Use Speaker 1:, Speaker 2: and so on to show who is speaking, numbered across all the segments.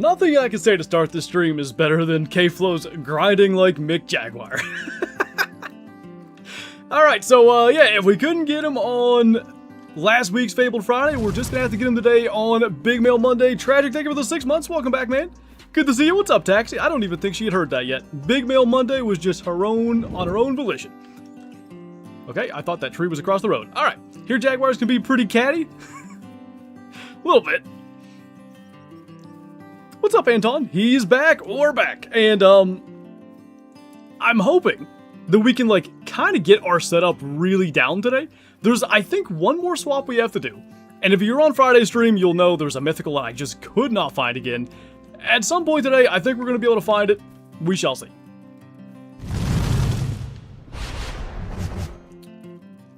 Speaker 1: Nothing I can say to start this stream is better than K-Flow's grinding like Mick Jaguar. Alright, so yeah, if we couldn't get him on last week's Fabled Friday, we're just gonna have to get him today on Big Mail Monday. Tragic, thank you for the 6 months. Welcome back, man. Good to see you. What's up, Taxi? I don't even think she had heard that yet. Big Mail Monday was just her own, on her own volition. Okay, I thought that tree was across the road. Alright, here Jaguars can be pretty catty. A little bit. What's up, Anton? He's back. We're back. And, I'm hoping that we can, like, kind of get our setup really down today. There's, I think, one more swap we have to do. And if you're on Friday's stream, you'll know there's a mythical I just could not find again. At some point today, I think we're going to be able to find it. We shall see.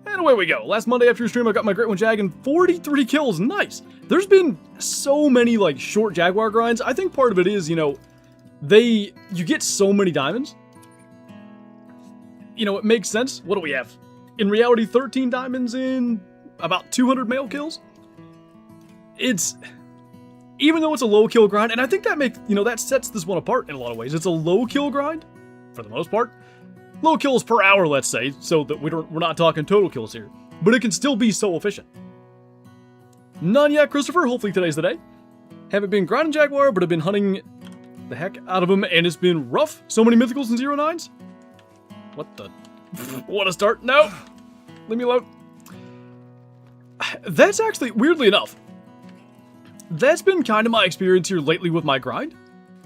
Speaker 1: And away we go. Last Monday after your stream, I got my Great One Jag and 43 kills. Nice. There's been so many, like, short Jaguar grinds. I think part of it is, you know, you get so many diamonds. You know, it makes sense. What do we have? In reality, 13 diamonds in about 200 male kills. It's, even though it's a low kill grind, and I think that makes, you know, that sets this one apart in a lot of ways. It's a low kill grind, for the most part. Low kills per hour, let's say, so that we're not talking total kills here. But it can still be so efficient. None yet, Christopher. Hopefully today's the day. Haven't been grinding Jaguar, but I've been hunting the heck out of him, and it's been rough. So many mythicals and 0-9s. What the? What a start. No! Leave me alone. That's actually, weirdly enough, that's been kind of my experience here lately with my grind.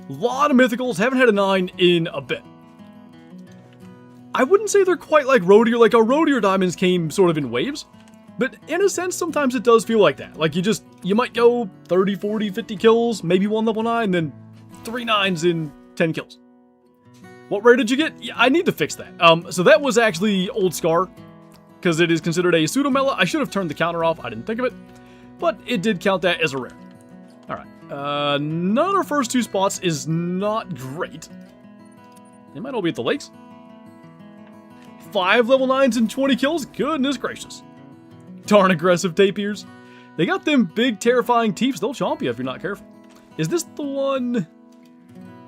Speaker 1: A lot of mythicals, haven't had a 9 in a bit. I wouldn't say they're quite like road deer, like our road deer diamonds came sort of in waves. But in a sense, sometimes it does feel like that. Like you might go 30, 40, 50 kills, maybe one level 9, then 3 9s in 10 kills. What rate did you get? Yeah, I need to fix that. So that was actually Old Scar, because it is considered a pseudo-mela. I should have turned the counter off, I didn't think of it. But it did count that as a rare. Alright, none of our first 2 spots is not great. They might all be at the lakes. 5 level 9s and 20 kills? Goodness gracious. Darn aggressive tapirs. They got them big, terrifying teeps. They'll chomp you if you're not careful. Is this the one?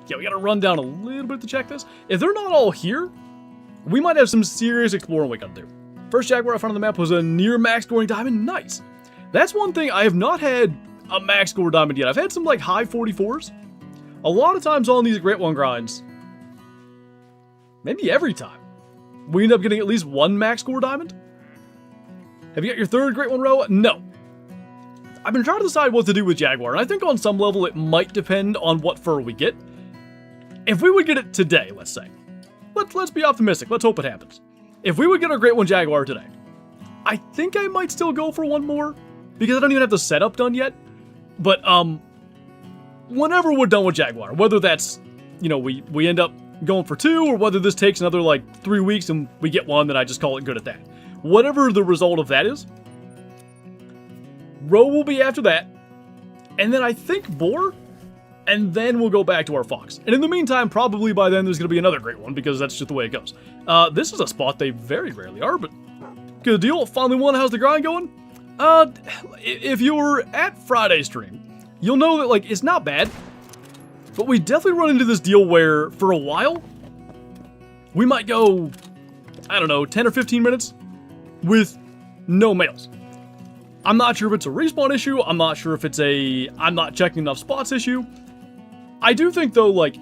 Speaker 1: Yeah, we gotta run down a little bit to check this. If they're not all here, we might have some serious exploring we gotta do. First Jaguar I found on the map was a near max scoring diamond. Nice. That's one thing. I have not had a max score diamond yet. I've had some like high 44s. A lot of times on these Great One grinds, maybe every time, we end up getting at least one max score diamond. Have you got your 3rd Great One row? No. I've been trying to decide what to do with Jaguar, and I think on some level it might depend on what fur we get. If we would get it today, let's say. Let's be optimistic. Let's hope it happens. If we would get our Great One Jaguar today, I think I might still go for one more, because I don't even have the setup done yet. But, whenever we're done with Jaguar, whether that's, you know, we end up going for 2, or whether this takes another, like, 3 weeks and we get one, then I just call it good at that. Whatever the result of that is, row will be after that, and then I think boar, and then we'll go back to our fox. And in the meantime, probably by then there's going to be another Great One, because that's just the way it goes. This is a spot they very rarely are, but good deal. Finally won. How's the grind going? If you were at Friday's stream, you'll know that, like, it's not bad, but we definitely run into this deal where, for a while, we might go, I don't know, 10 or 15 minutes with no males. I'm not sure if it's a respawn issue. I'm not sure if it's I'm not checking enough spots issue. I do think, though, like,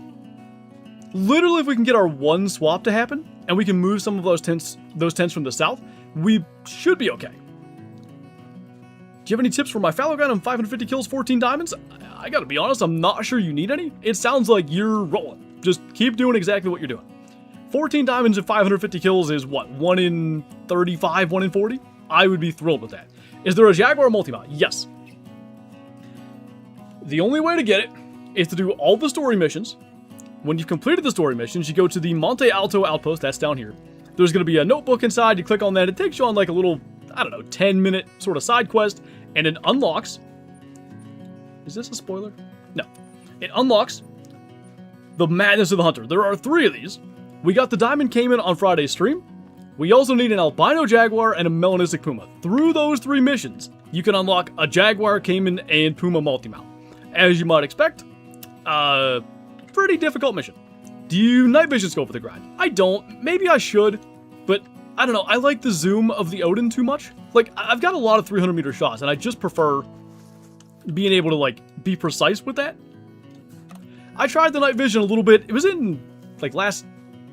Speaker 1: literally if we can get our one swap to happen, and we can move some of those tents from the south, we should be okay. Do you have any tips for my fallow gun on 550 kills, 14 diamonds? I gotta be honest, I'm not sure you need any. It sounds like you're rolling. Just keep doing exactly what you're doing. 14 diamonds and 550 kills is what, 1 in 35, 1 in 40? I would be thrilled with that. Is there a Jaguar multi-mount? Yes. The only way to get it is to do all the story missions. When you've completed the story missions, you go to the Monte Alto outpost, that's down here. There's going to be a notebook inside, you click on that, it takes you on like a little, I don't know, 10-minute sort of side quest, and it unlocks... Is this a spoiler? No. It unlocks the Madness of the Hunter. There are 3 of these. We got the Diamond Cayman on Friday's stream. We also need an Albino Jaguar and a Melanistic Puma. Through those 3 missions, you can unlock a Jaguar, Cayman, and Puma multi-mount. As you might expect, Pretty difficult mission. Do you night vision scope for the grind? I don't. Maybe I should, but I don't know. I like the zoom of the Odin too much. Like, I've got a lot of 300-meter shots, and I just prefer being able to, like, be precise with that. I tried the night vision a little bit. It was in, like, last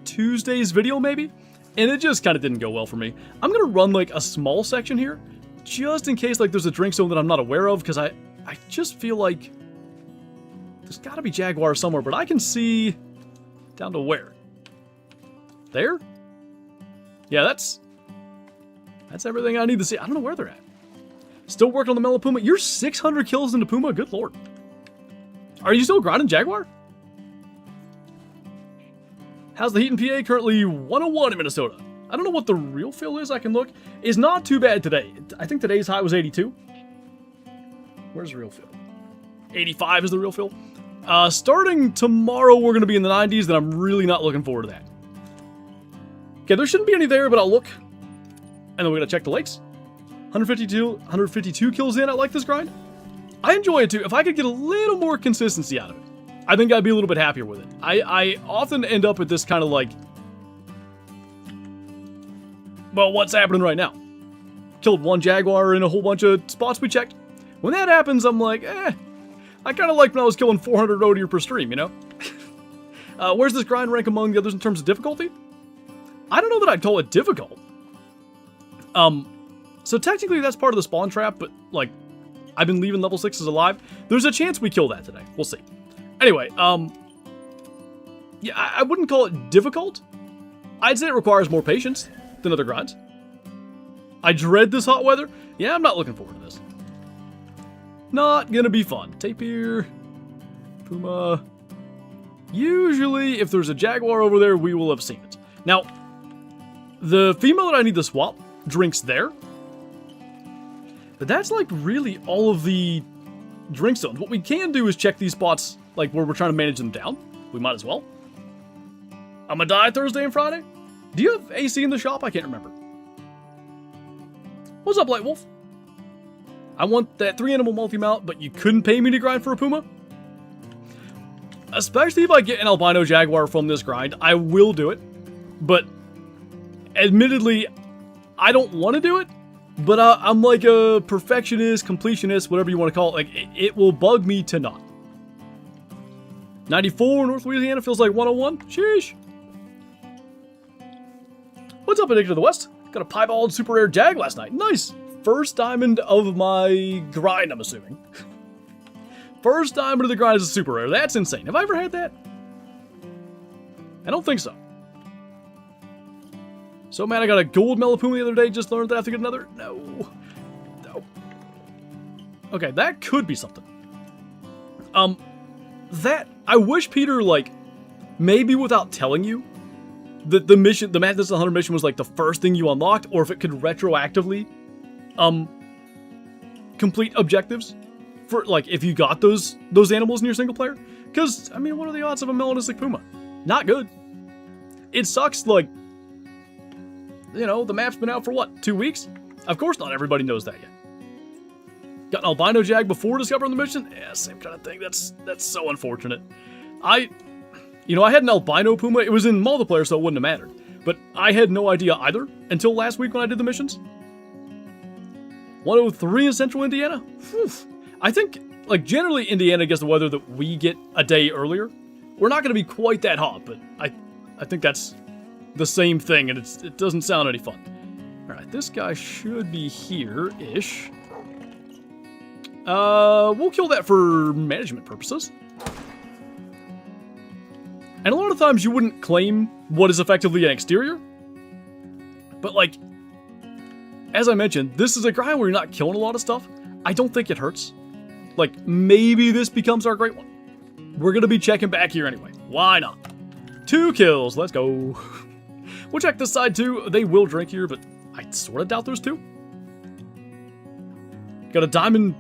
Speaker 1: Tuesday's video, maybe, and it just kind of didn't go well for me. I'm going to run, like, a small section here, just in case, like, there's a drink zone that I'm not aware of, because I just feel like there's got to be Jaguar somewhere, but I can see down to where? There? Yeah, that's everything I need to see. I don't know where they're at. Still working on the Mellow Puma. You're 600 kills into Puma? Good lord. Are you still grinding Jaguar? How's the heat in PA? Currently 101 in Minnesota. I don't know what the real feel is. I can look. It's not too bad today. I think today's high was 82. Where's the real feel? 85 is the real feel. Starting tomorrow, we're going to be in the 90s, and I'm really not looking forward to that. Okay, there shouldn't be any there, but I'll look. And then we're going to check the lakes. 152 kills in. I like this grind. I enjoy it too. If I could get a little more consistency out of it, I think I'd be a little bit happier with it. I often end up with this kind of like, well, what's happening right now? Killed one Jaguar in a whole bunch of spots we checked. When that happens, I'm like, I kind of like when I was killing 400 roe deer per stream, you know? Where's this grind rank among the others in terms of difficulty? I don't know that I'd call it difficult. So technically that's part of the spawn trap, but like, I've been leaving level 6s alive. There's a chance we kill that today. We'll see. Anyway, yeah, I wouldn't call it difficult. I'd say it requires more patience than other grinds. I dread this hot weather. Yeah, I'm not looking forward to this. Not gonna be fun. Tapir, Puma. Usually, if there's a Jaguar over there, we will have seen it. Now, the female that I need to swap drinks there. But that's like really all of the drink zones. What we can do is check these spots like where we're trying to manage them down. We might as well. I'm gonna die Thursday and Friday. Do you have AC in the shop? I can't remember. What's up, Light Wolf? I want that 3-animal multi-mount, but you couldn't pay me to grind for a Puma? Especially if I get an albino Jaguar from this grind, I will do it. But, admittedly, I don't want to do it. But I'm like a perfectionist, completionist, whatever you want to call it. Like, it will bug me to not. 94 North Louisiana feels like 101. Sheesh. What's up, Addicted to the West? Got a piebald super rare Jag last night. Nice. First diamond of my grind, I'm assuming. First diamond of the grind is a super rare. That's insane. Have I ever had that? I don't think so. So, man, I got a gold Melapuma the other day. Just learned that I have to get another. No. No. Okay, that could be something. That, I wish Peter, like, maybe without telling you, that the mission, the Madness 100 mission was, like, the first thing you unlocked, or if it could retroactively, complete objectives for, like, if you got those animals in your single player. Because, I mean, what are the odds of a melanistic Puma? Not good. It sucks, like, you know, the map's been out for what, 2 weeks? Of course not everybody knows that yet. Got an albino Jag before discovering the mission? Yeah, same kind of thing. That's so unfortunate. I had an albino Puma. It was in multiplayer, so it wouldn't have mattered. But I had no idea either until last week when I did the missions. 103 in central Indiana? Whew. I think, like, generally Indiana gets the weather that we get a day earlier. We're not going to be quite that hot, but I think that's the same thing, and it doesn't sound any fun. Alright, this guy should be here-ish. We'll kill that for management purposes. And a lot of times you wouldn't claim what is effectively an exterior. But, like, as I mentioned, this is a grind where you're not killing a lot of stuff. I don't think it hurts. Like, maybe this becomes our great one. We're going to be checking back here anyway. Why not? 2 kills. Let's go. We'll check this side too. They will drink here, but I sort of doubt there's 2. Got a diamond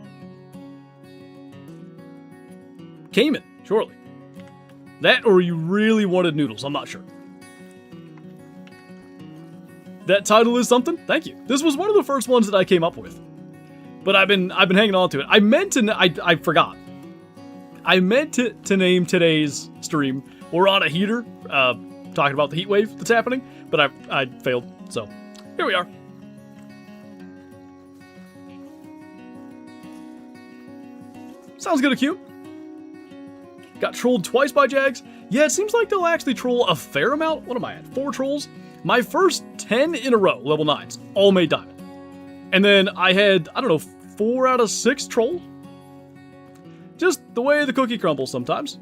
Speaker 1: Cayman, surely. That or you really wanted noodles, I'm not sure. That title is something? Thank you. This was one of the first ones that I came up with. But I've been hanging on to it. I meant to, I forgot. I meant to name today's stream, we're on a heater, talking about the heat wave that's happening, but I failed, so here we are. Sounds good, cute. Got trolled twice by Jags. Yeah, it seems like they'll actually troll a fair amount. What am I at? 4 trolls? My first 10 in a row, level 9s, all made diamond. And then I had, I don't know, 4 out of 6 troll. Just the way the cookie crumbles sometimes.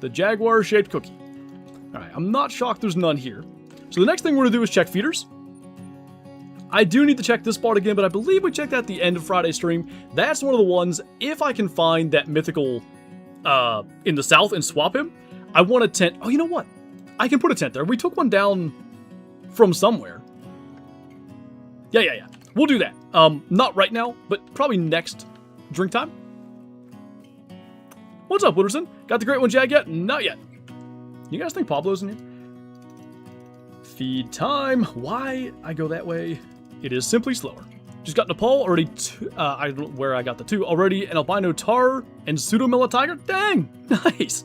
Speaker 1: The Jaguar-shaped cookie. Alright, I'm not shocked there's none here. So the next thing we're going to do is check feeders. I do need to check this part again, but I believe we checked at the end of Friday's stream. That's one of the ones, if I can find that mythical in the south and swap him, I want a tent. Oh, you know what? I can put a tent there. We took one down from somewhere. Yeah. We'll do that. Not right now, but probably next drink time. What's up, Wooderson? Got the great one, Jag, yet? Not yet. You guys think Pablo's in here? Feed time. Why I go that way? It is simply slower. Just got Nepal already. I don't know where I got the 2 already. An albino tar and pseudo tiger. Dang, nice.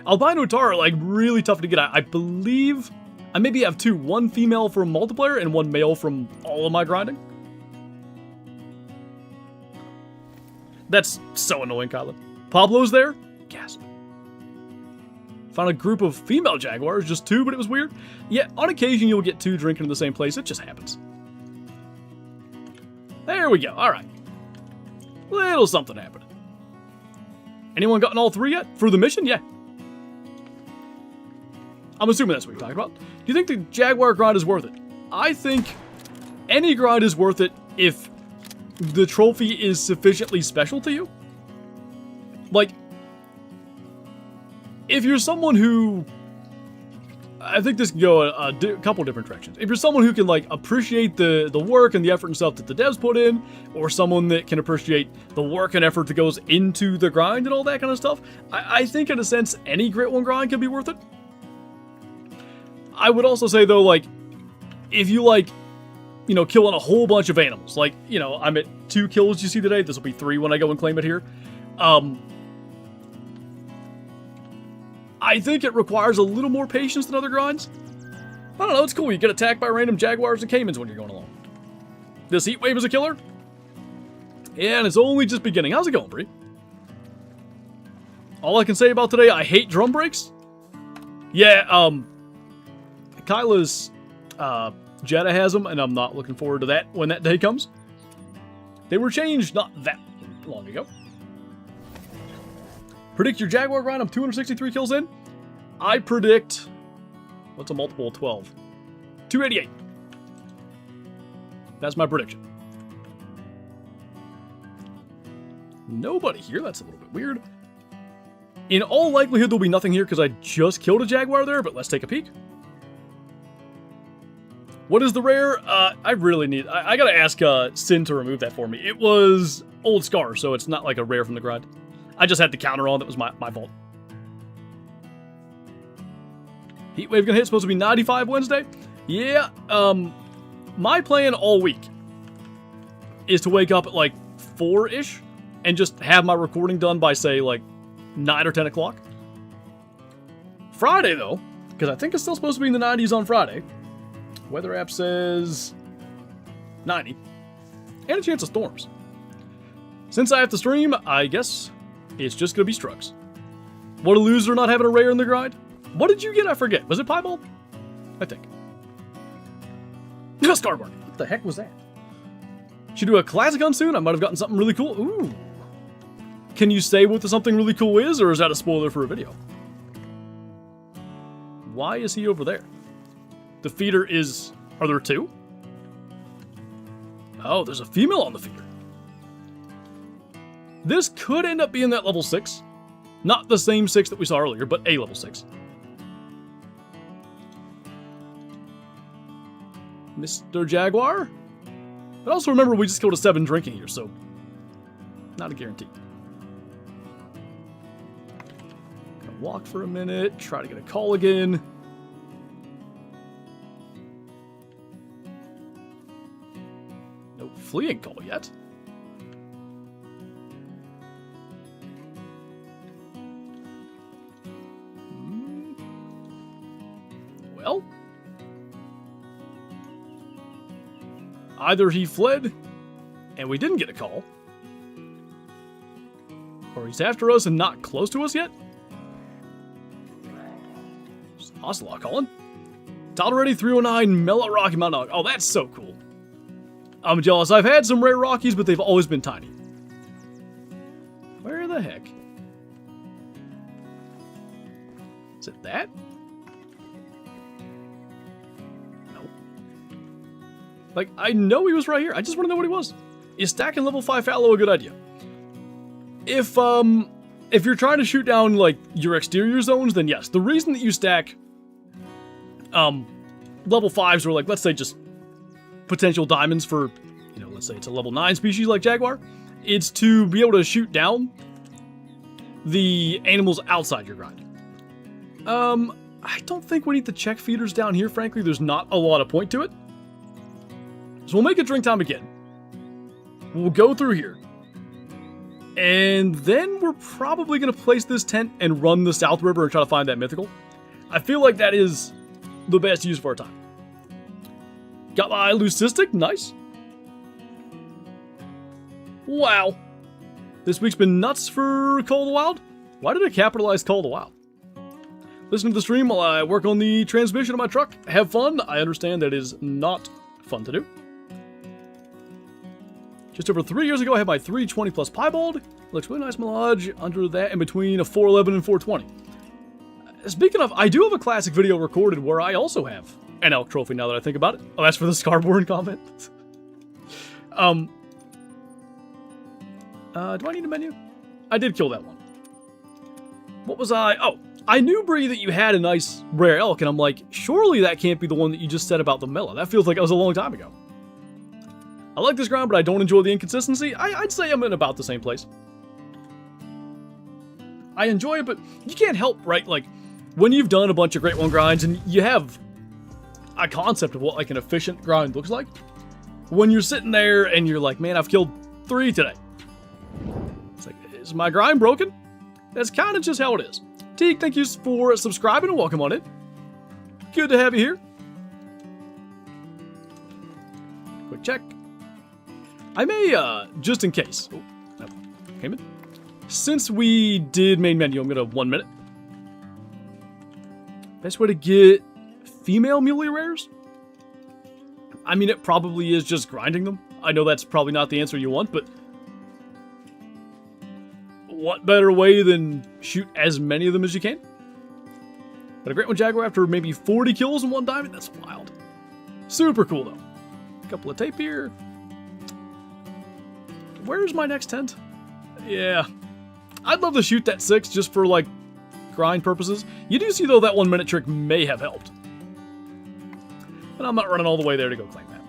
Speaker 1: Albino tar are like really tough to get at. I believe I maybe have 2. 1 female from multiplayer and 1 male from all of my grinding. That's so annoying, Kyla. Pablo's there? Gasp. Found a group of female jaguars, just 2, but it was weird. Yeah, on occasion you'll get 2 drinking in the same place. It just happens. There we go. All right. Little something happened. Anyone gotten all 3 yet? For the mission? Yeah. I'm assuming that's what you're talking about. Do you think the Jaguar grind is worth it? I think any grind is worth it if the trophy is sufficiently special to you. Like, if you're someone who... I think this can go a couple different directions. If you're someone who can, like, appreciate the work and the effort and stuff that the devs put in, or someone that can appreciate the work and effort that goes into the grind and all that kind of stuff, I think, in a sense, any Grit 1 grind can be worth it. I would also say, though, like, if you, like, you know, killing a whole bunch of animals, like, you know, I'm at 2 kills you see today, this will be 3 when I go and claim it here, I think it requires a little more patience than other grinds. I don't know, it's cool. You get attacked by random jaguars and caimans when you're going along. This heat wave is a killer. Yeah, and it's only just beginning. How's it going, Bree? All I can say about today, I hate drum breaks. Yeah, Kyla's Jetta has them, and I'm not looking forward to that when that day comes. They were changed not that long ago. Predict your Jaguar grind. I'm 263 kills in. I predict... What's a multiple of 12? 288. That's my prediction. Nobody here. That's a little bit weird. In all likelihood, there'll be nothing here because I just killed a Jaguar there, but let's take a peek. What is the rare? I really need... I gotta ask Sin to remove that for me. It was Old Scar, so it's not like a rare from the grind. I just had the counter on. That was my fault. Heatwave gonna hit. Supposed to be 95 Wednesday. Yeah. My plan all week is to wake up at like 4-ish and just have my recording done by, say, like 9 or 10 o'clock. Friday, though, because I think it's still supposed to be in the 90s on Friday. Weather app says 90. And a chance of storms. Since I have to stream, I guess it's just gonna be Strugs. What a loser not having a rare in the grind. What did you get? I forget. Was it Piebald? I think. Scarbark. What the heck was that? Should do a classic on soon. I might have gotten something really cool. Ooh. Can you say what the something really cool is, or is that a spoiler for a video? Why is he over there? The feeder is... Are there 2? Oh, there's a female on the feeder. This could end up being that level 6. Not the same 6 that we saw earlier, but a level 6. Mr. Jaguar? But also remember, we just killed a 7 drinking here, so... Not a guarantee. Gonna walk for a minute, try to get a call again. No fleeing call yet. Either he fled, and we didn't get a call, or he's after us and not close to us yet. Ocelot calling. Total ready 309 Mellow Rocky Mountain. Oh, that's so cool. I'm jealous. I've had some rare Rockies, but they've always been tiny. Where the heck? Is it that? No. Like, I know he was right here. I just want to know what he was. Is stacking level 5 fallow a good idea? If you're trying to shoot down, like, your exterior zones, then yes. The reason that you stack level 5s, or like, let's say just potential diamonds for, you know, let's say it's a level 9 species like Jaguar, it's to be able to shoot down the animals outside your grind. I don't think we need to check feeders down here, frankly. There's not a lot of point to it. So we'll make it drink time again. We'll go through here. And then we're probably going to place this tent and run the South River and try to find that mythical. I feel like that is the best use for our time. Got my leucistic, nice. Wow. This week's been nuts for Call of the Wild. Why did I capitalize Call of the Wild? Listen to the stream while I work on the transmission of my truck. Have fun. I understand that is not fun to do. Just over 3 years ago, I had my 320 plus piebald. Looks really nice Melage under that in between a 411 and 420. Speaking of, I do have a classic video recorded where I also have an elk trophy now that I think about it. Oh, that's for the Scarborn comment. Do I need a menu? I did kill that one. What was I? Oh, I knew, Bree, that you had a nice rare elk, and I'm like, surely that can't be the one that you just said about the mellow. That feels like it was a long time ago. I like this ground, but I don't enjoy the inconsistency. I'd say I'm in about the same place. I enjoy it, but you can't help, right? Like, when you've done a bunch of Great One grinds and you have a concept of what like an efficient grind looks like, when you're sitting there and you're like, man, I've killed 3 today. It's like, is my grind broken? That's kind of just how it is. Teague, thank you for subscribing and welcome on in. Good to have you here. Quick check. I may, just in case. Oh, no, came in. Since we did main menu, I'm gonna 1 minute. Best way to get female muley rares? I mean, it probably is just grinding them. I know that's probably not the answer you want, but what better way than shoot as many of them as you can? But a Great One Jaguar after maybe 40 kills in 1 diamond? That's wild. Super cool, though. A couple of tape here. Where's my next tent? Yeah. I'd love to shoot that 6 just for, like, grind purposes. You do see, though, that 1 minute trick may have helped. And I'm not running all the way there to go claim that.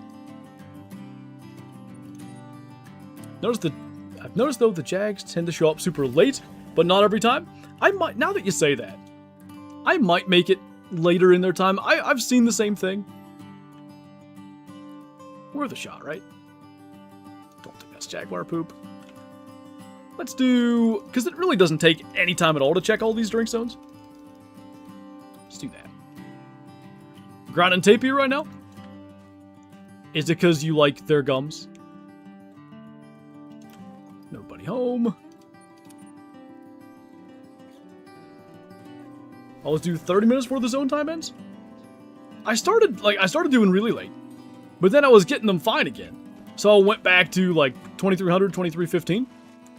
Speaker 1: I've noticed, though, the Jags tend to show up super late, but not every time. I might, now that you say that, I might make it later in their time. I've seen the same thing. Worth a shot, right? Don't think that's Jaguar poop. Let's do, because it really doesn't take any time at all to check all these drink zones. Let's do that. Grinding tape here right now? Is it because you like their gums? Nobody home. Always do 30 minutes before the zone time ends? I started doing really late, but then I was getting them fine again. So I went back to like 2300, 2315,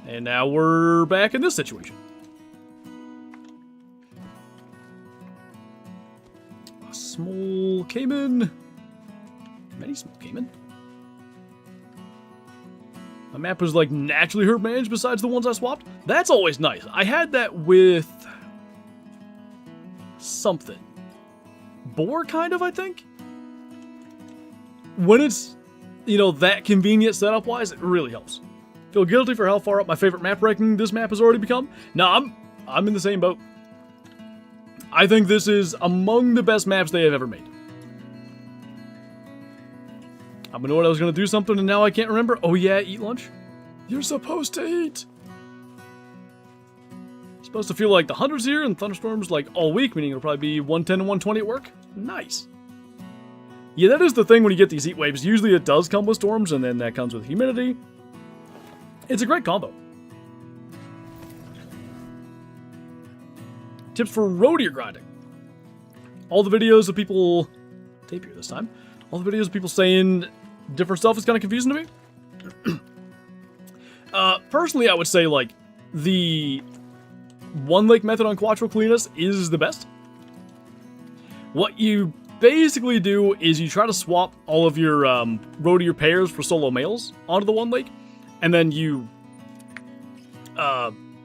Speaker 1: and now we're back in this situation. A small caiman. Many small caiman. My map was like naturally herd managed besides the ones I swapped. That's always nice. I had that with something. Boar, kind of, I think. When it's, you know, that convenient setup-wise, it really helps. Feel guilty for how far up my favorite map ranking this map has already become? No, I'm in the same boat. I think this is among the best maps they have ever made. I know what I was going to do something and now I can't remember. Oh yeah, eat lunch? You're supposed to eat. Supposed to feel like the 100s here and thunderstorms like all week, meaning it'll probably be 110 and 120 at work. Nice. Yeah, that is the thing when you get these heat waves. Usually it does come with storms, and then that comes with humidity. It's a great combo. Tips for road ear grinding. All the videos of people... Tape here this time. All the videos of people saying different stuff is kind of confusing to me. Personally, I would say, like, the one lake method on Quattro Cleanus is the best. What you basically do is you try to swap all of your road ear pairs for solo males onto the one lake, and then you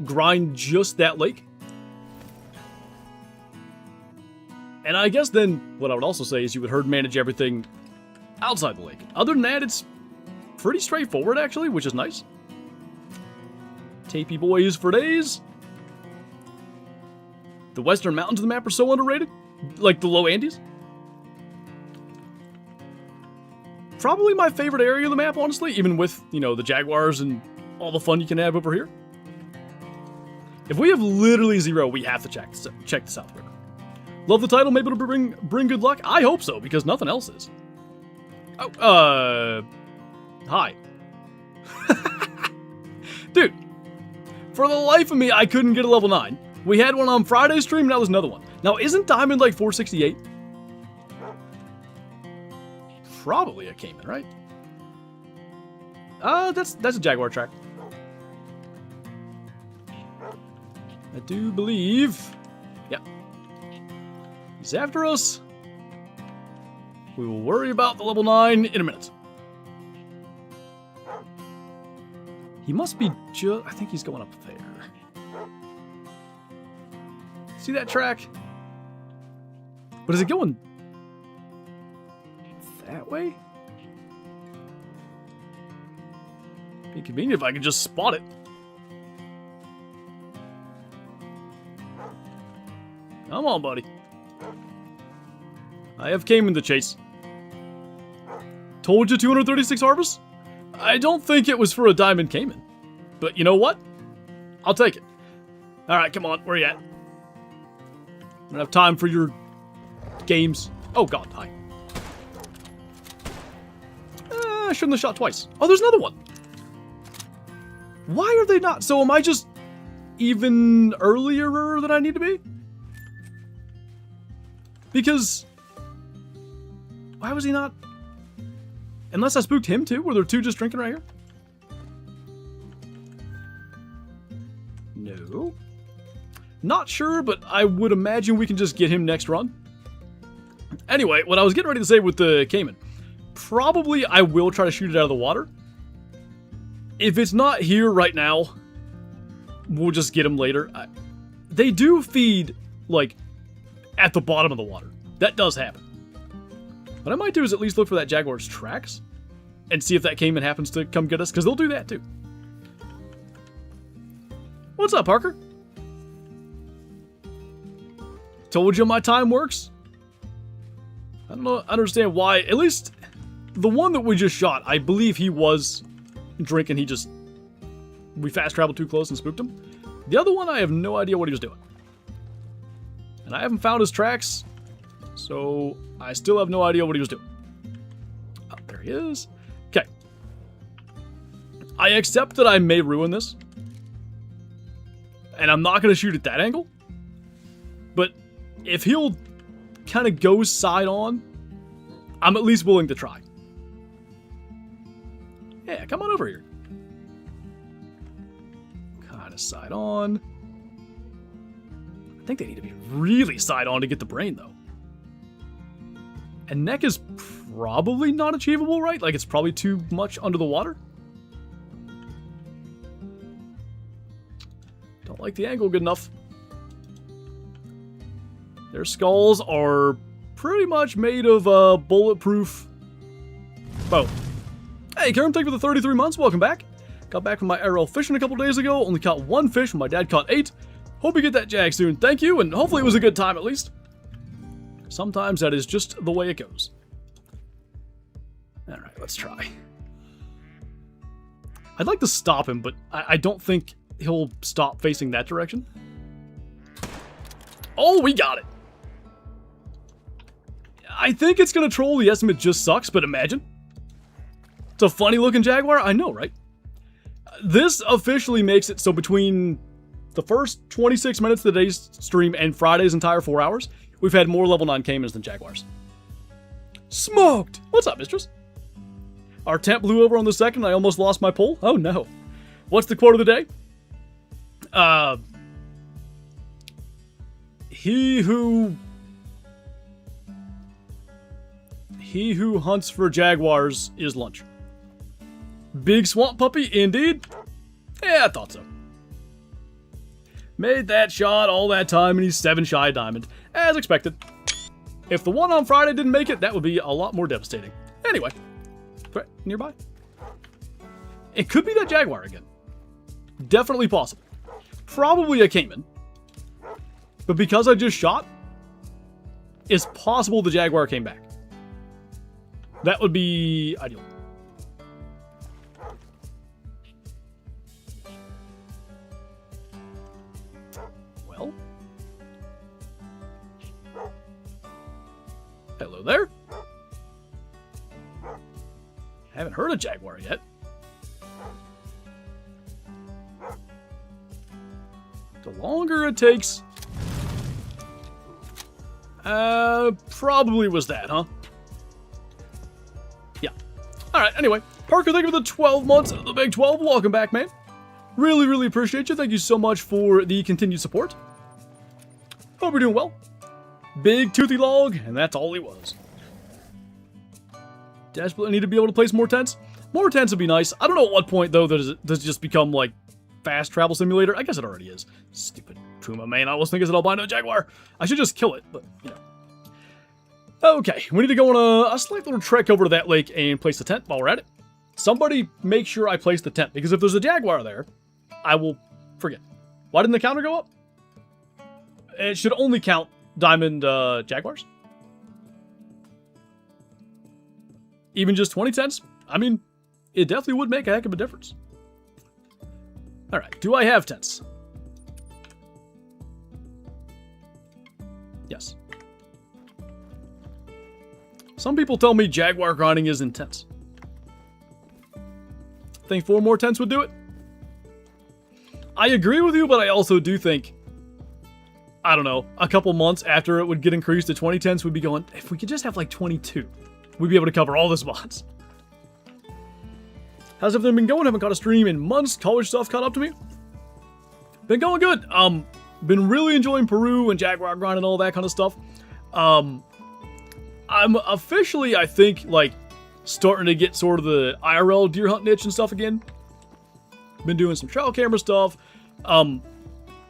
Speaker 1: grind just that lake. And I guess then what I would also say is you would herd manage everything outside the lake. Other than that, it's pretty straightforward, actually, which is nice. Tapey boys for days. The western mountains of the map are so underrated. Like the low Andes. Probably my favorite area of the map, honestly, even with, you know, the Jaguars and all the fun you can have over here. If we have literally 0, we have to check the South River. Love the title, maybe it'll bring good luck. I hope so, because nothing else is. Oh, hi. Dude, for the life of me, I couldn't get a level 9. We had one on Friday's stream, now there's another one. Now, isn't Diamond like 468? Probably a Cayman, right? That's a Jaguar track. I do believe... Yeah. He's after us. We will worry about the level 9 in a minute. He must be just... I think he's going up there. See that track? But is it going that way? Be convenient if I could just spot it. Come on, buddy. I have Cayman to chase. Told you 236 harvests? I don't think it was for a diamond Cayman. But you know what? I'll take it. Alright, come on. Where you at? I don't have time for your games. Oh god, hi. I shouldn't have shot twice. Oh, there's another one. Why are they not? So am I just even earlier than I need to be? Because... Why was he not... Unless I spooked him too? Were there 2 just drinking right here? No. Not sure, but I would imagine we can just get him next run. Anyway, what I was getting ready to say with the Cayman. Probably I will try to shoot it out of the water. If it's not here right now, we'll just get him later. They do feed, like, at the bottom of the water. That does happen. What I might do is at least look for that Jaguar's tracks and see if that Cayman happens to come get us, because they'll do that too. What's up, Parker? Told you my time works. I don't know, I understand why. At least the one that we just shot, I believe he was drinking. We fast traveled too close and spooked him. The other one, I have no idea what he was doing. And I haven't found his tracks, so I still have no idea what he was doing. Oh, there he is. Okay. I accept that I may ruin this. And I'm not going to shoot at that angle. But if he'll kind of go side on, I'm at least willing to try. Yeah, come on over here. Kind of side on. I think they need to be really side on to get the brain, though. And neck is probably not achievable, right? Like, it's probably too much under the water. Don't like the angle good enough. Their skulls are pretty much made of bulletproof bone. Hey, Karen, thank you for the 33 months. Welcome back. Got back from my IRL fishing a couple days ago. Only caught 1 fish when my dad caught 8. Hope you get that jag soon. Thank you, and hopefully it was a good time at least. Sometimes that is just the way it goes. Alright, let's try. I'd like to stop him, but I don't think he'll stop facing that direction. Oh, we got it. I think it's going to troll. The estimate just sucks, but imagine. It's a funny looking Jaguar. I know, right? This officially makes it so between the first 26 minutes of today's stream and Friday's entire 4 hours, we've had more level 9 Caymans than Jaguars. Smoked! What's up, mistress? Our tent blew over on the second. I almost lost my pole. Oh, no. What's the quote of the day? He who hunts for jaguars is lunch. Big swamp puppy, indeed. Yeah, I thought so. Made that shot all that time, and he's 7 shy diamond, as expected. If the one on Friday didn't make it, that would be a lot more devastating. Anyway, right nearby. It could be that Jaguar again. Definitely possible. Probably a Cayman. But because I just shot, it's possible the Jaguar came back. That would be ideal. Well. Hello there. Haven't heard of Jaguar yet. The longer it takes... probably was that, huh? Yeah. Alright, anyway. Parker, thank you for the 12 months of the Big 12. Welcome back, man. Really, really appreciate you. Thank you so much for the continued support. Hope you're doing well. Big toothy log, and that's all he was. DasBiel, I need to be able to place more tents. More tents would be nice. I don't know at what point, though, does it just become, like, fast travel simulator? I guess it already is. Stupid Puma, man. I was thinking it's an albino Jaguar. I should just kill it, but, you know. Okay, we need to go on a slight little trek over to that lake and place the tent while we're at it. Somebody make sure I place the tent, because if there's a Jaguar there, I will forget. Why didn't the counter go up? It should only count diamond Jaguars. Even just 20 tents? I mean, it definitely would make a heck of a difference. Alright, do I have tents? Yes. Some people tell me Jaguar grinding is intense. Think 4 more tents would do it? I agree with you, but I also do think, I don't know, a couple months after it would get increased to 20 tents, we'd be going, if we could just have like 22, we'd be able to cover all the spots. How's everything been going? Haven't caught a stream in months. College stuff caught up to me. Been going good. Been really enjoying Peru and Jaguar grind and all that kind of stuff. I'm officially, I think, like, starting to get sort of the IRL deer hunt niche and stuff again. Been doing some trail camera stuff.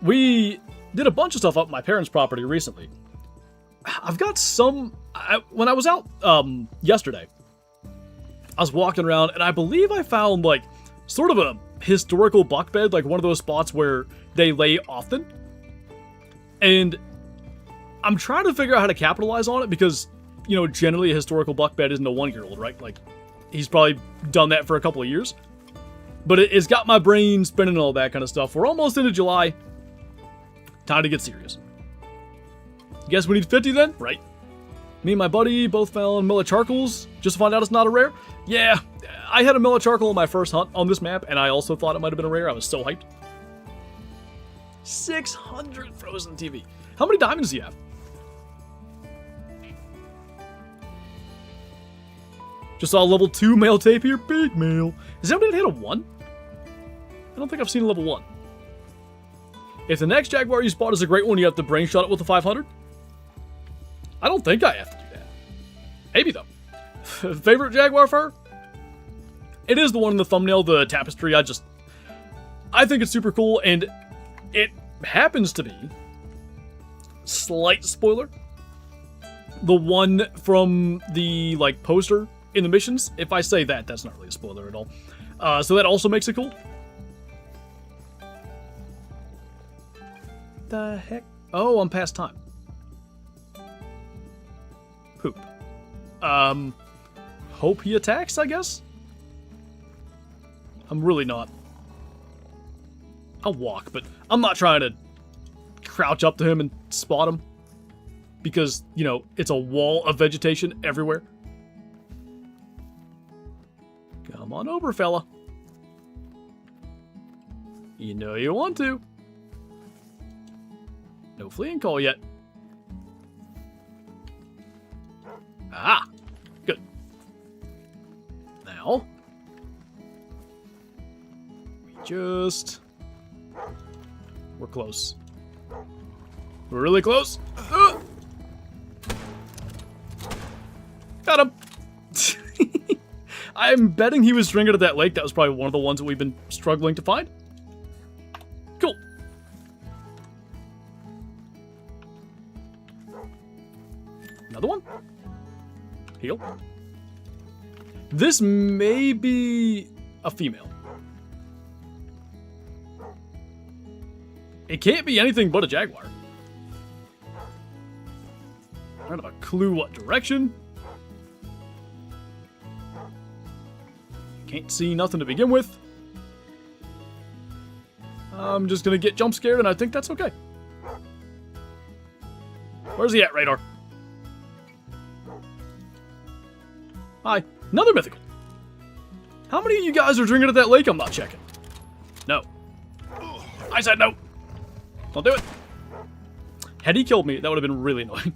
Speaker 1: We did a bunch of stuff up my parents' property recently. I've got some... when I was out yesterday, I was walking around, and I believe I found, like, sort of a historical buck bed, like one of those spots where they lay often. And I'm trying to figure out how to capitalize on it, because, you know, generally a historical buck bed isn't a 1-year-old, right? Like, he's probably done that for a couple of years. But it's got my brain spinning and all that kind of stuff. We're almost into July. Time to get serious. Guess we need 50 then? Right. Me and my buddy both found Malek charcoals. Just to find out it's not a rare. Yeah, I had a Malek charcoal on my first hunt on this map, and I also thought it might have been a rare. I was so hyped. 600 frozen TV. How many diamonds do you have? Just saw a level 2 male tape here. Big male. Is that what hit a 1? I don't think I've seen a level 1. If the next Jaguar you spot is a great one, you have to brain shot it with the 500? I don't think I have to do that. Maybe, though. Favorite Jaguar fur? It is the one in the thumbnail, the tapestry. I think it's super cool, and it happens to be, slight spoiler, the one from the, like, poster in the missions. If I say that, that's not really a spoiler at all. So that also makes it cool. The heck? Oh, I'm past time. Poop. Hope he attacks, I guess? I'm really not. I'll walk, but I'm not trying to crouch up to him and spot him. because, you know, it's a wall of vegetation everywhere. Come on over, fella. You know you want to. No fleeing call yet. Ah, good. Now, we're close. We're really close. Got him. I'm betting he was stringing at that lake. That was probably one of the ones that we've been struggling to find. Cool. Another one. Heal. This may be a female. It can't be anything but a Jaguar. I don't have a clue what direction. Can't see nothing to begin with. I'm just gonna get jump scared, and I think that's okay. Where's he at, radar? Hi. Another mythical. How many of you guys are drinking at that lake? I'm not checking. No. I said no. Don't do it. Had he killed me, that would have been really annoying.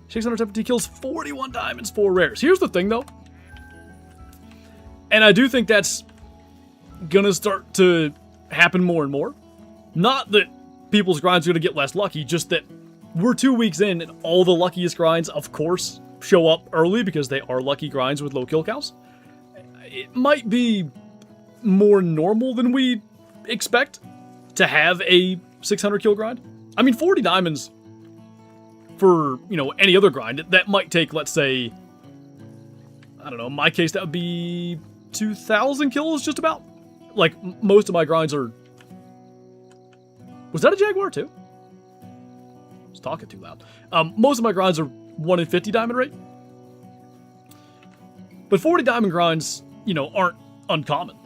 Speaker 1: 670 kills, 41 diamonds, 4 rares. Here's the thing, though. And I do think that's gonna start to happen more and more. Not that people's grinds are gonna get less lucky, just that we're 2 weeks in and all the luckiest grinds, of course, show up early because they are lucky grinds with low kill counts. It might be more normal than we expect to have a 600 kill grind. I mean, 40 diamonds for, you know, any other grind, that might take, let's say, I don't know, in my case, that would be 2,000 kills, just about. Like, most of my grinds are... Was that a Jaguar, too? I was talking too loud. Most of my grinds are 1 in 50 diamond rate. But 40 diamond grinds, you know, aren't uncommon.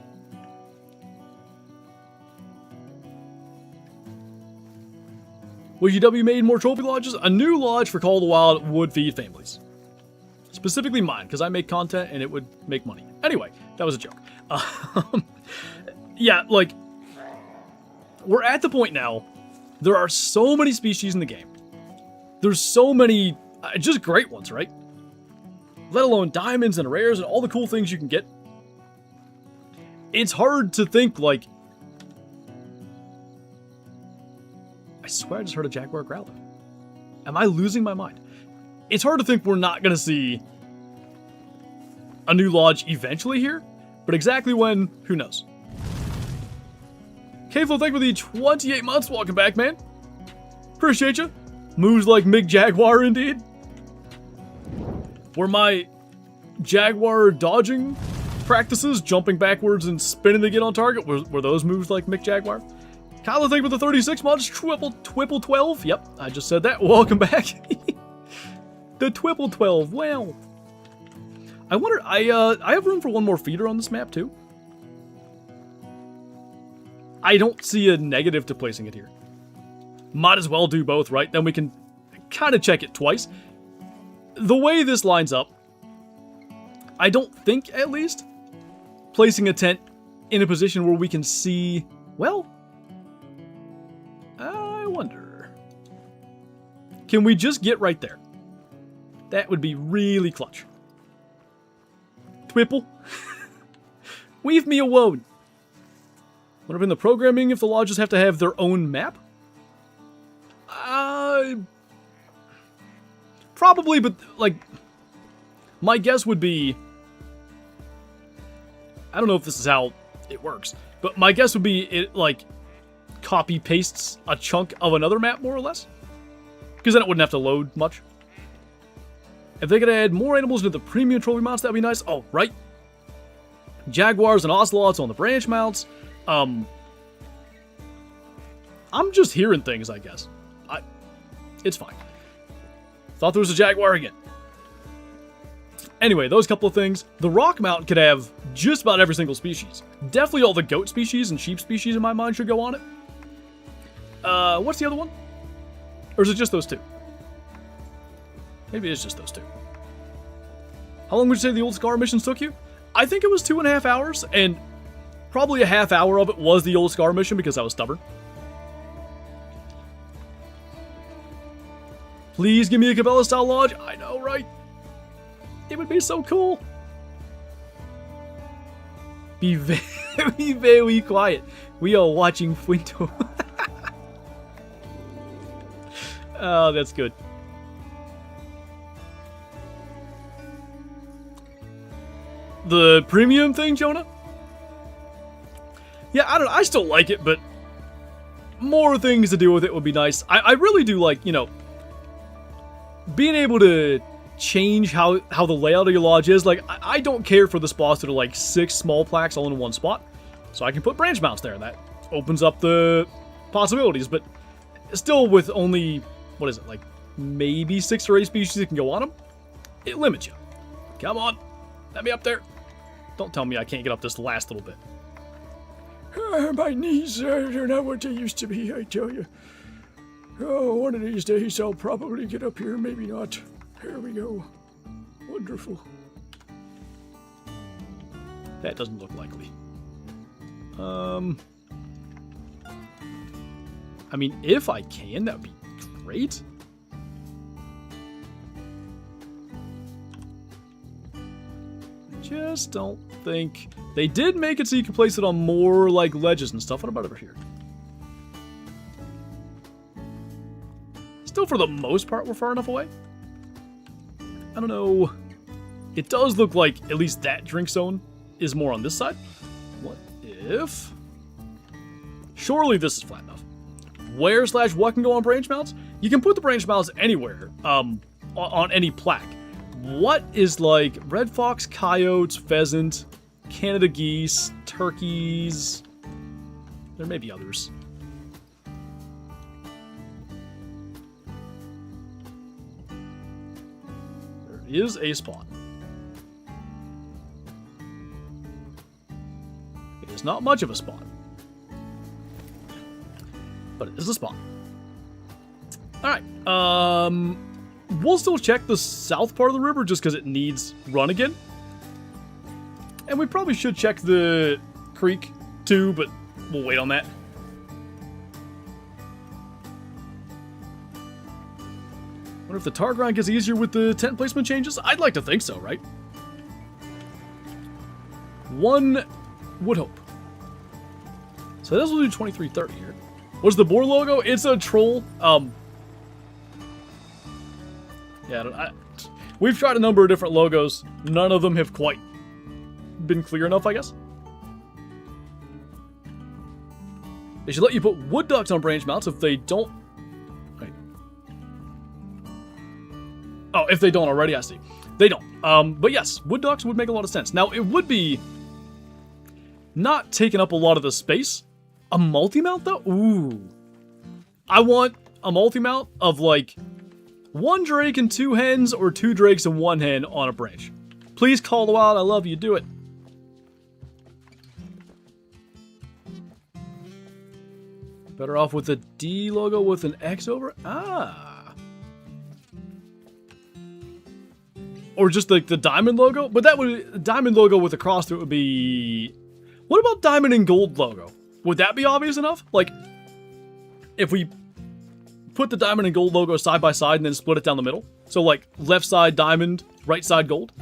Speaker 1: Will UW made more trophy lodges? A new lodge for Call of the Wild would feed families. Specifically mine, because I make content and it would make money. Anyway, that was a joke. Yeah, like, we're at the point now, there are so many species in the game. There's so many, just great ones, right? Let alone diamonds and rares and all the cool things you can get. It's hard to think, like... I swear I just heard a Jaguar growling. Am I losing my mind? It's hard to think we're not going to see a new lodge eventually here, but exactly when, who knows. K-Flow, thank you for the 28 months. Welcome back, man. Appreciate you. Moves like Mig Jaguar, indeed. Were my Jaguar dodging practices, jumping backwards and spinning to get on target, were those moves like Mick Jaguar? Kylo, thank you for the 36 months. Twipple 12. Yep, I just said that. Welcome back. The Twipple 12. Well, I wonder. I have room for one more feeder on this map too. I don't see a negative to placing it here. Might as well do both, right? Then we can kind of check it twice. The way this lines up, I don't think, at least, placing a tent in a position where we can see, well, I wonder. Can we just get right there? That would be really clutch. Twipple. Weave me a woad. Wonder in the programming if the lodges have to have their own map? Probably, but, like, my guess would be... I don't know if this is how it works, but my guess would be it, like, copy-pastes a chunk of another map, more or less. Because then it wouldn't have to load much. If they could add more animals into the premium trophy mounts, that'd be nice. Oh, right. Jaguars and ocelots on the branch mounts. I'm just hearing things, I guess. It's fine. Thought there was a Jaguar again. Anyway, those couple of things. The rock mount could have just about every single species. Definitely all the goat species and sheep species in my mind should go on it. What's the other one? Or is it just those two? Maybe it's just those two. How long would you say the old Scar missions took you? I think it was 2.5 hours, and probably a half hour of it was the old Scar mission because I was stubborn. Please give me a Cabela-style lodge. I know, right? It would be so cool. Be very, very quiet. We are watching Flinter. Oh, that's good. The premium thing, Jonah? Yeah, I don't know. I still like it, but more things to do with it would be nice. I really do like, you know, being able to change how the layout of your lodge is. Like, I don't care for the spots that are like 6 small plaques all in one spot. So I can put branch mounts there. That opens up the possibilities, but still with only, what is it, like maybe 6 or 8 species that can go on them, it limits you. Come on, let me up there. Don't tell me I can't get up this last little bit.
Speaker 2: My knees are not what they used to be, I tell you. Oh, one of these days I'll probably get up here, maybe not. Here we go. Wonderful.
Speaker 1: That doesn't look likely. I mean, if I can, that would be great. Just don't think... They did make it so you can place it on more, like, ledges and stuff. What about over here? Still, for the most part, we're far enough away. I don't know. It does look like at least that drink zone is more on this side. What if... Surely this is flat enough. Where/what can go on branch mounts? You can put the branch mounts anywhere, on any plaque. What is like red fox, coyotes, pheasant, Canada geese, turkeys? There may be others. There is a spot. It is not much of a spot, but it is a spot. Alright, we'll still check the south part of the river just because it needs run again. And we probably should check the creek too, but we'll wait on that. Wonder if the tar grind gets easier with the tent placement changes? I'd like to think so, right? One would hope. So this will do 2330 here. What's the boar logo? It's a troll. Yeah, we've tried a number of different logos. None of them have quite been clear enough, I guess. They should let you put wood ducks on branch mounts if they don't... Wait. Oh, if they don't already, I see. They don't. But yes, wood ducks would make a lot of sense. Now, it would be not taking up a lot of the space. A multi-mount, though? Ooh. I want a multi-mount of, like, 1 drake and 2 hens, or 2 drakes and 1 hen on a branch. Please call the wild. I love you. Do it. Better off with the D logo with an X over? Ah. Or just like the diamond logo? But that would... Diamond logo with a cross through it would be... What about diamond and gold logo? Would that be obvious enough? Like, if we put the diamond and gold logo side by side and then split it down the middle? So, like, left side diamond, right side gold?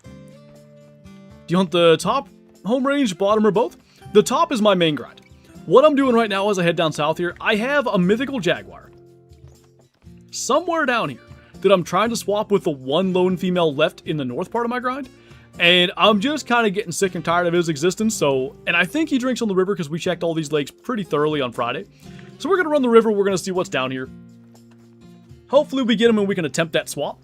Speaker 1: Do you want the top home range, bottom, or both? The top is my main grind. What I'm doing right now as I head down south here, I have a mythical Jaguar somewhere down here that I'm trying to swap with the 1 lone female left in the north part of my grind. And I'm just kind of getting sick and tired of his existence, so... And I think he drinks on the river because we checked all these lakes pretty thoroughly on Friday. So we're going to run the river, we're going to see what's down here. Hopefully we get him and we can attempt that swap.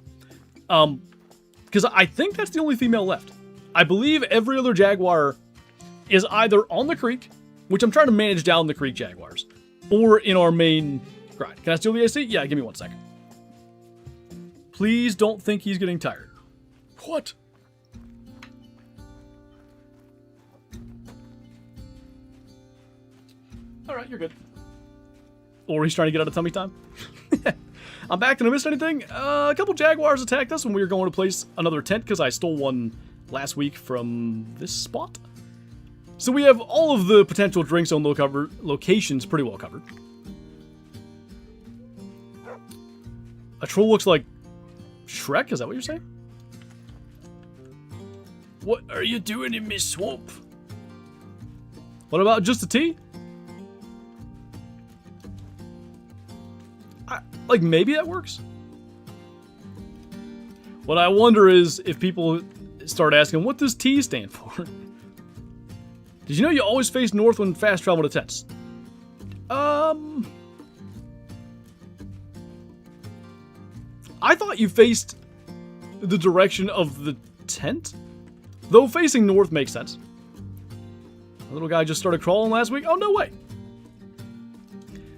Speaker 1: Because I think that's the only female left. I believe every other Jaguar is either on the creek, which I'm trying to manage down the creek Jaguars, or in our main grind. Can I steal the AC? Yeah, give me 1 second. Please don't think he's getting tired. What? Alright, you're good. Or he's trying to get out of tummy time. I'm back. Did I miss anything? A couple Jaguars attacked us when we were going to place another tent because I stole one last week from this spot. So we have all of the potential drink zone locations pretty well covered. A troll looks like Shrek? Is that what you're saying? What are you doing in my swamp? What about just a tea? Like, maybe that works? What I wonder is if people start asking, what does T stand for? Did you know you always face north when fast travel to tents? I thought you faced the direction of the tent? Though facing north makes sense. The little guy just started crawling last week? Oh, no way.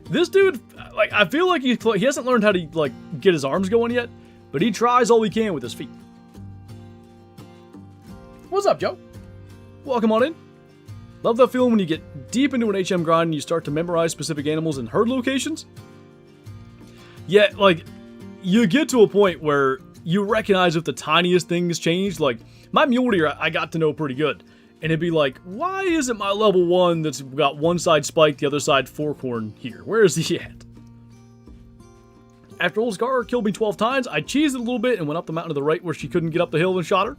Speaker 1: This dude, like, I feel like he hasn't learned how to, like, get his arms going yet, but he tries all he can with his feet. What's up, Joe? Welcome on in. Love that feeling when you get deep into an HM grind and you start to memorize specific animals and herd locations. Yeah, like, you get to a point where you recognize if the tiniest things changed. Like, my mule deer, I got to know pretty good. And it'd be like, why isn't my level 1 that's got one side spiked, the other side forkhorn here? Where is he at? After old Gurr killed me 12 times, I cheesed it a little bit and went up the mountain to the right where she couldn't get up the hill and shot her.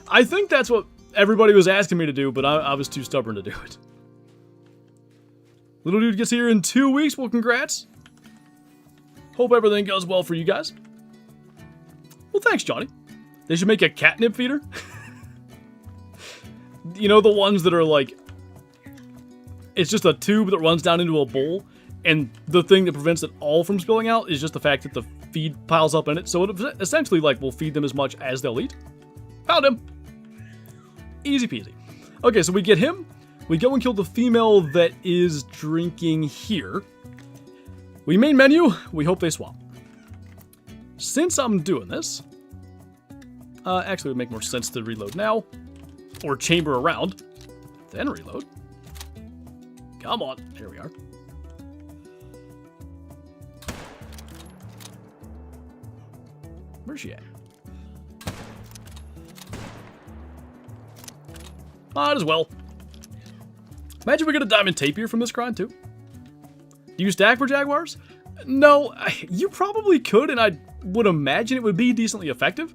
Speaker 1: I think that's what everybody was asking me to do, but I was too stubborn to do it. Little dude gets here in 2 weeks. Well, congrats. Hope everything goes well for you guys. Well, thanks, Johnny. They should make a catnip feeder. You know, the ones that are like, it's just a tube that runs down into a bowl, and the thing that prevents it all from spilling out is just the fact that the feed piles up in it. So it essentially, like, will feed them as much as they'll eat. Found him. Easy peasy. Okay, so we get him. We go and kill the female that is drinking here. We main menu. We hope they swap. Since I'm doing this, actually it would make more sense to reload now. Or chamber around, then reload. Come on, here we are. Where's she at? Might as well. Imagine we get a diamond tapir from this grind too. Do you stack for Jaguars? No, you probably could, and I would imagine it would be decently effective.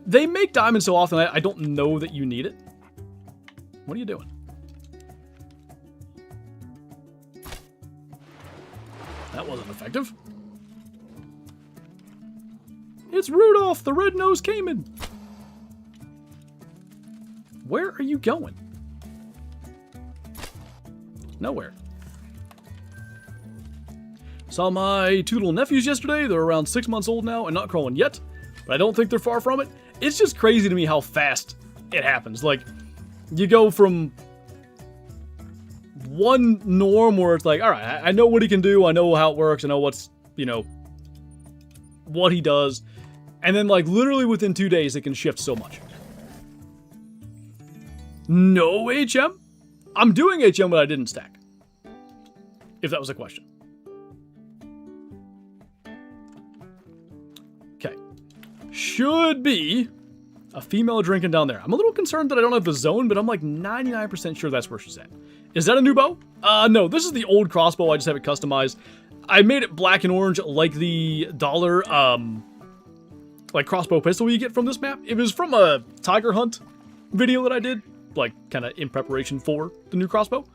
Speaker 1: They make diamonds so often, I don't know that you need it. What are you doing? That wasn't effective. It's Rudolph, the red-nosed caiman. Where are you going? Nowhere. Saw my 2 little nephews yesterday. They're around 6 months old now and not crawling yet, but I don't think they're far from it. It's just crazy to me how fast it happens. Like, you go from one norm where it's like, all right, I know what he can do. I know how it works. I know what's, you know, what he does. And then, like, literally within 2 days, it can shift so much. No HM? I'm doing HM, but I didn't stack. If that was a question. Okay. Should be a female drinking down there. I'm a little concerned that I don't have the zone, but I'm like 99% sure that's where she's at. Is that a new bow? No, this is the old crossbow. I just have it customized. I made it black and orange like the dollar, like crossbow pistol you get from this map. It was from a tiger hunt video that I did, like kind of in preparation for the new crossbow.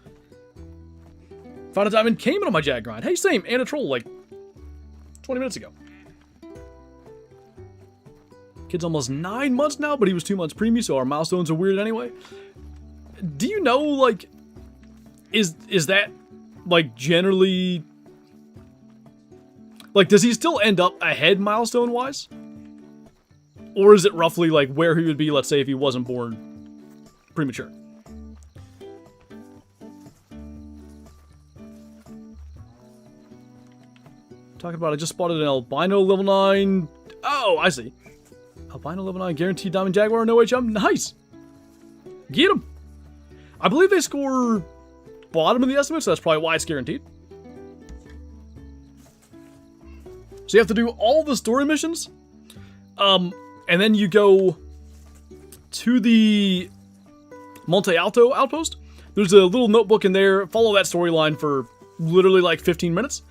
Speaker 1: Found a diamond caiman on my jag grind. Hey, same, and a troll like 20 minutes ago. Kid's almost 9 months now, but he was 2 months preemie, so our milestones are weird anyway. Do you know, like, is that, like, generally, like, does he still end up ahead milestone-wise? Or is it roughly, like, where he would be, let's say, if he wasn't born premature? Talking about, I just spotted an albino level 9. Oh, I see. Albino level 9, guaranteed diamond jaguar, no HM. Nice. Get him. I believe they score bottom of the estimate, so that's probably why it's guaranteed. So you have to do all the story missions, and then you go to the Monte Alto outpost. There's a little notebook in there. Follow that storyline for literally like 15 minutes,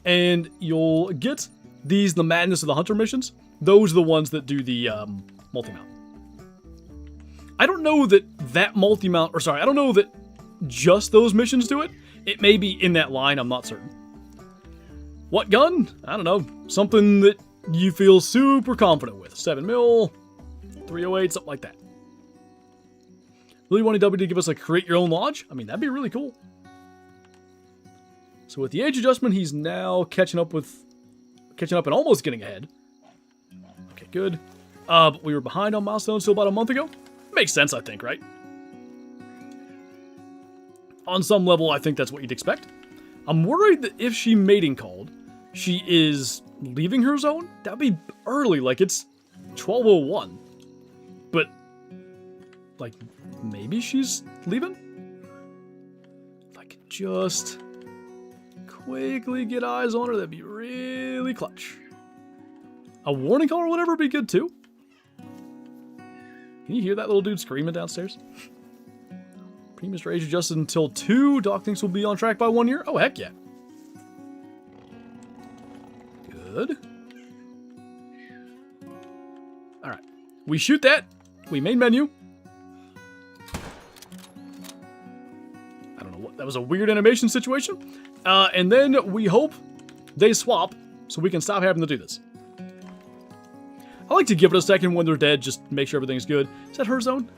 Speaker 1: and you'll get the Madness of the Hunter missions. Those are the ones that do the multi-mount. I don't know that multi-mount, or sorry, I don't know that just those missions do it. It may be in that line, I'm not certain. What gun? I don't know. Something that you feel super confident with. 7mm, 308, something like that. Really wanting W to give us a create your own lodge? I mean, that'd be really cool. So with the age adjustment, he's now catching up and almost getting ahead. Okay, good. But we were behind on milestones till about a month ago. Makes sense, I think, right? On some level, I think that's what you'd expect. I'm worried that if she mating called, she is leaving her zone. That'd be early, like it's 12:01. But, like, maybe she's leaving? If I could just quickly get eyes on her, that'd be really clutch. A warning call or whatever would be good too. Can you hear that little dude screaming downstairs? Premature age adjusted until 2. Doc thinks we'll be on track by 1 year. Oh, heck yeah. Good. Alright. We shoot that. We main menu. I don't know what. That was a weird animation situation. And then we hope they swap so we can stop having to do this. I like to give it a second when they're dead, just make sure everything's good. Is that her zone?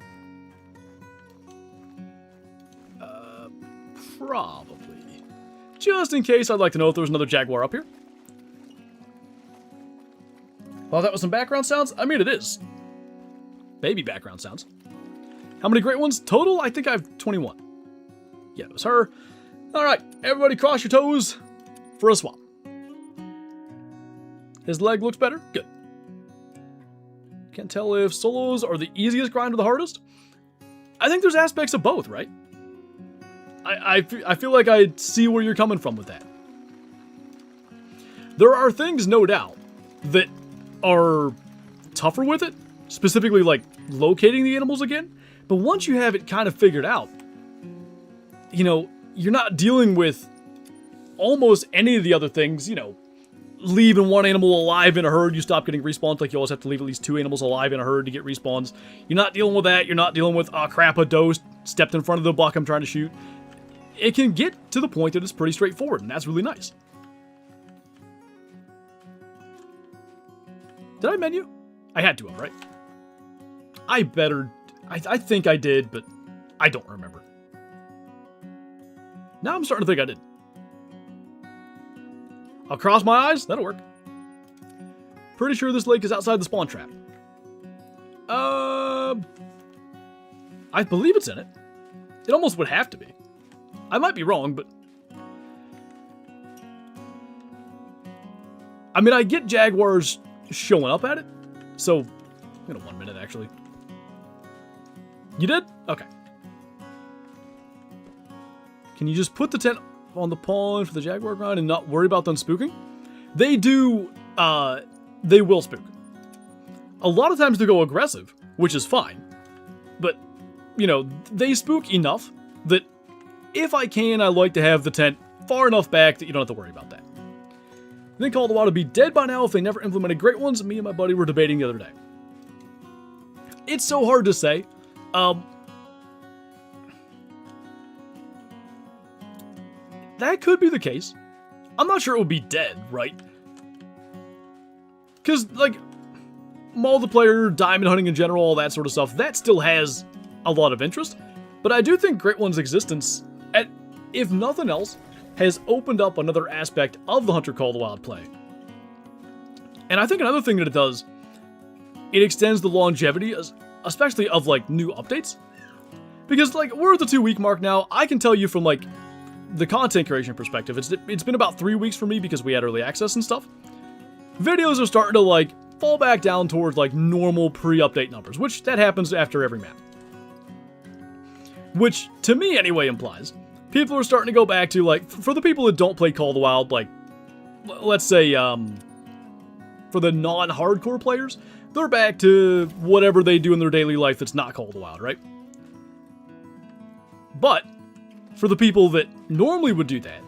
Speaker 1: Probably. Just in case, I'd like to know if there's another Jaguar up here. Well, that was some background sounds. I mean, it is. Baby background sounds. How many great ones? Total, I think I have 21. Yeah, it was her. Alright, everybody cross your toes for a swap. His leg looks better? Good. Can't tell if solos are the easiest grind or the hardest. I think there's aspects of both, right? I feel like I see where you're coming from with that. There are things, no doubt, that are tougher with it, specifically like locating the animals again. But once you have it kind of figured out, you know, you're not dealing with almost any of the other things, you know, leaving one animal alive in a herd, you stop getting respawns, like you always have to leave at least 2 animals alive in a herd to get respawns. You're not dealing with that. You're not dealing with, oh crap, a doe stepped in front of the buck I'm trying to shoot. It can get to the point that it's pretty straightforward, and that's really nice. Did I menu? I had to have, right? I think I did, but I don't remember. Now I'm starting to think I did. I'll cross my eyes. That'll work. Pretty sure this lake is outside the spawn trap. I believe it's in it. It almost would have to be. I might be wrong, but... I mean, I get Jaguars showing up at it. So, I'm gonna 1 minute, actually. You did? Okay. Can you just put the tent on the pond for the Jaguar grind and not worry about them spooking? They do, they will spook. A lot of times they go aggressive, which is fine. But, you know, they spook enough that if I can, I like to have the tent far enough back that you don't have to worry about that. I think Call of the Wild would be dead by now if they never implemented great ones. Me and my buddy were debating the other day. It's so hard to say. That could be the case. I'm not sure it would be dead, right? Because, like, multiplayer, diamond hunting in general, all that sort of stuff, that still has a lot of interest. But I do think Great One's existence, if nothing else, has opened up another aspect of the Hunter Call of the Wild play. And I think another thing that it does, it extends the longevity, especially of, like, new updates. Because, like, we're at the 2-week mark now. I can tell you from, like, the content creation perspective, it's been about 3 weeks for me because we had early access and stuff. Videos are starting to, like, fall back down towards, like, normal pre-update numbers, which that happens after every map. Which, to me anyway, implies people are starting to go back to, like, for the people that don't play Call of the Wild, like, let's say, for the non-hardcore players, they're back to whatever they do in their daily life that's not Call of the Wild, right? But for the people that normally would do that,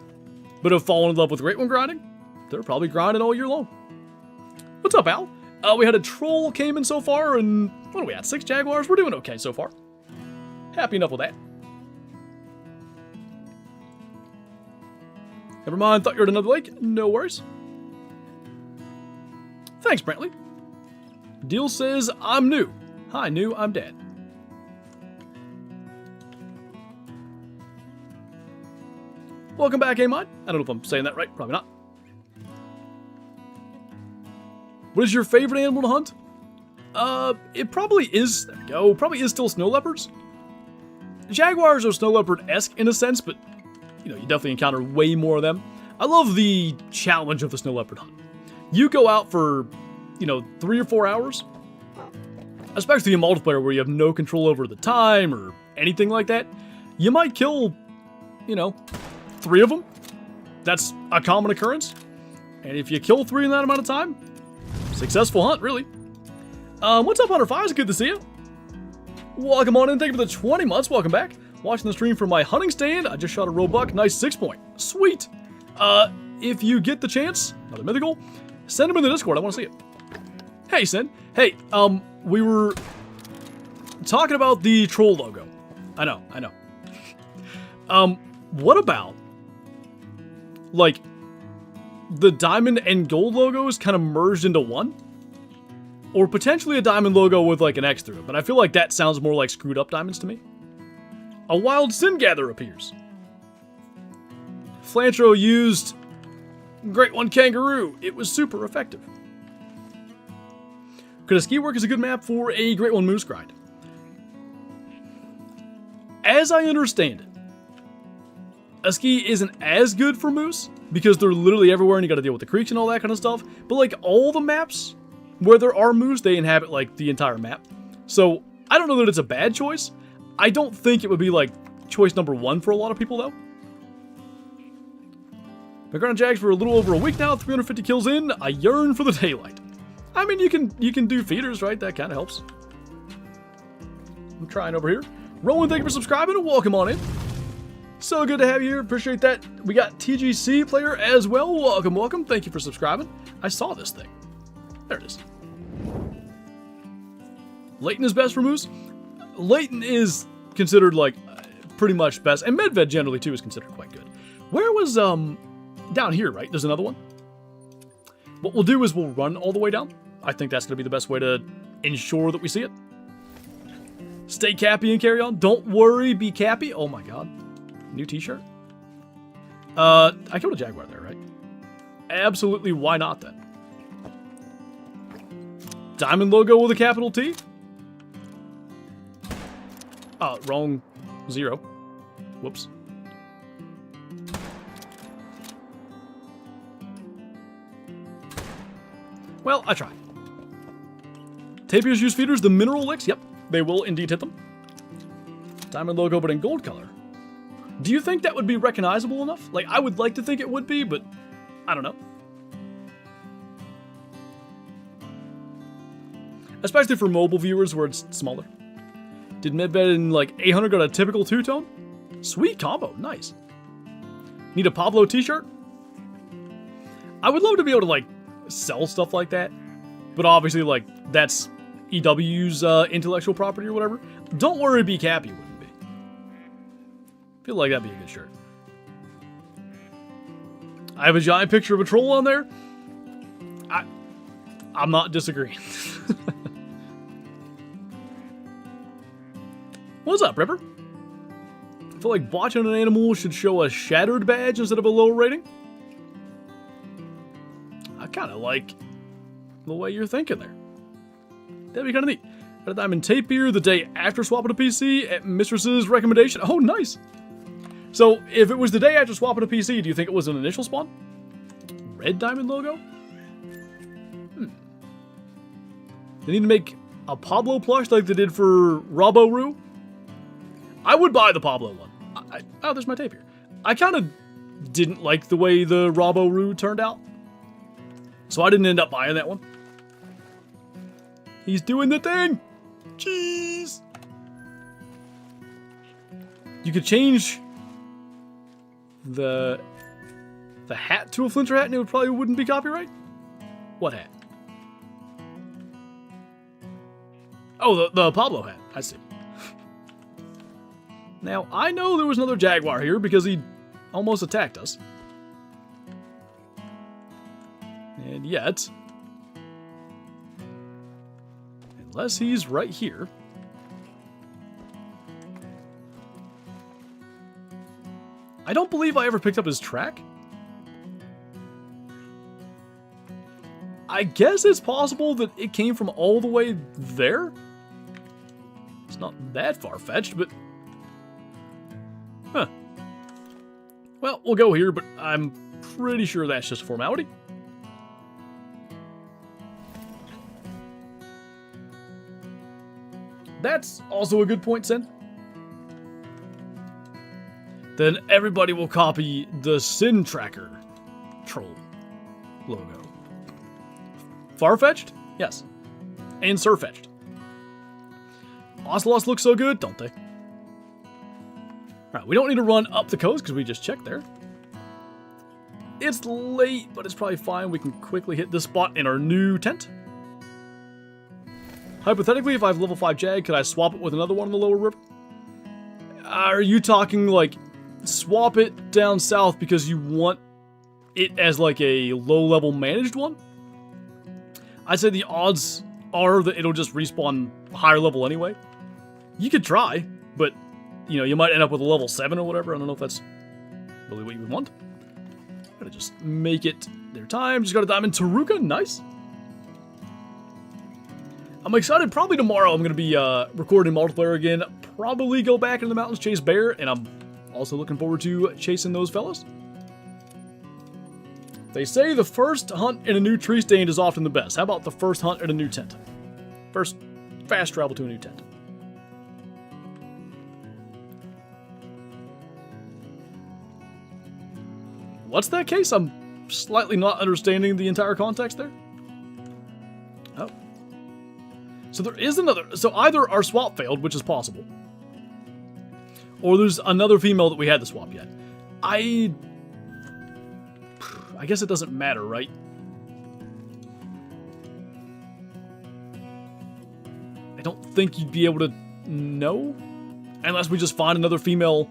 Speaker 1: but have fallen in love with Great One grinding, they're probably grinding all year long. What's up, Al? We had a troll came in so far, and what are we at? 6 Jaguars? We're doing okay so far. Happy enough with that. Never mind, thought you were at another lake. No worries. Thanks, Brantley. Deal says, I'm new. Hi, new, I'm dead. Welcome back, Amon. I don't know if I'm saying that right. Probably not. What is your favorite animal to hunt? It probably is, there we go, probably is still snow leopards. Jaguars are snow leopard-esque in a sense, but, you know, you definitely encounter way more of them. I love the challenge of the snow leopard hunt. You go out for, you know, 3 or 4 hours, especially in multiplayer where you have no control over the time or anything like that. You might kill, you know, 3 of them. That's a common occurrence. And if you kill 3 in that amount of time, successful hunt, really. What's up, Hunter 5? It's good to see you. Welcome on in. Thank you for the 20 months. Welcome back. Watching the stream from my hunting stand. I just shot a roebuck. Nice 6-point. Sweet. If you get the chance, another mythical, send them in the Discord. I want to see it. Hey, Sin. Hey, we were talking about the troll logo. I know. What about, like, the diamond and gold logos kind of merged into one? Or potentially a diamond logo with, like, an X through it, but I feel like that sounds more like screwed up diamonds to me. A wild sin gather appears. Flinter used Great One Kangaroo. It was super effective. Could a ski work as a good map for a Great One Moose grind? As I understand it, a ski isn't as good for moose because they're literally everywhere and you gotta deal with the creeks and all that kind of stuff. But like all the maps where there are moose, they inhabit like the entire map. So I don't know that it's a bad choice. I don't think it would be like choice number 1 for a lot of people though. Been grinding Jags for a little over a week now, 350 kills in. I yearn for the daylight. I mean, you can do feeders, right? That kind of helps. I'm trying over here. Rowan, thank you for subscribing and welcome on in. So good to have you here. Appreciate that. We got TGC player as well. Welcome. Thank you for subscribing. I saw this thing. There it is. Leighton is best for moose. Leighton is considered like pretty much best, and Medved generally too is considered quite good. Where was down here, right? There's another one. What we'll do is we'll run all the way down. I think that's going to be the best way to ensure that we see it. Stay cappy and carry on. Don't worry, be cappy. Oh my god. New t-shirt? I killed a Jaguar there, right? Absolutely, why not then? Diamond logo with a capital T? Wrong 0. Whoops. Well, I tried. Tapirs use feeders, the mineral licks? Yep, they will indeed hit them. Diamond logo, but in gold color. Do you think that would be recognizable enough? Like, I would like to think it would be, but I don't know. Especially for mobile viewers where it's smaller. Did Medved in, like, 800 got a typical 2-tone? Sweet combo, nice. Need a Pablo t-shirt? I would love to be able to, like, sell stuff like that. But obviously, like, that's EW's intellectual property or whatever. Don't worry, be cappy wouldn't be. Feel like that'd be a good shirt. I have a giant picture of a troll on there. I'm not disagreeing. What's up, Ripper? I feel like watching an animal should show a shattered badge instead of a low rating. I kind of like the way you're thinking there. That'd be kind of neat. Got a diamond tapir the day after swapping a PC at Mistress's recommendation. Oh, nice. So, if it was the day after swapping a PC, do you think it was an initial spawn? Red diamond logo? They need to make a Pablo plush like they did for Robo-Roo. I would buy the Pablo one. Oh, there's my tapir. I kind of didn't like the way the Robo-Roo turned out. So I didn't end up buying that one. He's doing the thing! Jeez! You could change the hat to a Flinter hat and it probably wouldn't be copyright? What hat? Oh, the Pablo hat. I see. Now, I know there was another Jaguar here because he almost attacked us. And yet, unless he's right here, I don't believe I ever picked up his track. I guess it's possible that it came from all the way there. It's not that far-fetched, but... Huh. Well, we'll go here, but I'm pretty sure that's just a formality. That's also a good point, Sen. Then everybody will copy the Sin Tracker troll logo. Far-fetched? Yes. And Surfetched. Ocelots look so good, don't they? Alright, we don't need to run up the coast because we just checked there. It's late, but it's probably fine. We can quickly hit this spot in our new tent. Hypothetically, if I have level 5 Jag, could I swap it with another one in the lower river? Are you talking like swap it down south because you want it as like a low-level managed one? I'd say the odds are that it'll just respawn higher level anyway. You could try, but you know, you might end up with a level 7 or whatever. I don't know if that's really what you would want. Gotta just make it their time. Just got a diamond Taruka. Nice. I'm excited. Probably tomorrow I'm going to be recording multiplayer again. Probably go back into the mountains, chase bear, and I'm also looking forward to chasing those fellas. They say the first hunt in a new tree stand is often the best. How about the first hunt in a new tent? First fast travel to a new tent. What's that case? I'm slightly not understanding the entire context there. Oh. So there is another... So either our swap failed, which is possible, or there's another female that we had to swap yet. I guess it doesn't matter, right? I don't think you'd be able to know, unless we just find another female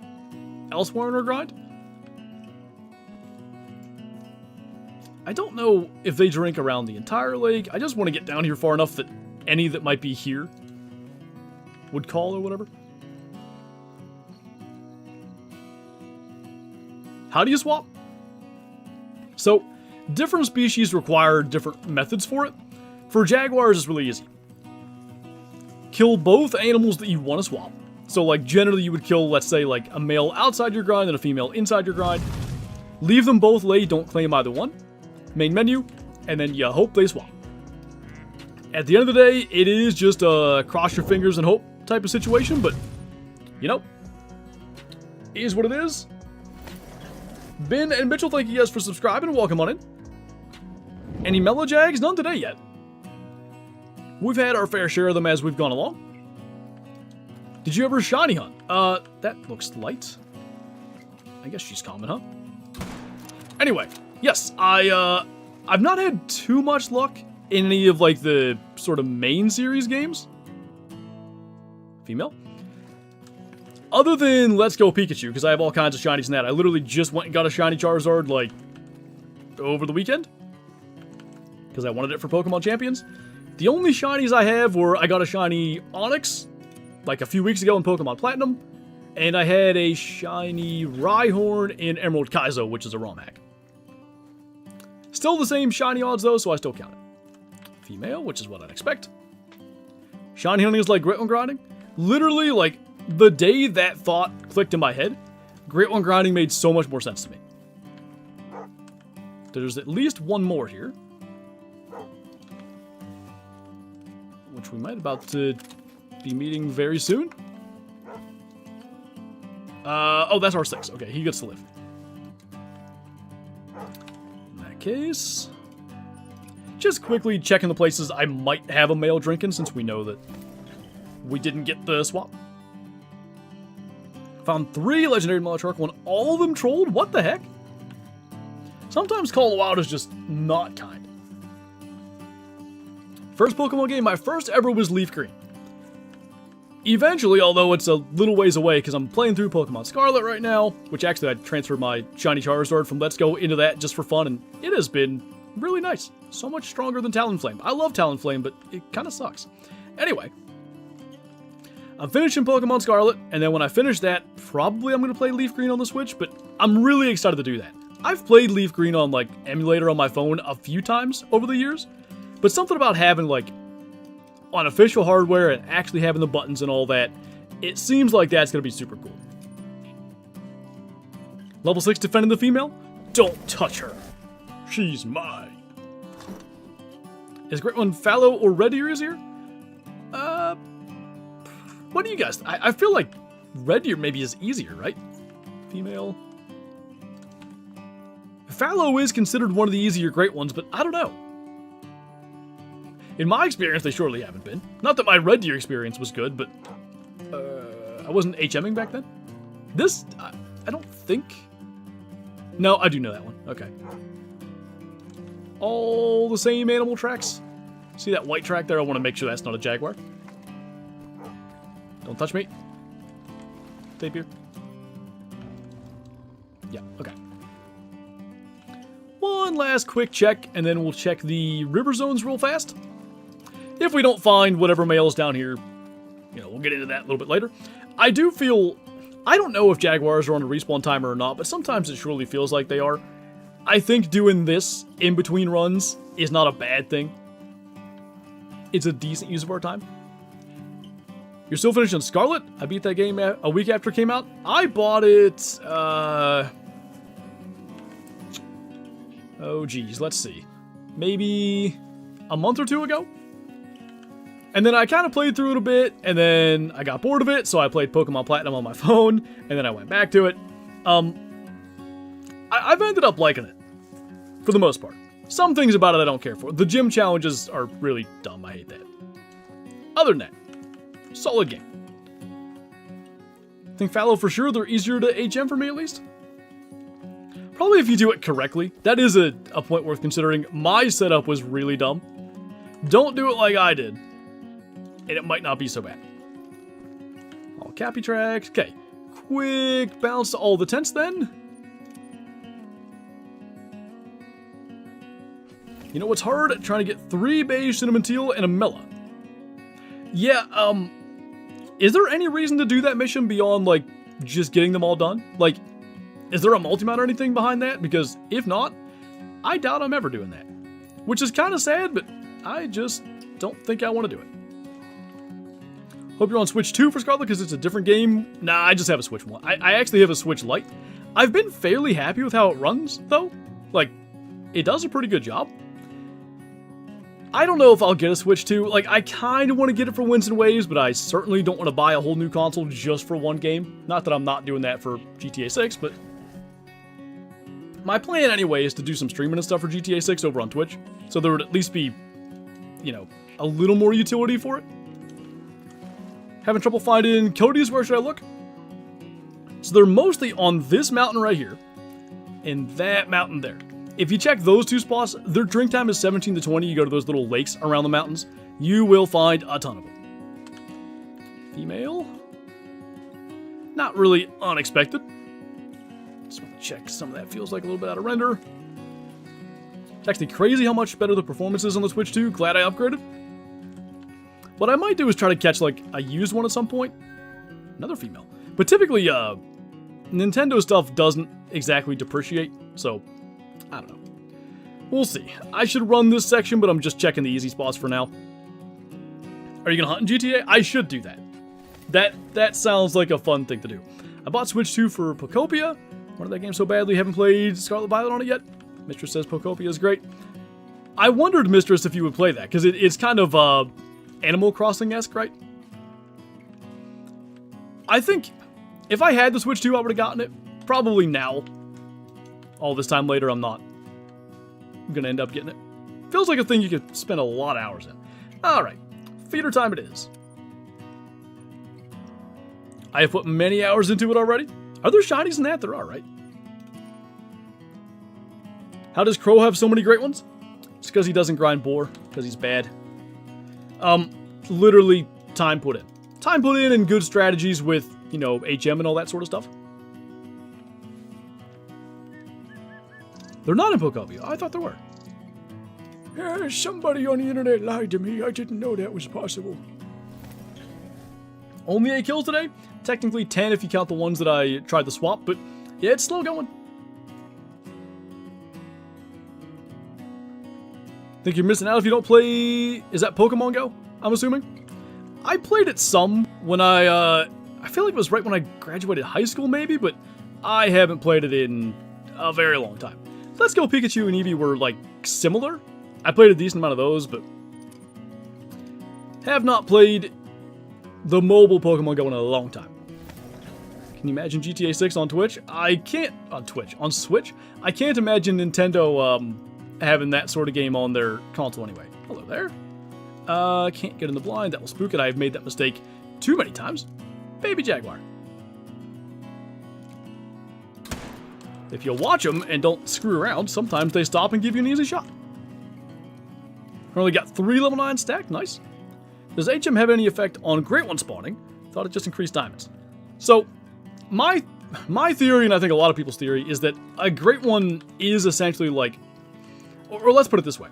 Speaker 1: elsewhere in our grind. I don't know if they drink around the entire lake. I just want to get down here far enough that any that might be here would call or whatever. How do you swap? So, different species require different methods for it. For Jaguars, it's really easy. Kill both animals that you want to swap. So, like, generally you would kill, let's say, like, a male outside your grind and a female inside your grind. Leave them both laid, don't claim either one. Main menu, and then you hope they swap. At the end of the day, it is just a cross your fingers and hope type of situation, but, you know, is what it is. Ben and Mitchell, thank you guys for subscribing. Welcome on in. Any Mellow Jags? None today yet. We've had our fair share of them as we've gone along. Did you ever shiny hunt? That looks light. I guess she's common, huh? Anyway, yes, I've not had too much luck in any of, like, the sort of main series games. Female. Other than Let's Go Pikachu, because I have all kinds of shinies in that. I literally just went and got a shiny Charizard, like, over the weekend. Because I wanted it for Pokemon Champions. The only shinies I have were I got a shiny Onix, like, a few weeks ago in Pokemon Platinum. And I had a shiny Rhyhorn in Emerald Kaizo, which is a ROM hack. Still the same shiny odds, though, so I still count it. Female, which is what I'd expect. Shiny hunting is like Great One grinding. Literally, like, the day that thought clicked in my head, Great One grinding made so much more sense to me. There's at least one more here. Which we might about to be meeting very soon. Oh, that's R6. Okay, he gets to live. case, just quickly checking the places I might have a male drinking, since we know that we didn't get the swap. Found 3 legendary Malek, when all of them trolled. What the heck? Sometimes Call of the Wild is just not kind. First Pokemon game, my first ever, was Leaf Green. Eventually, although it's a little ways away because I'm playing through Pokemon Scarlet right now, which actually I transferred my Shiny Charizard from Let's Go into that just for fun, and it has been really nice. So much stronger than Talonflame. I love Talonflame, but it kind of sucks. Anyway, I'm finishing Pokemon Scarlet, and then when I finish that, probably I'm going to play Leaf Green on the Switch, but I'm really excited to do that. I've played Leaf Green on, like, emulator on my phone a few times over the years, but something about having, like, on official hardware and actually having the buttons and all that, it seems like that's going to be super cool. Level 6 defending the female? Don't touch her. She's mine. Is Great One Fallow or Red Deer easier? What do you guys... I feel like Red Deer maybe is easier, right? Female. Fallow is considered one of the easier Great Ones, but I don't know. In my experience, they surely haven't been. Not that my Red Deer experience was good, but I wasn't HMing back then. This, I don't think. No, I do know that one. Okay. All the same animal tracks. See that white track there? I want to make sure that's not a Jaguar. Don't touch me. Tape here. Yeah, okay. One last quick check, and then we'll check the river zones real fast. If we don't find whatever male's down here, you know, we'll get into that a little bit later. I do feel... I don't know if Jaguars are on a respawn timer or not, but sometimes it surely feels like they are. I think doing this in between runs is not a bad thing. It's a decent use of our time. You're still finishing Scarlet? I beat that game a week after it came out. I bought it... Oh, geez, let's see. Maybe a month or 2 ago? And then I kind of played through it a bit, and then I got bored of it, so I played Pokemon Platinum on my phone, and then I went back to it. I've ended up liking it, for the most part. Some things about it I don't care for. The gym challenges are really dumb, I hate that. Other than that, solid game. Think Fallow for sure, they're easier to HM for me at least. Probably if you do it correctly. That is a point worth considering. My setup was really dumb. Don't do it like I did, and it might not be so bad. All Cappy tracks. Okay. Quick bounce to all the tents then. You know what's hard? Trying to get 3 beige cinnamon teal and a Mela. Yeah, is there any reason to do that mission beyond, like, just getting them all done? Like, is there a multi-mount or anything behind that? Because if not, I doubt I'm ever doing that. Which is kind of sad, but I just don't think I want to do it. Hope you're on Switch 2 for Scarlet because it's a different game. Nah, I just have a Switch 1. I actually have a Switch Lite. I've been fairly happy with how it runs, though. Like, it does a pretty good job. I don't know if I'll get a Switch 2. Like, I kind of want to get it for Winds and Waves, but I certainly don't want to buy a whole new console just for one game. Not that I'm not doing that for GTA 6, but... my plan, anyway, is to do some streaming and stuff for GTA 6 over on Twitch. So there would at least be, you know, a little more utility for it. Having trouble finding Cody's, where should I look? So they're mostly on this mountain right here. And that mountain there. If you check those 2 spots, their drink time is 17 to 20. You go to those little lakes around the mountains. You will find a ton of them. Female. Not really unexpected. Just want to check some of that feels like a little bit out of render. It's actually crazy how much better the performance is on the Switch 2. Glad I upgraded. What I might do is try to catch like a used one at some point. Another female. But typically, Nintendo stuff doesn't exactly depreciate, so I don't know. We'll see. I should run this section, but I'm just checking the easy spots for now. Are you gonna hunt in GTA? I should do that. That sounds like a fun thing to do. I bought Switch 2 for Pokopia. Wanted that game so badly, haven't played Scarlet Violet on it yet. Mistress says Pokopia is great. I wondered, Mistress, if you would play that, because it's kind of Animal Crossing-esque, right? I think if I had the Switch 2, I would have gotten it. Probably now. All this time later, I'm not going to end up getting it. Feels like a thing you could spend a lot of hours in. Alright, feeder time it is. I have put many hours into it already. Are there shinies in that? There are, right? How does Crow have so many great ones? It's because he doesn't grind boar, because he's bad. Literally time put in. Time put in and good strategies with, you know, HM and all that sort of stuff. They're not in Pokemon. I thought there were.
Speaker 2: Somebody on the internet lied to me. I didn't know that was possible.
Speaker 1: Only 8 kills today? Technically 10 if you count the ones that I tried to swap, but yeah, it's still going. Think you're missing out if you don't play... Is that Pokemon Go, I'm assuming? I played it some when I feel like it was right when I graduated high school maybe, but I haven't played it in a very long time. Let's Go Pikachu and Eevee were, like, similar. I played a decent amount of those, but have not played the mobile Pokemon Go in a long time. Can you imagine GTA 6 on Twitch? I can't... On Twitch. On Switch? I can't imagine Nintendo, having that sort of game on their console anyway. Hello there. Can't get in the blind. That will spook it. I've made that mistake too many times. Baby Jaguar. If you watch them and don't screw around, sometimes they stop and give you an easy shot. Only got 3 level 9 stacked. Nice. Does HM have any effect on Great One spawning? Thought it just increased diamonds. So, my theory, and I think a lot of people's theory, is that a Great One is essentially like... Or let's put it this way.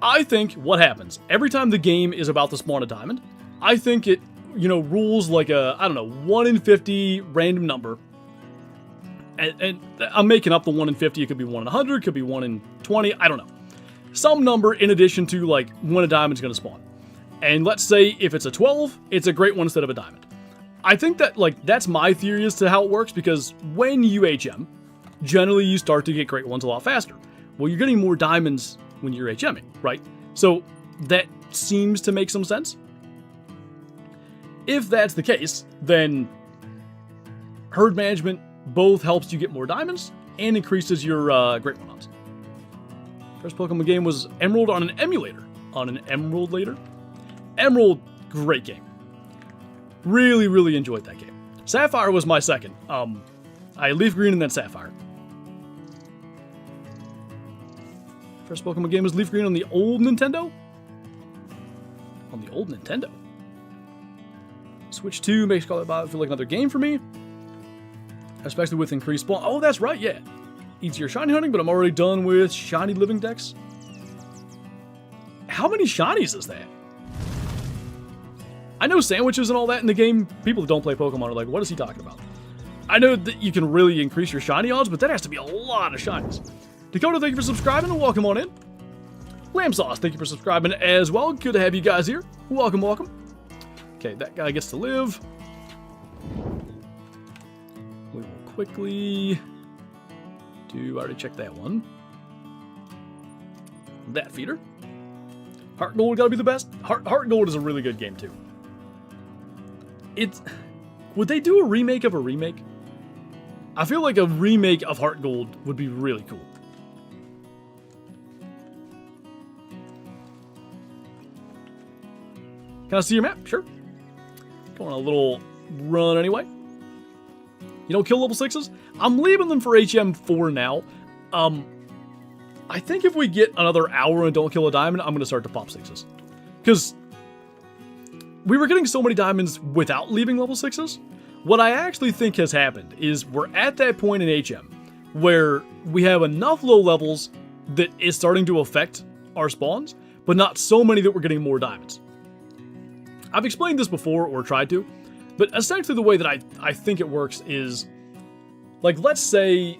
Speaker 1: I think what happens, every time the game is about to spawn a diamond, I think it, you know, rules like a, I don't know, 1 in 50 random number. And I'm making up the 1 in 50, it could be 1 in 100, it could be 1 in 20, I don't know. Some number in addition to, like, when a diamond's going to spawn. And let's say if it's a 12, it's a Great One instead of a diamond. I think that, like, that's my theory as to how it works, because when you HM, generally you start to get Great Ones a lot faster. Well, you're getting more diamonds when you're HMing, right? So that seems to make some sense. If that's the case, then herd management both helps you get more diamonds and increases your Great One odds. First Pokemon game was Emerald on an emulator. On an Emerald later. Emerald, great game. Really, really enjoyed that game. Sapphire was my second. I Leaf Green and then Sapphire. First Pokemon game was Leaf Green on the old Nintendo? On the old Nintendo. Switch 2 makes Scarlet Violet feel like another game for me. Especially with increased spawn. Oh, that's right, yeah. Easier shiny hunting, but I'm already done with shiny living decks. How many shinies is that? I know sandwiches and all that in the game. People that don't play Pokemon are like, what is he talking about? I know that you can really increase your shiny odds, but that has to be a lot of shinies. Dakota, thank you for subscribing and welcome on in. Lamb Sauce, thank you for subscribing as well. Good to have you guys here. Welcome, welcome. Okay, that guy gets to live. We will quickly do, I already checked that one. That feeder. Heart Gold gotta be the best. Heart Gold is a really good game too. Would they do a remake of a remake? I feel like a remake of Heart Gold would be really cool. Can I see your map? Sure. Going on a little run anyway. You don't kill level 6s? I'm leaving them for HM for now. I think if we get another hour and don't kill a diamond, I'm going to start to pop 6s. Because we were getting so many diamonds without leaving level 6s. What I actually think has happened is we're at that point in HM where we have enough low levels that is starting to affect our spawns, but not so many that we're getting more diamonds. I've explained this before, or tried to, but essentially the way that I think it works is, like, let's say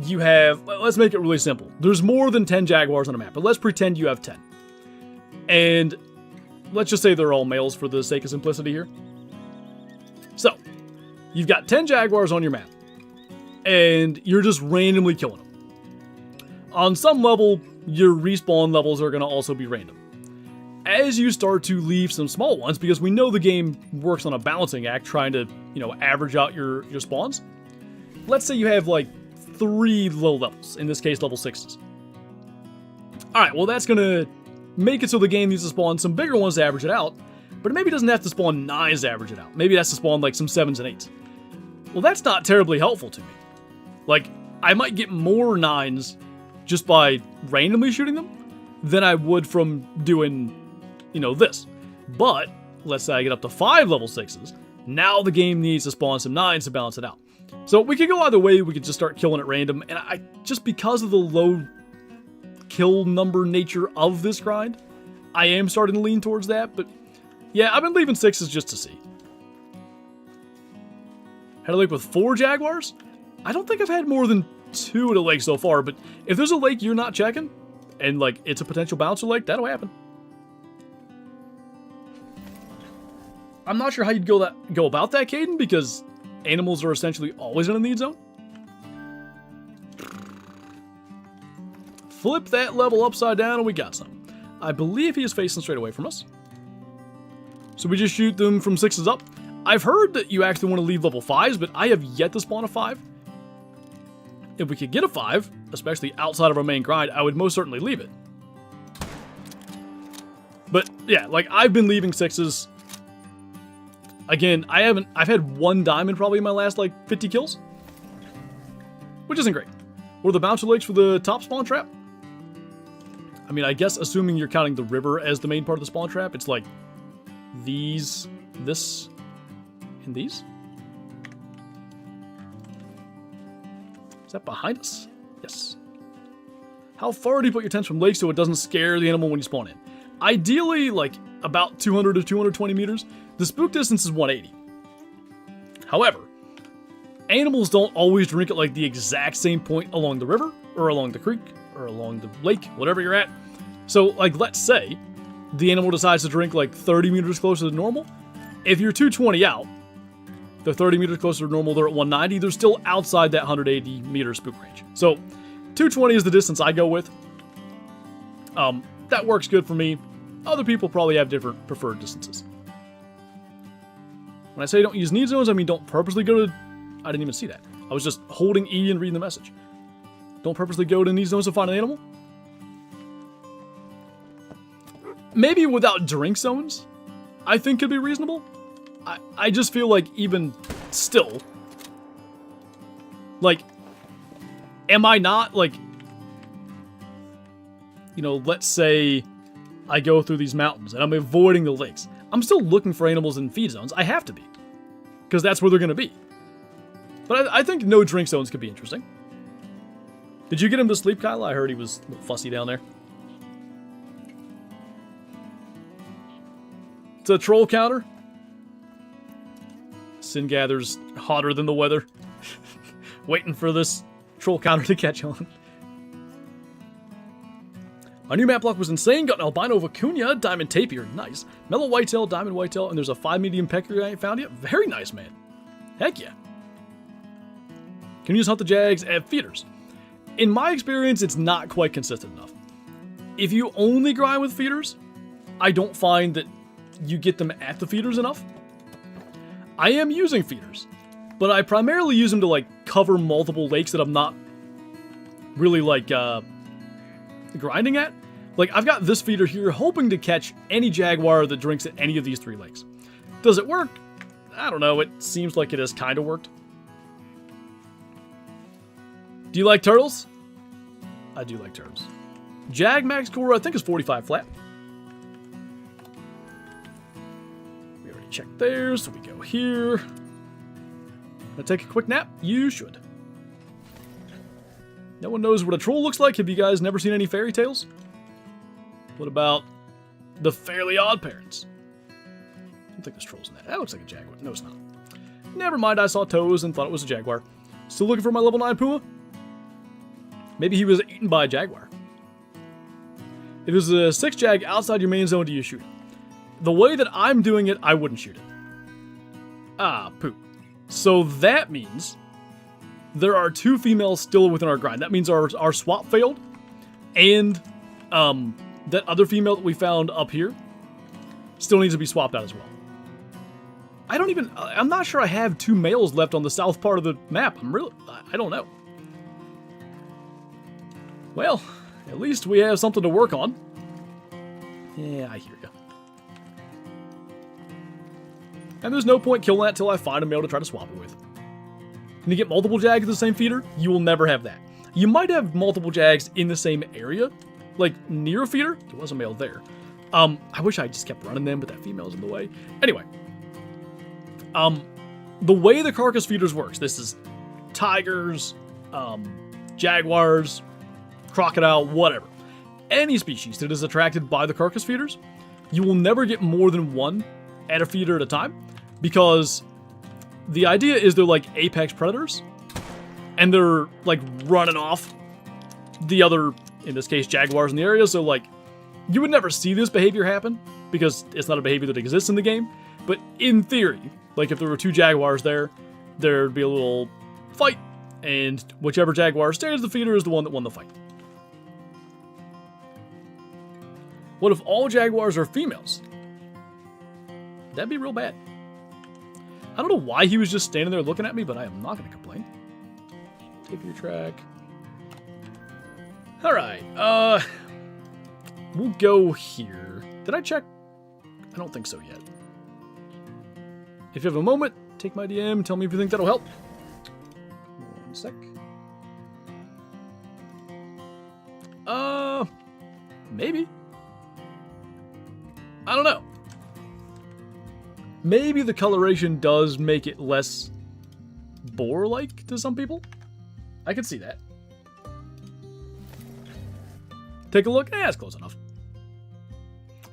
Speaker 1: you have, let's make it really simple. There's more than 10 Jaguars on a map, but let's pretend you have 10. And let's just say they're all males for the sake of simplicity here. So, you've got 10 Jaguars on your map, and you're just randomly killing them. On some level, your respawn levels are going to also be random. As you start to leave some small ones, because we know the game works on a balancing act, trying to, you know, average out your spawns. Let's say you have like 3 low levels, in this case level 6s. Alright, well that's gonna make it so the game needs to spawn some bigger ones to average it out, but it maybe doesn't have to spawn 9s to average it out. Maybe it has to spawn like some 7s and 8s. Well, that's not terribly helpful to me. Like, I might get more 9s just by randomly shooting them than I would from doing, you know, this. But, let's say I get up to 5 level 6s, now the game needs to spawn some 9s to balance it out. So we could go either way, we could just start killing at random, and I just because of the low kill number nature of this grind, I am starting to lean towards that, but yeah, I've been leaving 6s just to see. Had a lake with 4 Jaguars? I don't think I've had more than 2 at a lake so far, but if there's a lake you're not checking, and like it's a potential bouncer lake, that'll happen. I'm not sure how you'd go about that, Caden, because animals are essentially always in a need zone. Flip that level upside down and we got some. I believe he is facing straight away from us. So we just shoot them from 6s up. I've heard that you actually want to leave level 5s, but I have yet to spawn a 5. If we could get a 5, especially outside of our main grind, I would most certainly leave it. But yeah, like I've been leaving 6s. Again, I've had 1 diamond probably in my last like 50 kills, which isn't great. Or the bouncer lakes for the top spawn trap. I mean, I guess assuming you're counting the river as the main part of the spawn trap, it's like these, this, and these. Is that behind us? Yes. How far do you put your tents from lakes so it doesn't scare the animal when you spawn in? Ideally, like about 200 to 220 meters. The spook distance is 180. However, animals don't always drink at like the exact same point along the river, or along the creek, or along the lake, whatever you're at. So, like, let's say the animal decides to drink like 30 meters closer than normal. If you're 220 out, they're 30 meters closer to normal, they're at 190, they're still outside that 180 meter spook range. So, 220 is the distance I go with. That works good for me. Other people probably have different preferred distances. When I say don't use need zones, I mean don't purposely go to... I didn't even see that. I was just holding E and reading the message. Don't purposely go to need zones to find an animal. Maybe without drink zones, I think could be reasonable. I just feel like even still, like, am I not, like, you know, let's say I go through these mountains and I'm avoiding the lakes. I'm still looking for animals in feed zones. I have to be, because that's where they're going to be. But I think no drink zones could be interesting. Did you get him to sleep, Kyla? I heard he was a little fussy down there. It's a troll counter. Sin Gather's hotter than the weather. Waiting for this troll counter to catch on. My new map block was insane. Got an albino vicuña, diamond tapir, nice. Mellow whitetail, diamond whitetail, and there's a 5 medium pecker I ain't found yet. Very nice, man. Heck yeah. Can you just hunt the jags at feeders? In my experience, it's not quite consistent enough. If you only grind with feeders, I don't find that you get them at the feeders enough. I am using feeders, but I primarily use them to like cover multiple lakes that I'm not really like grinding at. Like I've got this feeder here hoping to catch any jaguar that drinks at any of these 3 lakes. Does it work? I don't know. It seems like it has kind of worked. Do you like turtles? I do like turtles. Jag max core I think is 45 flat. We already checked there, so we go here. Gonna take a quick nap? You should. No one knows what a troll looks like. Have you guys never seen any fairy tales? What about the Fairly Odd Parents? I don't think there's trolls in that. That looks like a jaguar. No, it's not. Never mind, I saw toes and thought it was a jaguar. Still looking for my level 9 puma? Maybe he was eaten by a jaguar. If there's a 6 jag outside your main zone, do you shoot it? The way that I'm doing it, I wouldn't shoot it. Ah, poop. So that means there are 2 females still within our grind. That means our swap failed, and that other female that we found up here still needs to be swapped out as well. I'm not sure I have 2 males left on the south part of the map. I don't know. Well, At least we have something to work on. Yeah, I hear you. And there's no point killing that till I find a male to try to swap it with. Can you get multiple Jags in the same feeder? You will never have that. You might have multiple Jags in the same area, like near a feeder. There was a male there. I wish I just kept running them, but that female's in the way. Anyway, the way the carcass feeders works, this is tigers, jaguars, crocodile, whatever. Any species that is attracted by the carcass feeders, you will never get more than one at a feeder at a time, because the idea is they're like apex predators, and they're like running off the other, in this case, jaguars in the area. So like, you would never see this behavior happen because it's not a behavior that exists in the game. But in theory, like if there were two jaguars there, there'd be a little fight, and whichever jaguar stays the feeder is the one that won the fight. What if all jaguars are females? That'd be real bad. I don't know why he was just standing there looking at me, but I am not going to complain. Take your track. Alright, we'll go here. Did I check? I don't think so yet. If you have a moment, take my DM, tell me if you think that'll help. 1 sec. Maybe. I don't know. Maybe the coloration does make it less boar-like to some people. I could see that. Take a look. It's close enough.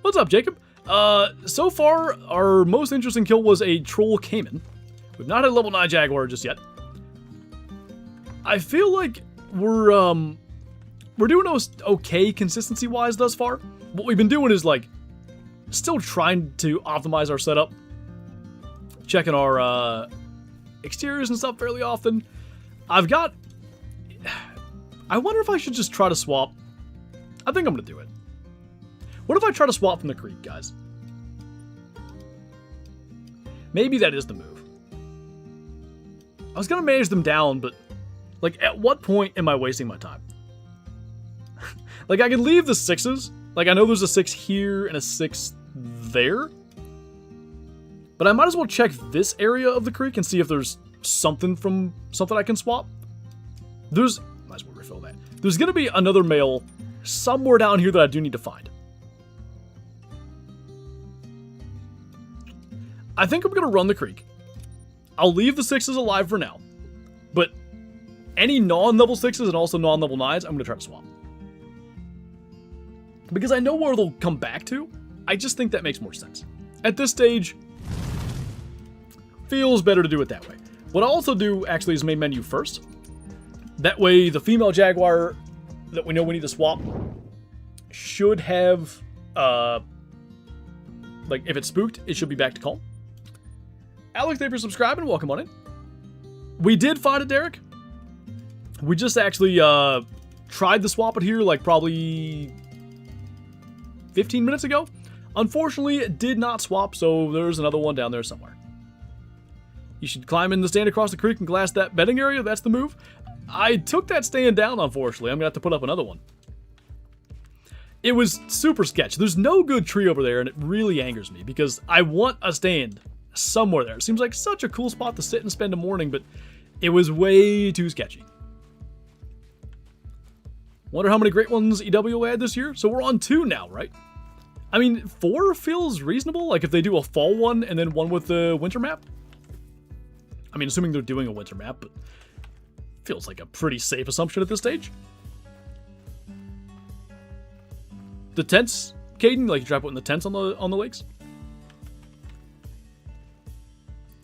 Speaker 1: What's up, Jacob? So far, our most interesting kill was a troll caiman. We've not had a level 9 jaguar just yet. I feel like we're doing okay consistency-wise thus far. What we've been doing is, like, still trying to optimize our setup. Checking our exteriors and stuff fairly often. I wonder if I should just try to swap. I think I'm going to do it. What if I try to swap from the creek, guys? Maybe that is the move. I was going to manage them down, but, like, at what point am I wasting my time? Like, I could leave the 6s. Like, I know there's a 6 here and a 6 there. But I might as well check this area of the creek and see if there's something I can swap. Might as well refill that. There's going to be another male somewhere down here that I do need to find. I think I'm going to run the creek. I'll leave the 6s alive for now. But any non-level 6s and also non-level 9s, I'm going to try to swap. Because I know where they'll come back to. I just think that makes more sense. At this stage, feels better to do it that way. What I'll also do, actually, is main menu first. That way, the female jaguar that we know we need to swap should have, like, if it's spooked, it should be back to calm. Alex, thank you for subscribing. Welcome on in. We did find it, Derrick. We just actually tried to swap it here, like, probably 15 minutes ago. Unfortunately, it did not swap, so there's another one down there somewhere. You should climb in the stand across the creek and glass that bedding area. That's the move. I took that stand down, unfortunately. I'm going to have to put up another one. It was super sketchy. There's no good tree over there, and it really angers me because I want a stand somewhere there. It seems like such a cool spot to sit and spend a morning, but it was way too sketchy. Wonder how many great ones EW will add this year? So we're on 2 now, right? I mean, 4 feels reasonable. Like if they do a fall one and then one with the winter map. I mean, assuming they're doing a winter map, but feels like a pretty safe assumption at this stage. The tents, Caden, like you try putting the tents on the lakes.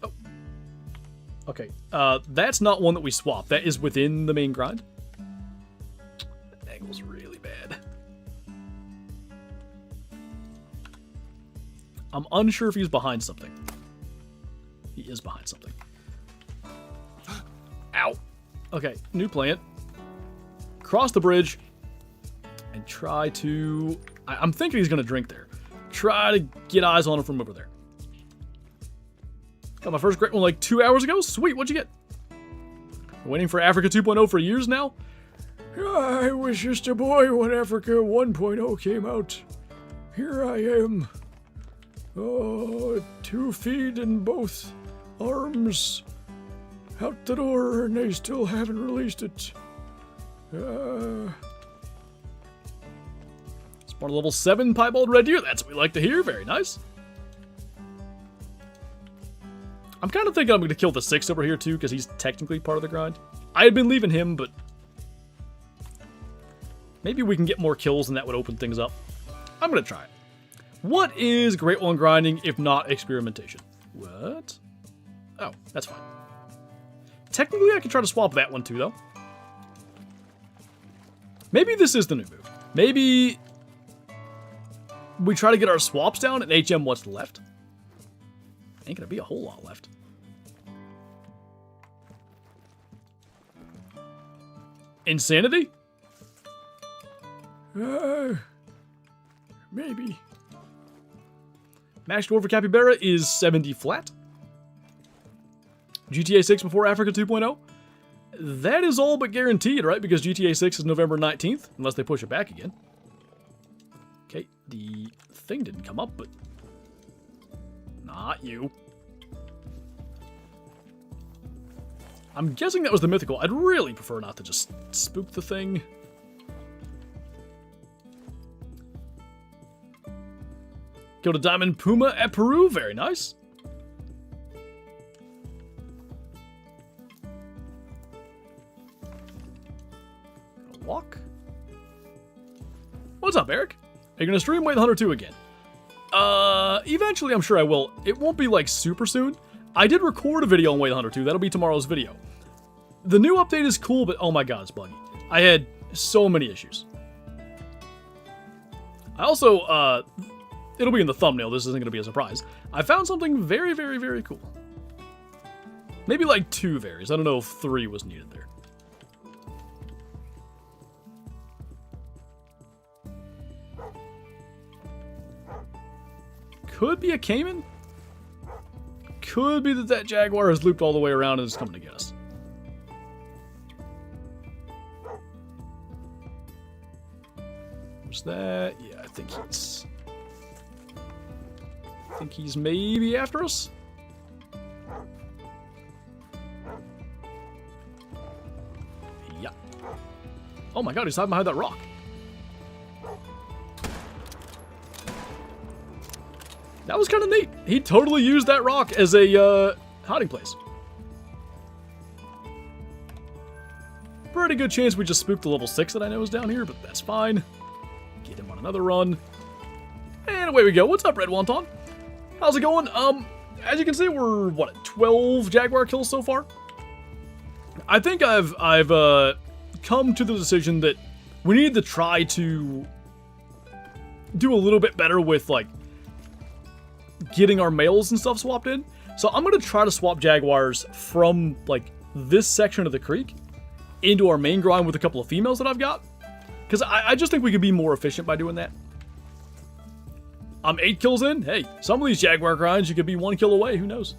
Speaker 1: Oh, okay. That's not one that we swap. That is within the main grind. The angle's really bad. I'm unsure if he's behind something. He is behind something. Ow. Okay, new plant. Cross the bridge. And try to... I'm thinking he's going to drink there. Try to get eyes on him from over there. Got my first great one like 2 hours ago. Sweet, what'd you get? Waiting for Africa 2.0 for years now.
Speaker 2: I was just a boy when Africa 1.0 came out. Here I am. Oh, 2 feet and both arms out the door, and they still haven't released it.
Speaker 1: Smart level 7 piebald red deer. That's what we like to hear. Very nice. I'm kind of thinking I'm going to kill the 6 over here too, because he's technically part of the grind. I had been leaving him, but maybe we can get more kills and that would open things up. I'm going to try it. What is Great One grinding if not experimentation? What? Oh, that's fine. Technically, I could try to swap that one too, though. Maybe this is the new move. Maybe we try to get our swaps down and HM what's left. Ain't gonna be a whole lot left. Insanity?
Speaker 2: Maybe.
Speaker 1: Max score for Capybara is 70 flat. GTA 6 before Africa 2.0? That is all but guaranteed, right? Because GTA 6 is November 19th, unless they push it back again. Okay, the thing didn't come up, but not you. I'm guessing that was the mythical. I'd really prefer not to just spook the thing. Go to Diamond Puma at Peru. Very nice. Walk. What's up, Eric? Are you going to stream Wait the Hunter 2 again? Eventually I'm sure I will. It won't be like super soon. I did record a video on Wait the Hunter 2. That'll be tomorrow's video. The new update is cool, but oh my god, it's buggy. I had so many issues. I also, it'll be in the thumbnail. This isn't going to be a surprise. I found something very, very, very cool. Maybe like 2 varies. I don't know if 3 was needed there. Could be a Cayman. Could be that Jaguar has looped all the way around and is coming to get us. What's that? Yeah, I think he's maybe after us. Yeah. Oh my god, he's hiding behind that rock. That was kind of neat. He totally used that rock as a hiding place. Pretty good chance we just spooked the level 6 that I know is down here, but that's fine. Get him on another run. And away we go. What's up, Red Wonton? How's it going? As you can see, we're, what, at 12 Jaguar kills so far? I think I've come to the decision that we need to try to do a little bit better with, like, getting our males and stuff swapped in. So I'm going to try to swap Jaguars from, like, this section of the creek into our main grind with a couple of females that I've got. Because I just think we could be more efficient by doing that. I'm 8 kills in. Hey, some of these Jaguar grinds, you could be 1 kill away. Who knows?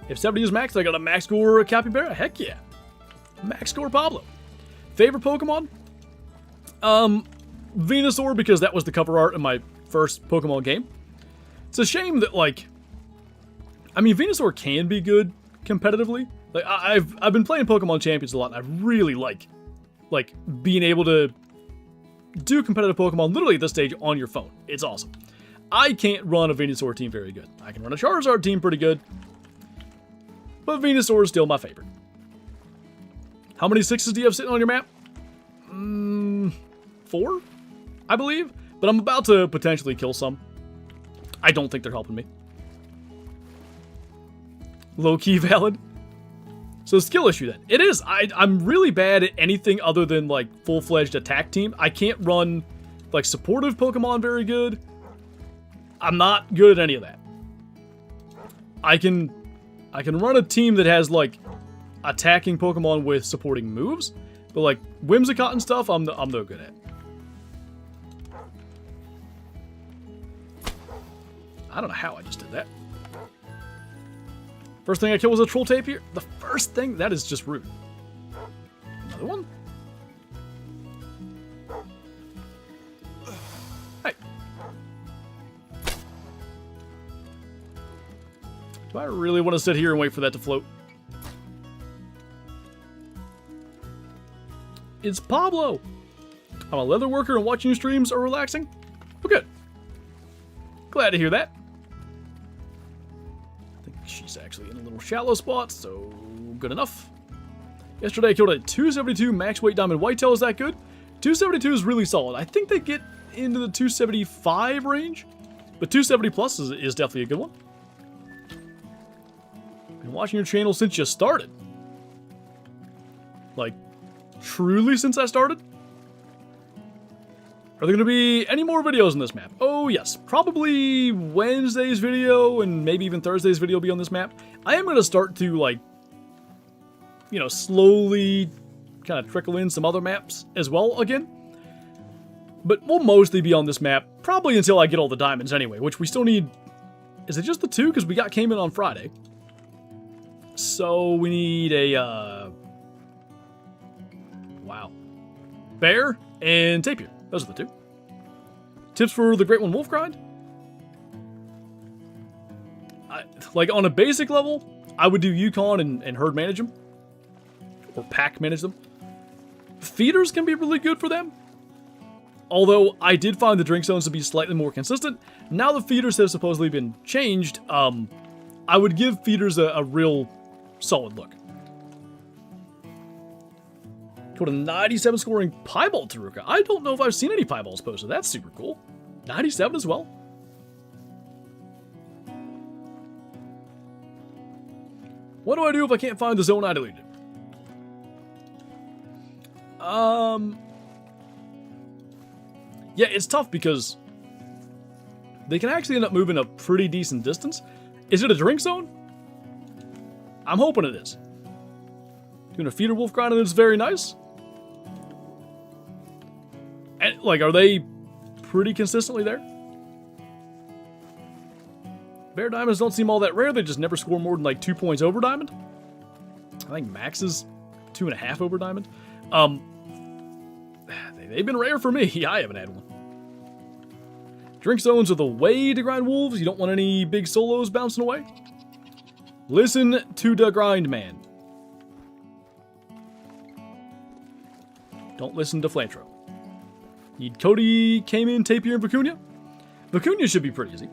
Speaker 1: If 70 is max, I got a max score Capybara. Heck yeah. Max score Pablo. Favorite Pokemon? Venusaur, because that was the cover art in my first Pokemon game. It's a shame that, like, I mean, Venusaur can be good competitively. Like, I've been playing Pokemon Champions a lot, and I really like being able to do competitive Pokemon literally at this stage on your phone. It's awesome. I can't run a Venusaur team very good. I can run a Charizard team pretty good, but Venusaur is still my favorite. How many 6s do you have sitting on your map? 4, I believe, but I'm about to potentially kill some. I don't think they're helping me. Low-key valid. So skill issue then. It is. I'm really bad at anything other than, like, full-fledged attack team. I can't run, like, supportive Pokemon very good. I'm not good at any of that. I can run a team that has, like, attacking Pokemon with supporting moves, but, like, Whimsicott and stuff, I'm no good at. I don't know how I just did that. First thing I killed was a troll tapir. The first thing? That is just rude. Another one? Hey. Do I really want to sit here and wait for that to float? It's Pablo. I'm a leather worker and watching your streams are relaxing. Well, good. Glad to hear that. I think she's actually in a little shallow spot, so good enough. Yesterday I killed a 272 max weight diamond whitetail. Is that good? 272 is really solid. I think they get into the 275 range, but 270 plus is definitely a good one. Been watching your channel since you started. Like, truly since I started? Are there going to be any more videos on this map? Oh yes, probably Wednesday's video and maybe even Thursday's video will be on this map. I am going to start to, like, you know, slowly kind of trickle in some other maps as well again. But we'll mostly be on this map probably until I get all the diamonds anyway, which we still need. Is it just the 2? Because we got Kane on Friday. So we need a, wow. Bear and tapir. Those are the 2. Tips for the Great One Wolf grind? Like, on a basic level, I would do Yukon and herd manage them. Or pack manage them. Feeders can be really good for them. Although, I did find the drink zones to be slightly more consistent. Now the feeders have supposedly been changed, I would give feeders a real solid look. Got a 97 scoring piebald Taruka. I don't know if I've seen any piebalds posted. That's super cool. 97 as well. What do I do if I can't find the zone I deleted? Yeah, it's tough because they can actually end up moving a pretty decent distance. Is it a drink zone? I'm hoping it is. Doing a feeder wolf grind and it's very nice. And, like, are they pretty consistently there? Bear diamonds don't seem all that rare. They just never score more than like 2 points over diamond. I think max is 2.5 over diamond. They've been rare for me. I haven't had one. Drink zones are the way to grind wolves. You don't want any big solos bouncing away. Listen to the grind man. Don't listen to Flinter. Need Cody, Kane, Tapir, and Vicuña. Vicuña should be pretty easy.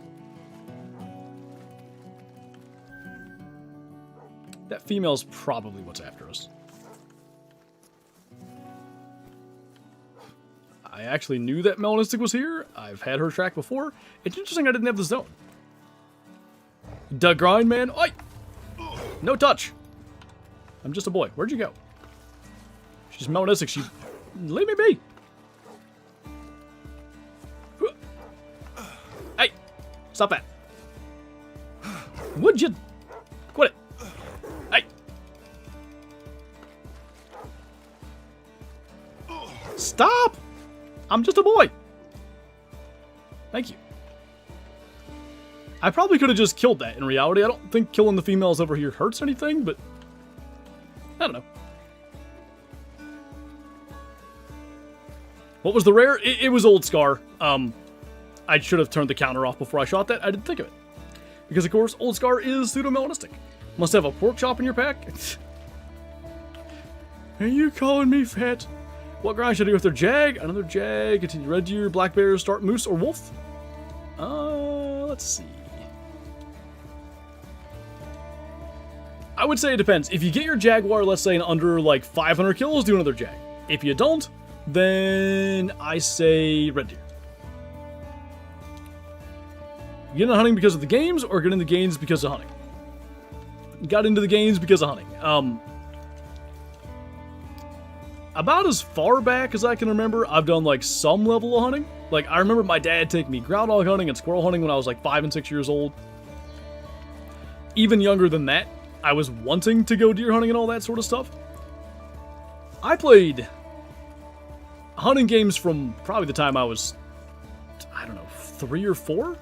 Speaker 1: That female's probably what's after us. I actually knew that Melanistic was here. I've had her track before. It's interesting I didn't have the zone. The grind man. Oi! No touch. I'm just a boy. Where'd you go? She's Melanistic. She... Leave me be. Hey! Stop that. Would you... Quit it. Hey! Stop! I'm just a boy. Thank you. I probably could have just killed that in reality. I don't think killing the females over here hurts anything, but I don't know. What was the rare? It was Old Scar. I should have turned the counter off before I shot that. I didn't think of it. Because, of course, Old Scar is pseudo-melanistic. Must have a pork chop in your pack. Are you calling me fat? What grind should I do with their Jag? Another Jag, continue red deer, black bear, start moose, or wolf? Let's see. I would say it depends. If you get your Jaguar, let's say, in under like 500 kills, do another Jag. If you don't, then I say red deer. You get into hunting because of the games, or get into the games because of hunting? Got into the games because of hunting. About as far back as I can remember, I've done like some level of hunting. Like, I remember my dad taking me groundhog hunting and squirrel hunting when I was like 5 and 6 years old. Even younger than that, I was wanting to go deer hunting and all that sort of stuff. I played hunting games from probably the time I was, I don't know, 3 or 4?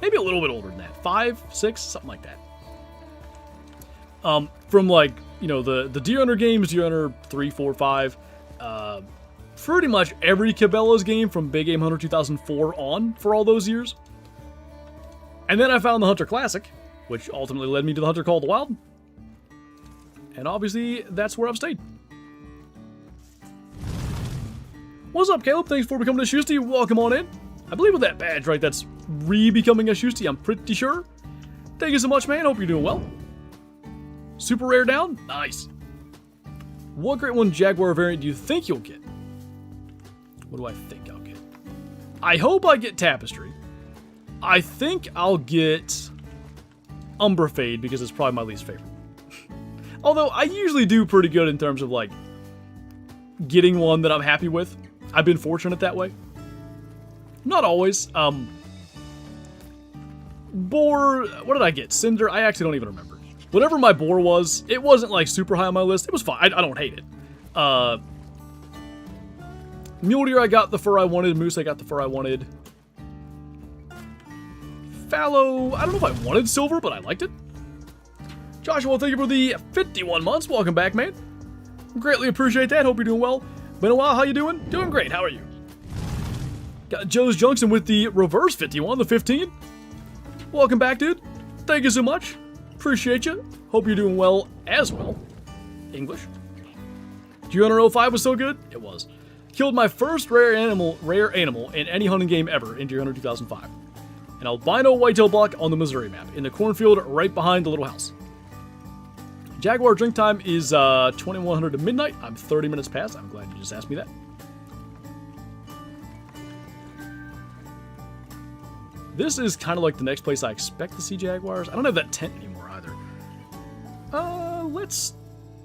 Speaker 1: Maybe a little bit older than that. 5, 6, something like that. From like, you know, the Deer Hunter games, Deer Hunter 3, 4, 5, pretty much every Cabela's game from Big Game Hunter 2004 on for all those years. And then I found the Hunter Classic, which ultimately led me to the Hunter Call of the Wild. And obviously, that's where I've stayed. What's up, Caleb? Thanks for becoming a Shoosty. Welcome on in. I believe with that badge, right, that's re-becoming a Shoosty, I'm pretty sure. Thank you so much, man. Hope you're doing well. Super rare down? Nice. What Great One Jaguar variant do you think you'll get? What do I think I'll get? I hope I get Tapestry. I think I'll get Umbra Fade because it's probably my least favorite. Although I usually do pretty good in terms of like getting one that I'm happy with. I've been fortunate that way. Not always. Boar, what did I get? Cinder? I actually don't even remember. Whatever my boar was, it wasn't like super high on my list. It was fine. I don't hate it. Mule Deer, I got the fur I wanted. Moose, I got the fur I wanted. Fallow, I don't know if I wanted silver, but I liked it. Joshua, thank you for the 51 months. Welcome back, man. Greatly appreciate that. Hope you're doing well. Been a while. How you doing? Doing great. How are you? Got Joe's Junction with the reverse 51, the 15. Welcome back, dude. Thank you so much. Appreciate you. Hope you're doing well as well. English. Deer Hunter 05 was so good? It was. Killed my first rare animal in any hunting game ever in Deer Hunter 2005. An albino whitetail buck on the Missouri map in the cornfield right behind the little house. Jaguar drink time is 2100 to midnight. I'm 30 minutes past. I'm glad you just asked me that. This is kind of like the next place I expect to see jaguars. I don't have that tent anymore either. Let's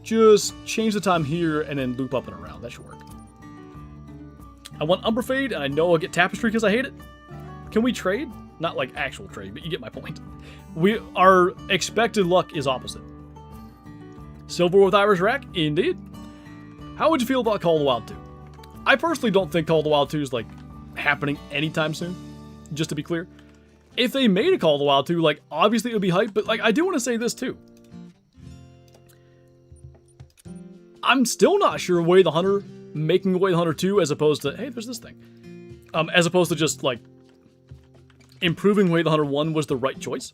Speaker 1: just change the time here and then loop up and around. That should work. I want Umbra Fade, and I know I'll get Tapestry because I hate it. Can we trade? Not like actual trade, but you get my point. Our expected luck is opposite. Silver with Irish Rack? Indeed. How would you feel about Call of the Wild 2? I personally don't think Call of the Wild 2 is like happening anytime soon, just to be clear. If they made a Call of the Wild 2, like obviously it would be hype, but like I do want to say this too. I'm still not sure Way the Hunter making Way the Hunter 2 as opposed to, hey, there's this thing. As opposed to just like improving Way the Hunter 1 was the right choice.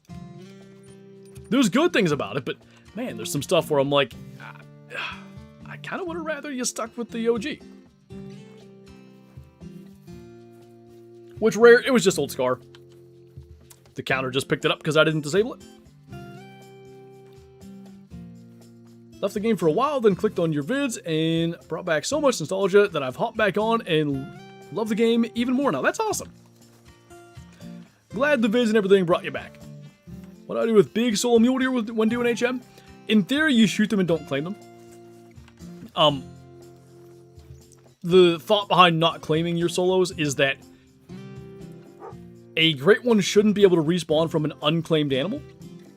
Speaker 1: There's good things about it, but man, there's some stuff where I'm like, I kind of would have rather you stuck with the OG. Which rare, it was just Old Scar. The counter just picked it up because I didn't disable it. Left the game for a while, then clicked on your vids and brought back so much nostalgia that I've hopped back on and love the game even more now. That's awesome. Glad the vids and everything brought you back. What do I do with big solo mule deer when doing HM? In theory, you shoot them and don't claim them. The thought behind not claiming your solos is that a great one shouldn't be able to respawn from an unclaimed animal.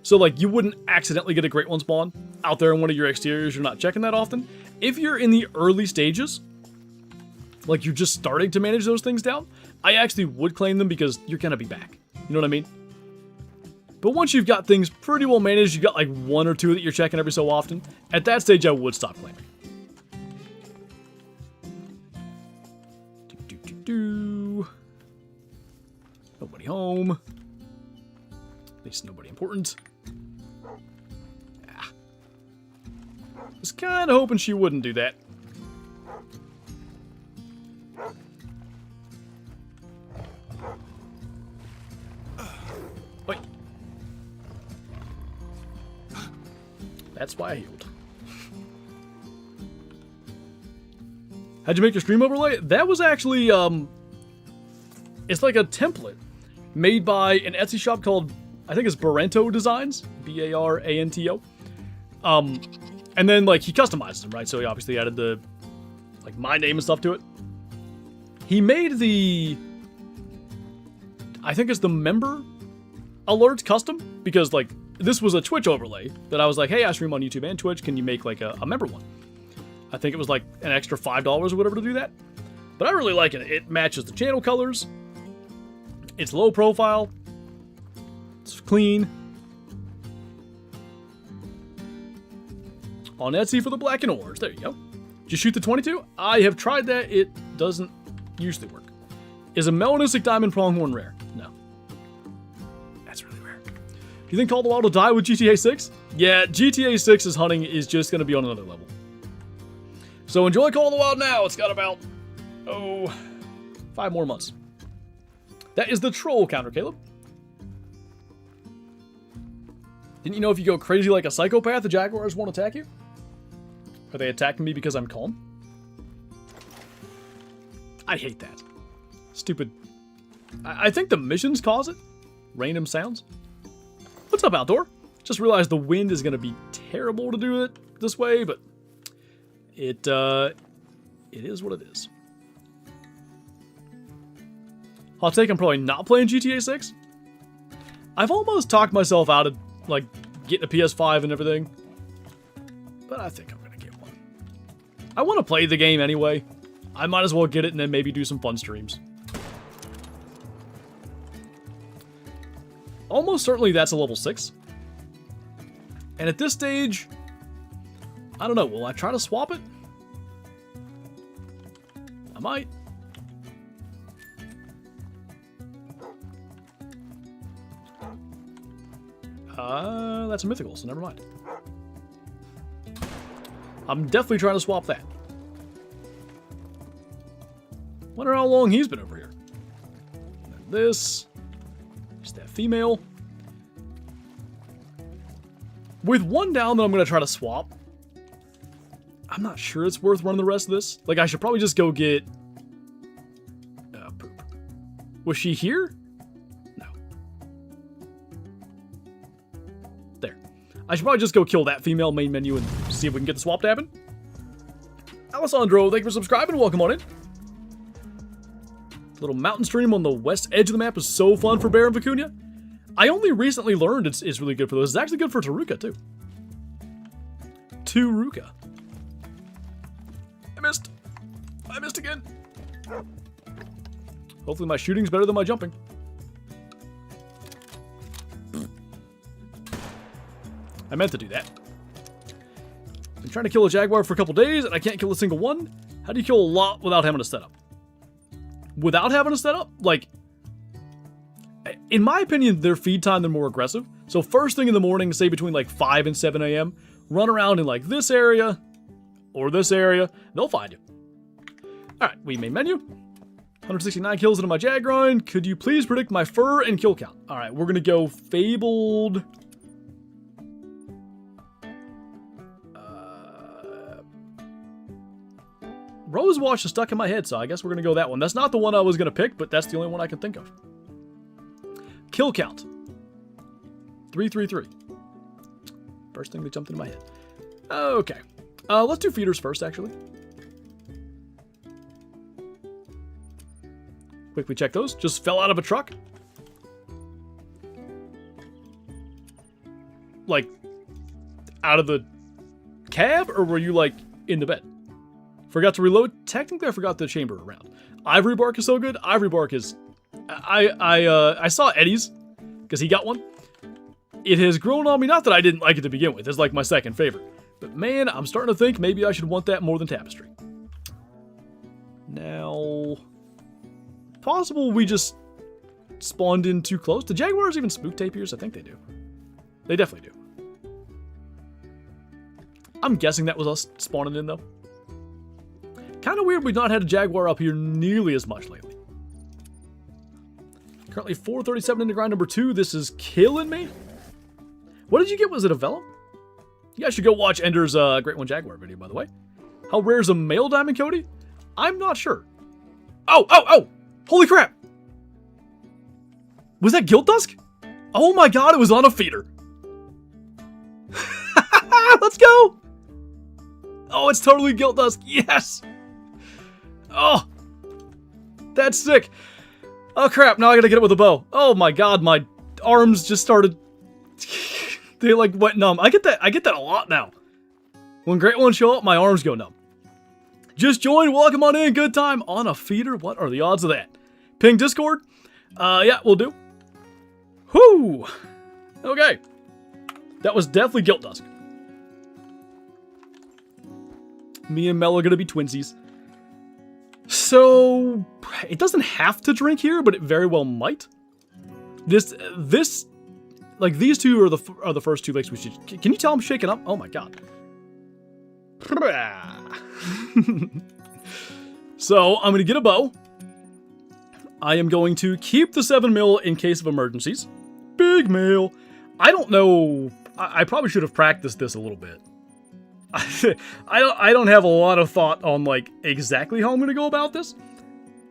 Speaker 1: So, like, you wouldn't accidentally get a great one spawn out there in one of your exteriors. You're not checking that often. If you're in the early stages, like you're just starting to manage those things down, I actually would claim them because you're going to be back. You know what I mean? But once you've got things pretty well managed, you've got like one or two that you're checking every so often, at that stage I would stop claiming. Nobody home. At least nobody important. Was kind of hoping she wouldn't do that. Wait. That's why I healed. How'd you make your stream overlay? That was actually, it's like a template made by an Etsy shop called, I think it's Baranto Designs. B-A-R-A-N-T-O. And then, like, he customizes them, right? So he obviously added the, like, my name and stuff to it. He made the, I think it's the member alert custom, because, like, this was a Twitch overlay that I was like, hey, I stream on YouTube and Twitch. Can you make, like, a member one? I think it was, like, an extra $5 or whatever to do that. But I really like it. It matches the channel colors. It's low profile. It's clean. on Etsy for the black and orange. There you go. Just shoot the 22. I have tried that. It doesn't usually work. Is a melanistic diamond pronghorn rare? No. That's really rare. Do you think Call of the Wild will die with GTA 6? Yeah, GTA 6's hunting is just going to be on another level. So enjoy Call of the Wild now. It's got about, 5 more months. That is the troll counter, Caleb. Didn't you know if you go crazy like a psychopath, the Jaguars won't attack you? Are they attacking me because I'm calm? I hate that. Stupid. I think the missions cause it. Random sounds. What's up, Outdoor? Just realized the wind is going to be terrible to do it this way, but it is what it is. Hot take, I'm probably not playing GTA 6. I've almost talked myself out of, like, getting a PS5 and everything. But I think I'm going to get one. I want to play the game anyway. I might as well get it and then maybe do some fun streams. Almost certainly that's a level 6. And at this stage, I don't know. Will I try to swap it? I might. That's a mythical, so never mind. I'm definitely trying to swap that. Wonder how long he's been over here. And then this. Just that female. With one down that I'm going to try to swap, I'm not sure it's worth running the rest of this. Like, I should probably just go get... poop. Was she here? No. There. I should probably just go kill that female main menu and see if we can get the swap to happen. Alessandro, thank you for subscribing. Welcome on in. Little mountain stream on the west edge of the map is so fun for Bear and Vicuña. I only recently learned it's really good for those. It's actually good for Taruka, too. Taruka. I missed. I missed again. Hopefully my shooting's better than my jumping. I meant to do that. Been trying to kill a Jaguar for a couple days, and I can't kill a single one. How do you kill a lot without having a setup? Without having a setup? Like, in my opinion, their feed time, they're more aggressive. So first thing in the morning, say between like 5 and 7 a.m., run around in like this area or this area. They'll find you. All right, we main menu. 169 kills into my Jag grind. Could you please predict my fur and kill count? All right, we're going to go Fabled. Rose Wash is stuck in my head, so I guess we're going to go that one. That's not the one I was going to pick, but that's the only one I can think of. Kill count. 333. First thing that jumped into my head. Okay. Let's do feeders first, actually. Quickly check those. Just fell out of a truck. Like, out of the cab, or were you, like, in the bed? Forgot to reload. Technically, I forgot the chamber around. Ivory bark is so good. Ivory bark is... I saw Eddie's, because he got one. It has grown on me. Not that I didn't like it to begin with. It's like my second favorite. But man, I'm starting to think maybe I should want that more than Tapestry. Now... possible we just spawned in too close. Do Jaguars even spook tapirs? I think they do. They definitely do. I'm guessing that was us spawning in, though. Kind of weird we've not had a Jaguar up here nearly as much lately. Currently 437 into grind number 2. This is killing me. What did you get? Was it a Vellum? You guys should go watch Ender's Great One Jaguar video, by the way. How rare is a male Diamond Cody? I'm not sure. Oh! Holy crap! Was that Gilt Dusk? Oh my god, it was on a feeder. Let's go! Oh, it's totally Gilt Dusk. Yes! Oh! That's sick. Oh crap, now I gotta get it with a bow. Oh my god, my arms just started... they like went numb. I get that a lot now. When Great Ones show up, my arms go numb. Just joined, welcome on in, good time. On a feeder, what are the odds of that? Ping Discord? Yeah, we'll do. Whoo! Okay. That was definitely Gilt Dusk. Me and Mel are gonna be twinsies. So, it doesn't have to drink here, but it very well might. Like, these two are the first 2 lakes we should... Can you tell I'm shaking up? Oh my god. So, I'm gonna get a bow. I am going to keep the 7 mil in case of emergencies. Big mail. I don't know... I probably should have practiced this a little bit. I don't have a lot of thought on, like, exactly how I'm going to go about this.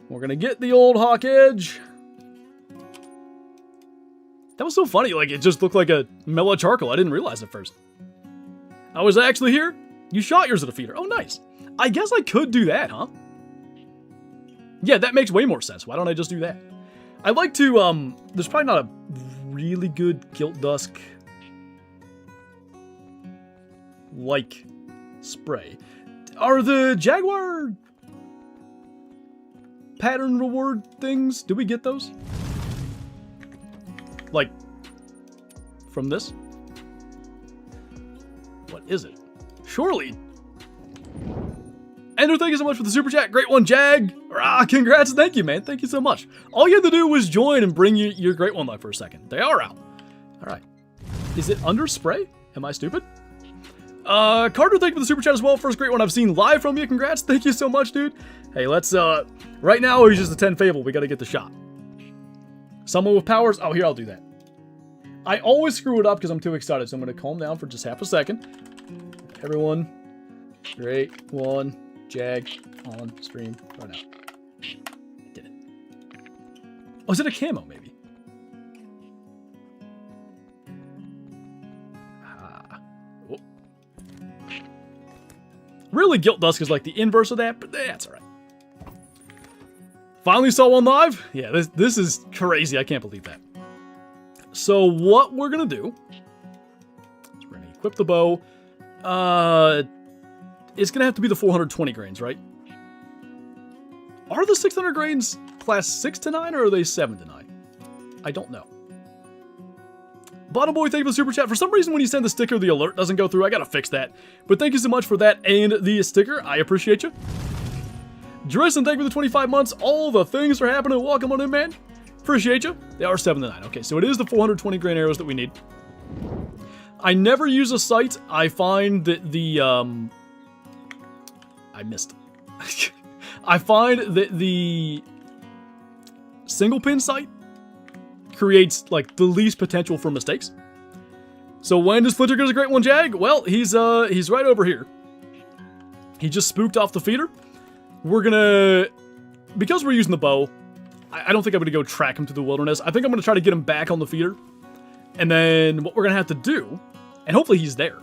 Speaker 1: We're going to get the old hawk edge. That was so funny. Like, it just looked like a mellow charcoal. I didn't realize at first. I was actually here. You shot yours at a feeder. Oh, nice. I guess I could do that, huh? Yeah, that makes way more sense. Why don't I just do that? I'd like to, there's probably not a really good Gilt Dusk like spray. Are the Jaguar pattern reward things, do we get those? Like, from this? What is it? Surely. Ender, thank you so much for the super chat. Great one, Jag. Ah, congrats. Thank you, man. Thank you so much. All you had to do was join and bring your great one live for a second. They are out. All right. Is it under spray? Am I stupid? Carter, thank you for the super chat as well. First great one I've seen live from you. Congrats. Thank you so much, dude. Hey, let's, right now he's just a 10 Fable. We got to get the shot. Someone with powers. Oh, here, I'll do that. I always screw it up because I'm too excited, so I'm going to calm down for just half a second. Everyone, great one, Jag, on stream right now. I did it. Oh, is it a camo, maybe? Really, Gilt Dusk is like the inverse of that, but that's alright. Finally saw one live? Yeah, this is crazy. I can't believe that. So what we're going to do is we're going to equip the bow. It's going to have to be the 420 grains, right? Are the 600 grains class 6 to 9 or are they 7 to 9? I don't know. Bottom Boy, thank you for the super chat. For some reason, when you send the sticker, the alert doesn't go through. I gotta fix that. But thank you so much for that and the sticker. I appreciate you. Dresden, thank you for the 25 months. All the things are happening. Welcome on in, man. Appreciate you. They are 7 to 9. Okay, so it is the 420 grain arrows that we need. I never use a sight. I find that the... I missed. I find that the single pin sight creates, like, the least potential for mistakes. So when does Flinter get a great one, Jag? Well, he's right over here. He just spooked off the feeder. We're gonna... Because we're using the bow, I don't think I'm gonna go track him through the wilderness. I think I'm gonna try to get him back on the feeder. And then what we're gonna have to do, and hopefully he's there,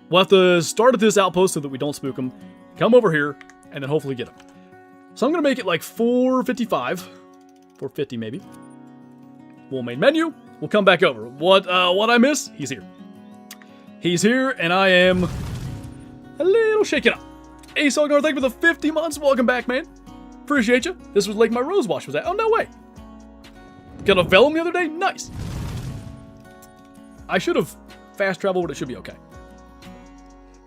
Speaker 1: we'll have to start at this outpost so that we don't spook him, come over here, and then hopefully get him. So I'm gonna make it like 455, 450 maybe. We'll main menu. We'll come back over. What I miss? He's here. He's here, and I am a little shaken up. Hey, Solgar, thank you for the 50 months. Welcome back, man. Appreciate you. This was like my rose wash was at. Oh, no way. Got a vellum the other day? Nice. I should have fast traveled, but it should be okay.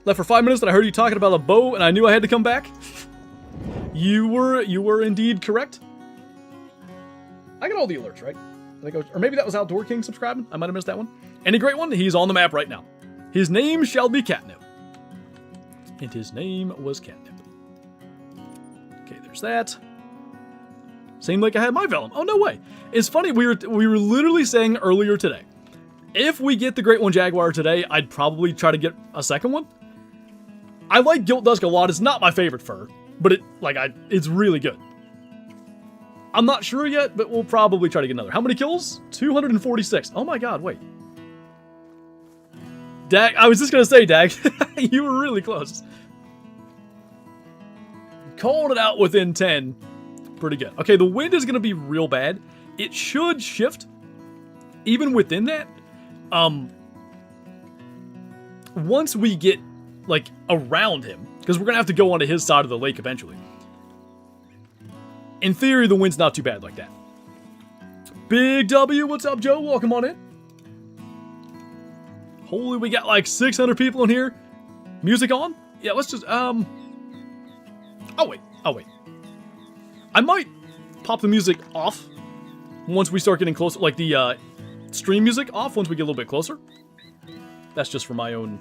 Speaker 1: Left for 5 minutes, and I heard you talking about a bow, and I knew I had to come back. You were indeed correct. I got all the alerts, right? I think or maybe that was Outdoor King subscribing. I might have missed that one. Any great one? He's on the map right now. His name shall be Catnip. And his name was Catnip. Okay, there's that. Seemed like I had my vellum. Oh, no way. It's funny, we were literally saying earlier today, if we get the Great One Jaguar today, I'd probably try to get a second one. I like Gilt Dusk a lot. It's not my favorite fur, but it's really good. I'm not sure yet, but we'll probably try to get another. How many kills? 246. Oh my god, wait. Dag, I was just gonna say, Dag, you were really close. Called it out within 10. Pretty good. Okay, the wind is gonna be real bad. It should shift. Even within that, once we get, like, around him, because we're gonna have to go onto his side of the lake eventually. In theory, the wind's not too bad like that. Big W, what's up, Joe? Welcome on in. Holy, we got like 600 people in here. Music on? Yeah, let's just, Oh, wait. I might pop the music off once we start getting closer. Like the stream music off once we get a little bit closer. That's just for my own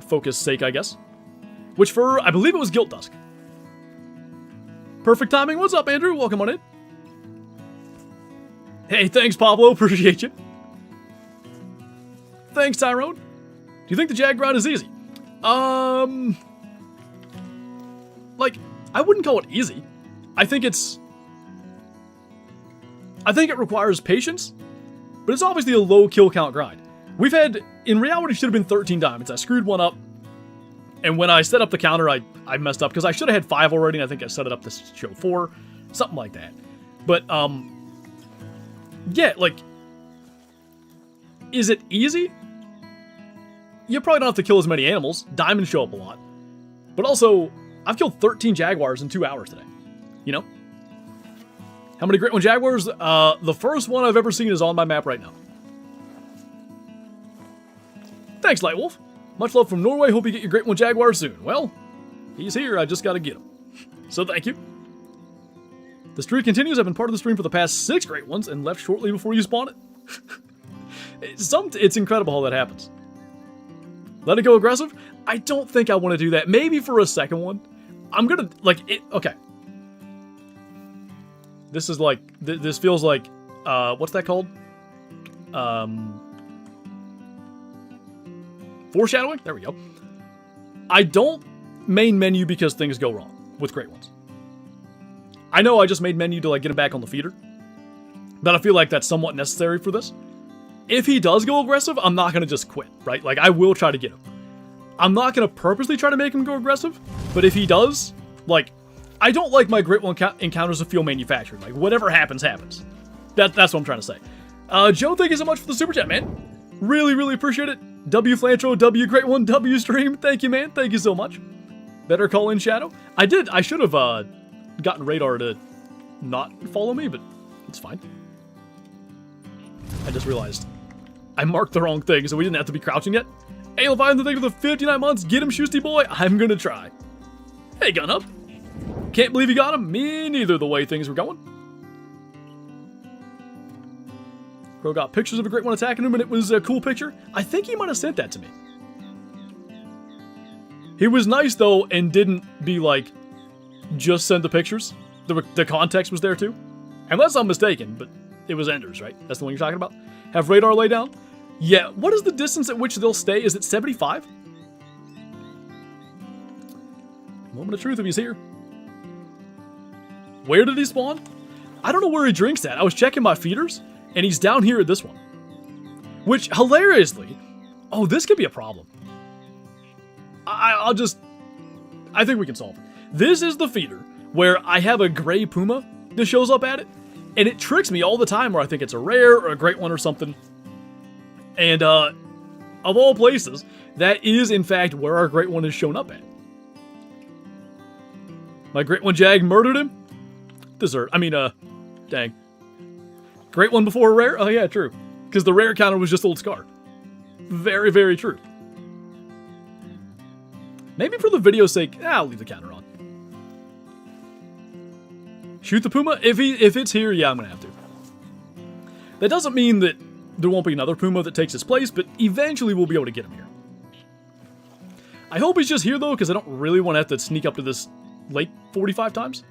Speaker 1: focus sake, I guess. Which for, I believe it was Guilt Dusk. Perfect timing. What's up, Andrew? Welcome on in. Hey, thanks, Pablo. Appreciate you. Thanks, Tyrone. Do you think the Jaguar is easy? Like, I wouldn't call it easy. I think it requires patience, but it's obviously a low kill count grind. We've had, in reality, it should have been 13 diamonds. I screwed one up, and when I set up the counter, I messed up, because I should have had 5 already, and I think I set it up to show 4, something like that. But, yeah, like, is it easy? You probably don't have to kill as many animals. Diamonds show up a lot. But also, I've killed 13 Jaguars in 2 hours today. You know? How many Great One Jaguars? The first one I've ever seen is on my map right now. Thanks, Lightwolf. Much love from Norway. Hope you get your Great One Jaguar soon. Well, he's here. I just gotta get him. So thank you. The streak continues. I've been part of the stream for the past 6 Great Ones and left shortly before you spawn it. It's incredible how that happens. Let it go aggressive? I don't think I want to do that. Maybe for a second one. I'm gonna, like, it, okay. This is like, this feels like, what's that called? Foreshadowing? There we go. I don't main menu because things go wrong with Great Ones. I know I just made menu to, like, get him back on the feeder. But I feel like that's somewhat necessary for this. If he does go aggressive, I'm not going to just quit, right? Like, I will try to get him. I'm not going to purposely try to make him go aggressive, but if he does, like, I don't like my Great One encounters to feel manufactured. Like, whatever happens, happens. That's what I'm trying to say. Joe, thank you so much for the super chat, man. Really, really appreciate it. W Flantro, W Great One, W Stream. Thank you, man. Thank you so much. Better call in Shadow. I should have gotten Radar to not follow me, but it's fine. I just realized I marked the wrong thing, so we didn't have to be crouching yet. Hey, Leviathan, the thing for the 59 months. Get him, Shoosty boy. I'm gonna try. Hey, Gun Up. Can't believe you got him. Me neither, the way things were going. Crow got pictures of a Great One attacking him, and it was a cool picture. I think he might have sent that to me. He was nice, though, and didn't be like, just send the pictures. The context was there, too. Unless I'm mistaken, but it was Enders, right? That's the one you're talking about? Have Radar lay down? Yeah, what is the distance at which they'll stay? Is it 75? Moment of truth if he's here. Where did he spawn? I don't know where he drinks at. I was checking my feeders, and he's down here at this one. Which, hilariously... Oh, this could be a problem. I think we can solve it. This is the feeder where I have a gray puma that shows up at it, and it tricks me all the time where I think it's a rare or a Great One or something. And, of all places, that is, in fact, where our Great One is shown up at. My Great One Jag murdered him? Dang. Great One before a rare? Oh, yeah, true. Because the rare counter was just Old Scar. Very, very true. Maybe for the video's sake, I'll leave the counter on. Shoot the Puma? If it's here, yeah, I'm going to have to. That doesn't mean that there won't be another Puma that takes his place, but eventually we'll be able to get him here. I hope he's just here, though, because I don't really want to have to sneak up to this lake 45 times.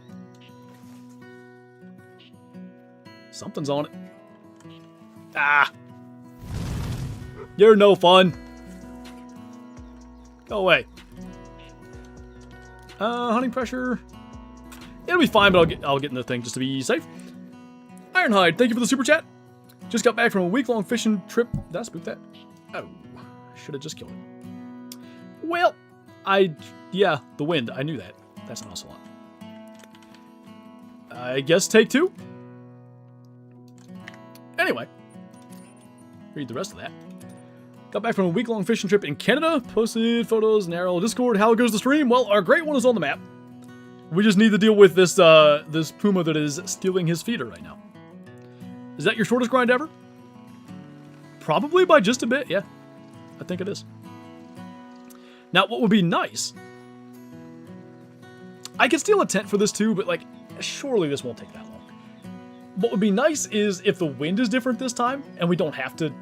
Speaker 1: Something's on it. Ah! You're no fun. Go away. Hunting pressure. It'll be fine, but I'll get in the thing just to be safe. Ironhide, thank you for the super chat. Just got back from a week-long fishing trip. Did I spook that? Oh, I should have just killed him. Well, yeah, the wind. I knew that. That's an awesome lot. I guess take 2. Anyway, read the rest of that. Got back from a week-long fishing trip in Canada. Posted photos in our Discord. How goes the stream? Well, our Great One is on the map. We just need to deal with this this Puma that is stealing his feeder right now. Is that your shortest grind ever? Probably by just a bit, yeah. I think it is. Now, what would be nice I could steal a tent for this too, but like, surely this won't take that long. What would be nice is if the wind is different this time, and we don't have to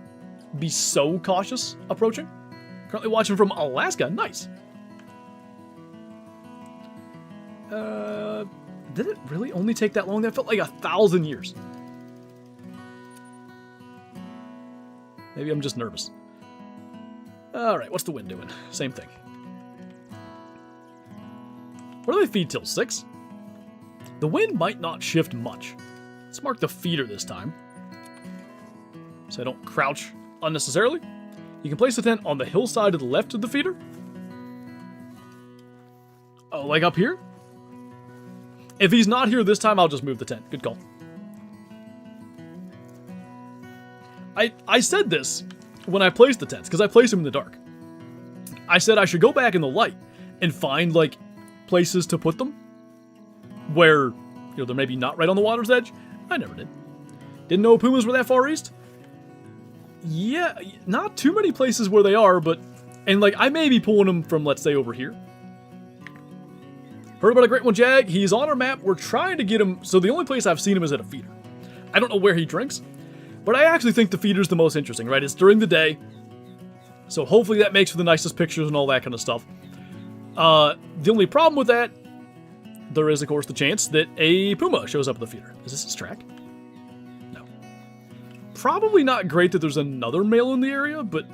Speaker 1: be so cautious approaching. Currently watching from Alaska. Nice. Did it really only take that long? That felt like 1,000 years. Maybe I'm just nervous. Alright, what's the wind doing? Same thing. What do they feed till? 6? The wind might not shift much. Let's mark the feeder this time, so I don't crouch unnecessarily. You can place the tent on the hillside to the left of the feeder. Oh, like up here? If he's not here this time, I'll just move the tent. Good call. I said this when I placed the tents, because I placed them in the dark. I said I should go back in the light and find, like, places to put them where, they're maybe not right on the water's edge. I never did. Didn't know pumas were that far east. Yeah, not too many places where they are, but, and like, I may be pulling them from, let's say, over here. Heard about a great one, Jag. He's on our map. We're trying to get him, so the only place I've seen him is at a feeder. I don't know where he drinks, but I actually think the feeder's the most interesting, right? It's during the day, so hopefully that makes for the nicest pictures and all that kind of stuff. The only problem with that, there is, of course, the chance that a puma shows up at the feeder. Is this his track? No. Probably not great that there's another male in the area, but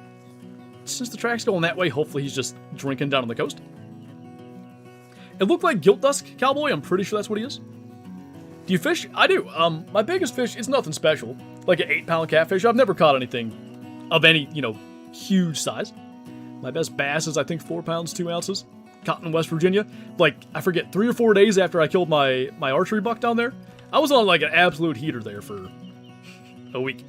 Speaker 1: since the track's going that way, hopefully he's just drinking down on the coast. It looked like Gilt Dusk Cowboy. I'm pretty sure that's what he is. Do you fish? I do. My biggest fish, it's nothing special. Like an 8-pound catfish. I've never caught anything of any, huge size. My best bass is, I think, 4 pounds, 2 ounces. Caught in West Virginia. Like, I forget, 3 or 4 days after I killed my archery buck down there. I was on, like, an absolute heater there for a week.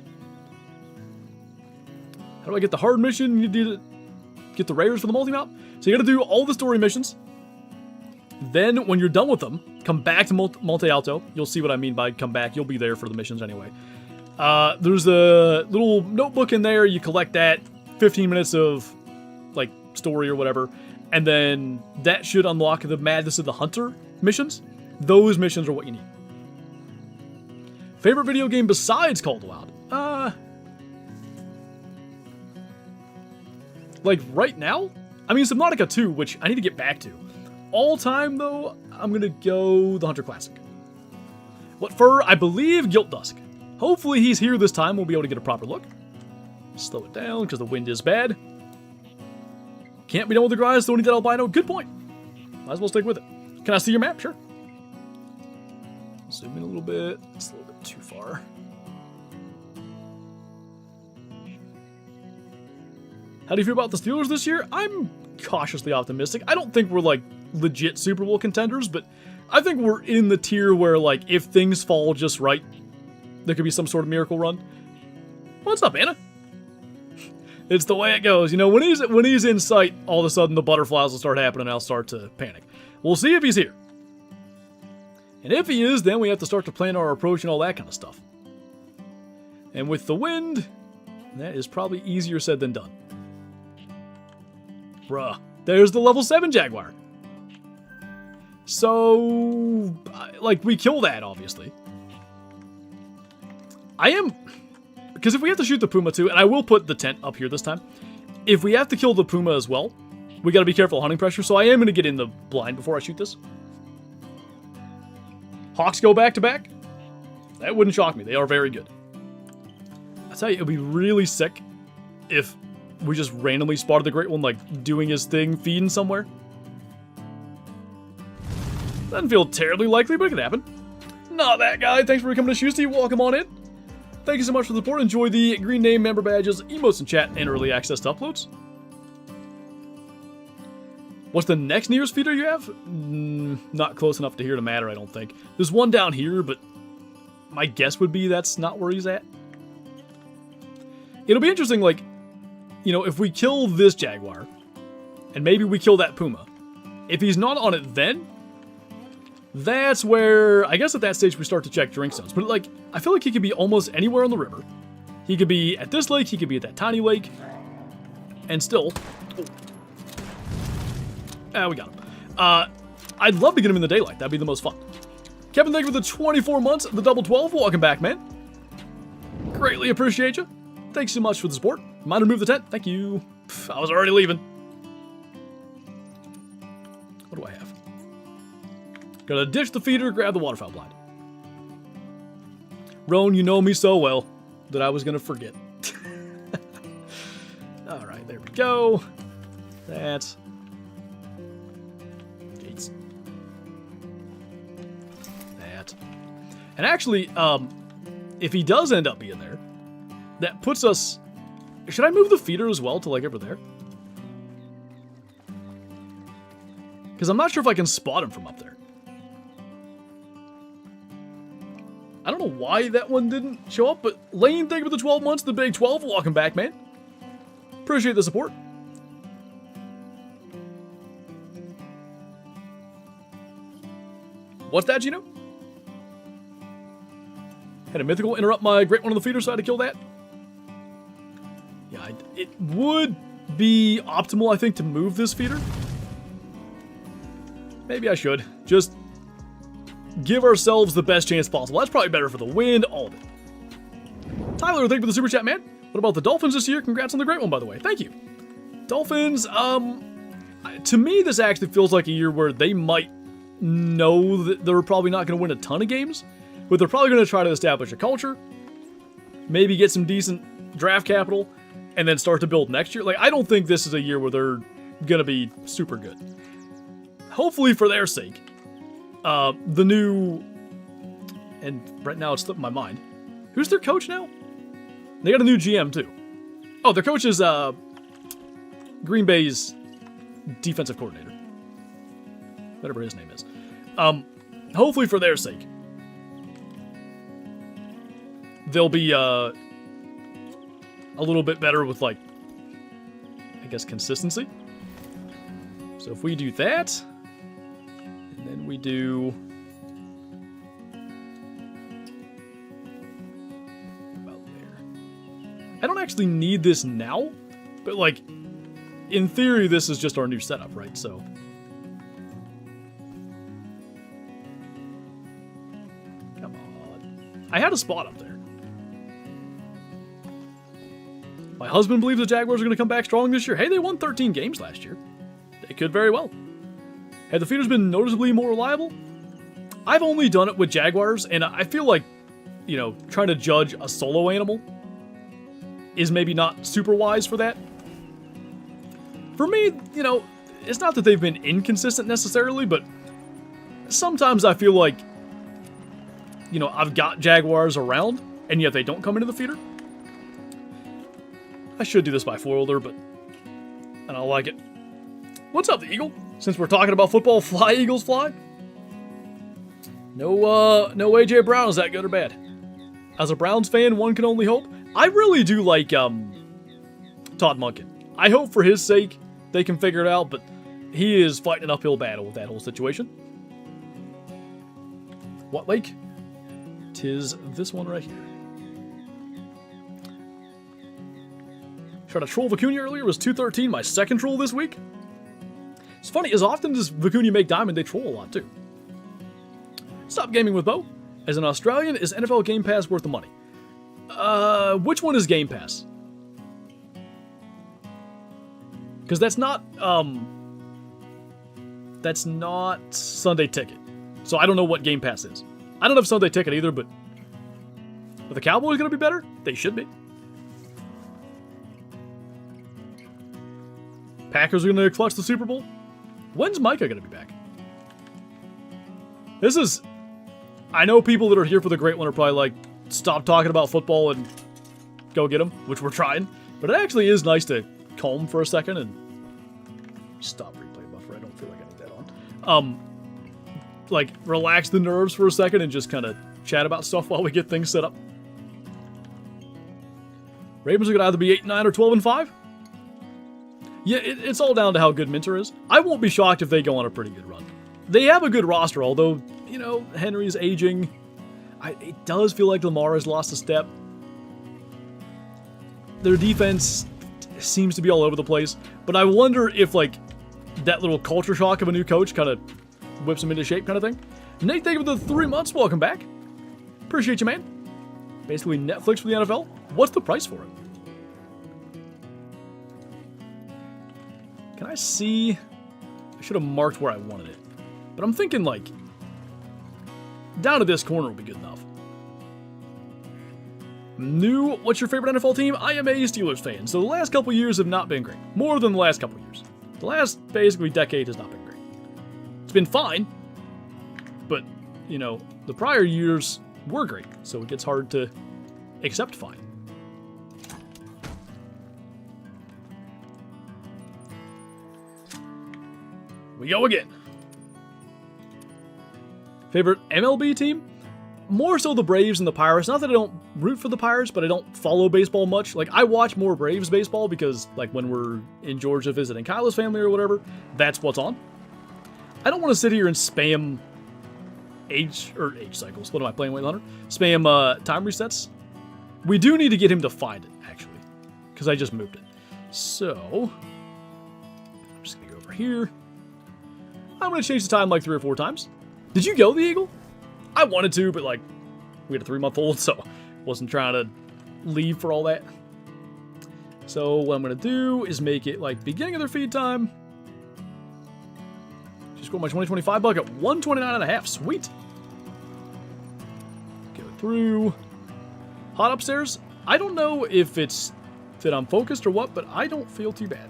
Speaker 1: How do I get the hard mission? You need to get the rares for the multi-mount. So you gotta do all the story missions. Then, when you're done with them, come back to Monte Alto. You'll see what I mean by come back. You'll be there for the missions anyway. There's a little notebook in there. You collect that. 15 minutes of, like, story or whatever. And then that should unlock the Madness of the Hunter missions. Those missions are what you need. Favorite video game besides Call of the Wild? Like, right now? I mean, Subnautica 2, which I need to get back to. All time, though, I'm going to go the Hunter Classic. What fur? I believe Gilt Dusk. Hopefully he's here this time. We'll be able to get a proper look. Slow it down, because the wind is bad. Can't be done with the grind, so need that albino. Good point. Might as well stick with it. Can I see your map? Sure. Zoom in a little bit. It's a little bit too far. How do you feel about the Steelers this year? I'm cautiously optimistic. I don't think we're, like, legit Super Bowl contenders, but I think we're in the tier where, like, if things fall just right, there could be some sort of miracle run. What's up, Anna? It's the way it goes. When he's in sight, all of a sudden the butterflies will start happening and I'll start to panic. We'll see if he's here. And if he is, then we have to start to plan our approach and all that kind of stuff. And with the wind, that is probably easier said than done. Bruh, there's the level 7 Jaguar. So, like, we kill that, obviously. Because if we have to shoot the puma too, and I will put the tent up here this time, if we have to kill the puma as well, we gotta be careful of hunting pressure, so I am gonna get in the blind before I shoot this. Hawks go back to back? That wouldn't shock me, they are very good. I tell you, it would be really sick if we just randomly spotted the great one, like, doing his thing, feeding somewhere. Doesn't feel terribly likely, but it could happen. Not that guy. Thanks for coming to Shusty. Welcome on in. Thank you so much for the support. Enjoy the green name member badges, emotes in chat, and early access to uploads. What's the next nearest feeder you have? Not close enough to here to matter, I don't think. There's one down here, but my guess would be that's not where he's at. It'll be interesting, like, if we kill this Jaguar, and maybe we kill that Puma, if he's not on it then, that's where, I guess at that stage we start to check drink zones. But, like, I feel like he could be almost anywhere on the river. He could be at this lake, he could be at that tiny lake, and still... we got him. I I'd love to get him in the daylight. That'd be the most fun. Kevin, thank you for the 24 months, the double 12. Welcome back, man. Greatly appreciate you. Thanks so much for the support. Mind to move the tent? Thank you. I was already leaving. What do I have? Gotta ditch the feeder, grab the waterfowl blind. Roan, you know me so well that I was gonna forget. Alright, there we go. That's... Gates. That. And actually, if he does end up being there, that puts us... Should I move the feeder as well to, like, over there? Because I'm not sure if I can spot him from up there. I don't know why that one didn't show up, but Lane, thank you for the 12 months, the big 12. Welcome back, man. Appreciate the support. What's that, Gino? Had a mythical interrupt my great one on the feeder, so I had to kill that. Yeah, it would be optimal, I think, to move this feeder. Maybe I should. Just give ourselves the best chance possible. That's probably better for the wind, all of it. Tyler, thank you for the super chat, man. What about the Dolphins this year? Congrats on the great one, by the way. Thank you. Dolphins, to me, this actually feels like a year where they might know that they're probably not going to win a ton of games, but they're probably going to try to establish a culture, maybe get some decent draft capital, and then start to build next year. Like, I don't think this is a year where they're going to be super good. Hopefully for their sake, the new, and right now it's slipping my mind. Who's their coach now? They got a new GM too. Oh, their coach is Green Bay's defensive coordinator. Whatever his name is. Hopefully for their sake, they'll be a little bit better with, like, I guess, consistency. So if we do that, and then we do about there. I don't actually need this now, but, like, in theory, this is just our new setup, right? So come on. I had a spot up there. My husband believes the Jaguars are going to come back strong this year. Hey, they won 13 games last year. They could very well. Have the feeders been noticeably more reliable? I've only done it with Jaguars, and I feel like, you know, trying to judge a solo animal is maybe not super wise for that. For me, you know, it's not that they've been inconsistent necessarily, but sometimes I feel like, you know, I've got Jaguars around, and yet they don't come into the feeder. I should do this by four-wheeler, but I don't like it. What's up, the Eagle? Since we're talking about football, fly, Eagles, fly. No AJ Brown is that good or bad. As a Browns fan, one can only hope. I really do like Todd Monken. I hope for his sake they can figure it out, but he is fighting an uphill battle with that whole situation. What lake? 'Tis this one right here. Tried to troll Vicuña earlier, was 213, my second troll this week. It's funny, as often as Vicuña make diamond, they troll a lot too. Stop gaming with Bo. As an Australian, is NFL Game Pass worth the money? Which one is Game Pass? Because that's not Sunday Ticket. So I don't know what Game Pass is. I don't have Sunday Ticket either, but are the Cowboys going to be better? They should be. Packers are going to clutch the Super Bowl? When's Micah going to be back? This is... I know people that are here for the great one are probably like, stop talking about football and go get them, which we're trying. But it actually is nice to calm for a second and... Stop replay buffer, I don't feel like I need that on. Like, relax the nerves for a second and just kind of chat about stuff while we get things set up. Ravens are going to either be 8-9 or 12-5. Yeah, it's all down to how good Minter is. I won't be shocked if they go on a pretty good run. They have a good roster, although, you know, Henry's aging. It does feel like Lamar has lost a step. Their defense seems to be all over the place. But I wonder if, like, that little culture shock of a new coach kind of whips them into shape kind of thing. Nate, thank you for the 3 months. Welcome back. Appreciate you, man. Basically Netflix for the NFL. What's the price for it? Can I see? I should have marked where I wanted it. But I'm thinking like down to this corner will be good enough. New, what's your favorite NFL team? I am a Steelers fan, so the last couple years have not been great. More than the last couple years. The last, basically, decade has not been great. It's been fine, but, you know, the prior years were great, so it gets hard to accept fine. We go again. Favorite MLB team? More so the Braves and the Pirates. Not that I don't root for the Pirates, but I don't follow baseball much. Like, I watch more Braves baseball because, like, when we're in Georgia visiting Kyla's family or whatever, that's what's on. I don't want to sit here and spam age cycles. What am I playing, Weight Hunter? Spam time resets. We do need to get him to find it, actually, because I just moved it. So, I'm just going to go over here. I'm going to change the time like 3 or 4 times. Did you go, the Eagle? I wanted to, but like, we had a 3-month-old, so wasn't trying to leave for all that. So what I'm going to do is make it like beginning of their feed time. Just scored my 2025 bucket, 129.5. Sweet. Go through. Hot upstairs. I don't know if it's that I'm focused or what, but I don't feel too bad.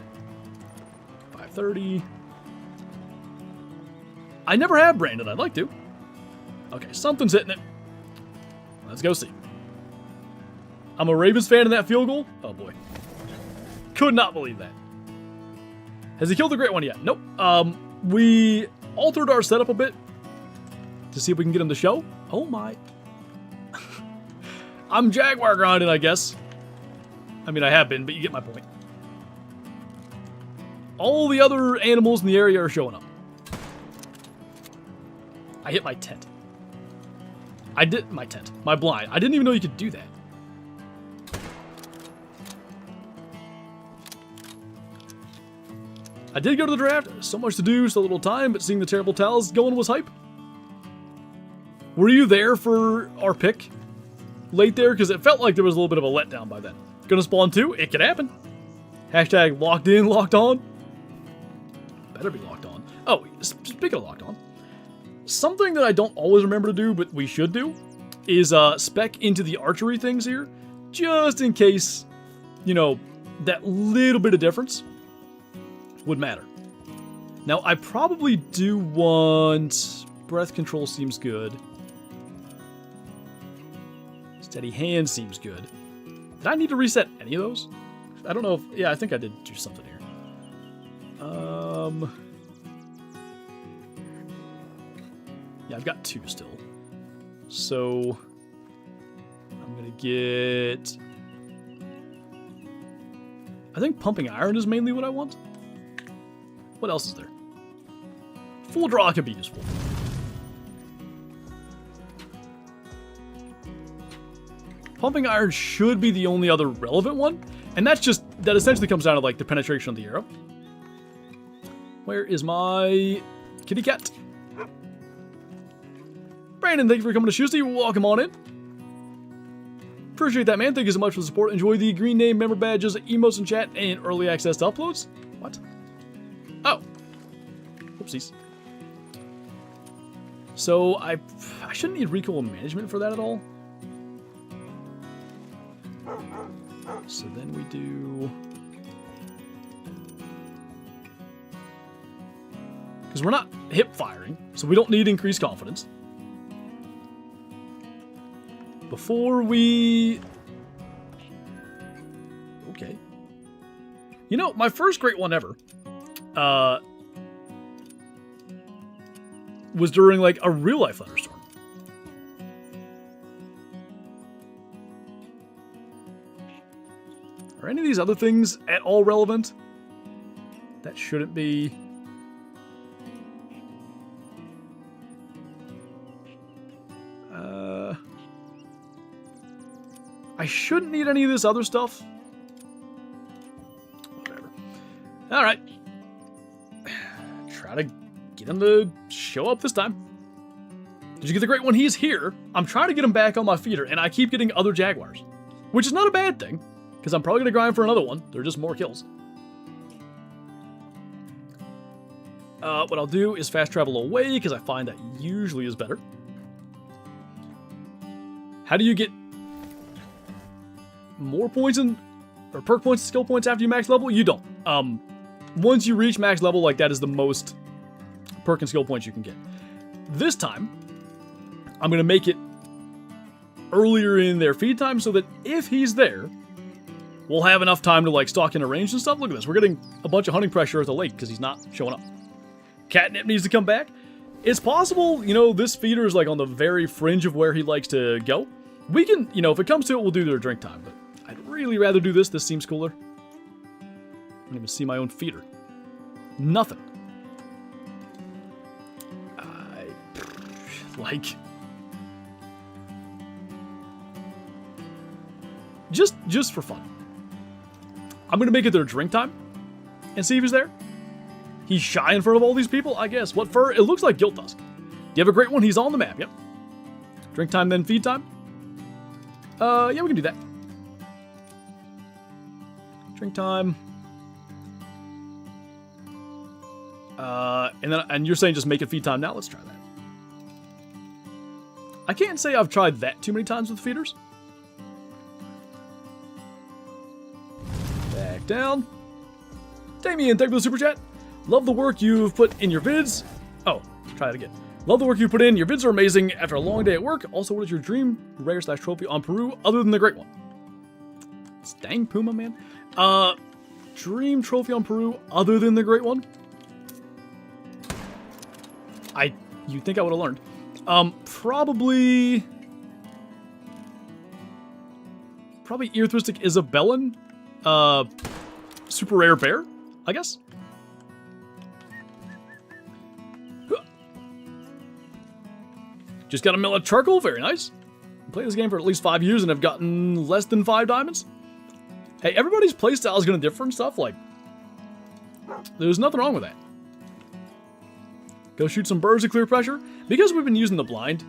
Speaker 1: 5:30. I never have Brandon. I'd like to. Okay, something's hitting it. Let's go see. I'm a Ravens fan in that field goal. Oh boy. Could not believe that. Has he killed the great one yet? Nope. We altered our setup a bit to see if we can get him to show. Oh my. I'm Jaguar grinding, I guess. I mean, I have been, but you get my point. All the other animals in the area are showing up. I hit my tent. My blind. I didn't even know you could do that. I did go to the draft. So much to do, so little time, but seeing the terrible towels going was hype. Were you there for our pick? Late there? Because it felt like there was a little bit of a letdown by then. Gonna spawn 2? It could happen. Hashtag locked in, locked on. Better be locked on. Oh, speaking of locked on. Something that I don't always remember to do, but we should do, is spec into the archery things here, just in case, you know, that little bit of difference would matter. Now, I probably do want... Breath control seems good. Steady hand seems good. Did I need to reset any of those? I don't know if... Yeah, I think I did do something here. Yeah, I've got 2 still. So... I'm gonna get... I think pumping iron is mainly what I want. What else is there? Full draw could be useful. Pumping iron should be the only other relevant one, and that's just, that essentially comes down to like the penetration of the arrow. Where is my kitty cat? Brandon, thank you for coming to Shoesty. Welcome on in. Appreciate that, man. Thank you so much for the support. Enjoy the green name, member badges, emotes in chat, and early access to uploads. What? Oh. Oopsies. So, I shouldn't need recoil management for that at all. So then we do... Because we're not hip firing, so we don't need increased confidence. Before we... Okay. You know, my first great one ever was during, like, a real-life thunderstorm. Are any of these other things at all relevant? That shouldn't be... I shouldn't need any of this other stuff. Whatever. Alright. Try to Get him to show up this time. Did you get the great one? He's here. I'm trying to get him back on my feeder, and I keep getting other Jaguars. Which is not a bad thing, because I'm probably going to grind for another one. They're just more kills. What I'll do is fast travel away, because I find that usually is better. How do you get more points or perk points and skill points after you max level? You don't. Once you reach max level, like that is the most perk and skill points you can get. This time, I'm going to make it earlier in their feed time so that if he's there, we'll have enough time to like stalk into range and stuff. Look at this. We're getting a bunch of hunting pressure at the lake because he's not showing up. Catnip needs to come back. It's possible, you know, this feeder is like on the very fringe of where he likes to go. We can, you know, if it comes to it, we'll do their drink time, but I'd really rather do this. This seems cooler. I don't even see my own feeder. Nothing. Like, just for fun. I'm gonna make it their drink time and see if he's there. He's shy in front of all these people, I guess. What fur? It looks like Gilt Tusk. Do you have a great one? He's on the map, yep. Drink time, then feed time? Yeah, we can do that. Drink time. And you're saying just make it feed time now? Let's try that. I can't say I've tried that too many times with feeders. Back down. Damien, thank you for the super chat. Love the work you've put in your vids. Oh, try it again. Love the work you put in. Your vids are amazing after a long day at work. Also, what is your dream rare / trophy on Peru other than the great one? Dang Puma, man. Dream trophy on Peru other than the great one? You'd think I would have learned. Probably Earthristic Isabellan. Super rare bear, I guess. Just got a mill of charcoal, very nice. I've played this game for at least 5 years and have gotten less than 5 diamonds. Hey, everybody's playstyle is going to differ and stuff, like, there's nothing wrong with that. Go shoot some birds to clear pressure. Because we've been using the blind,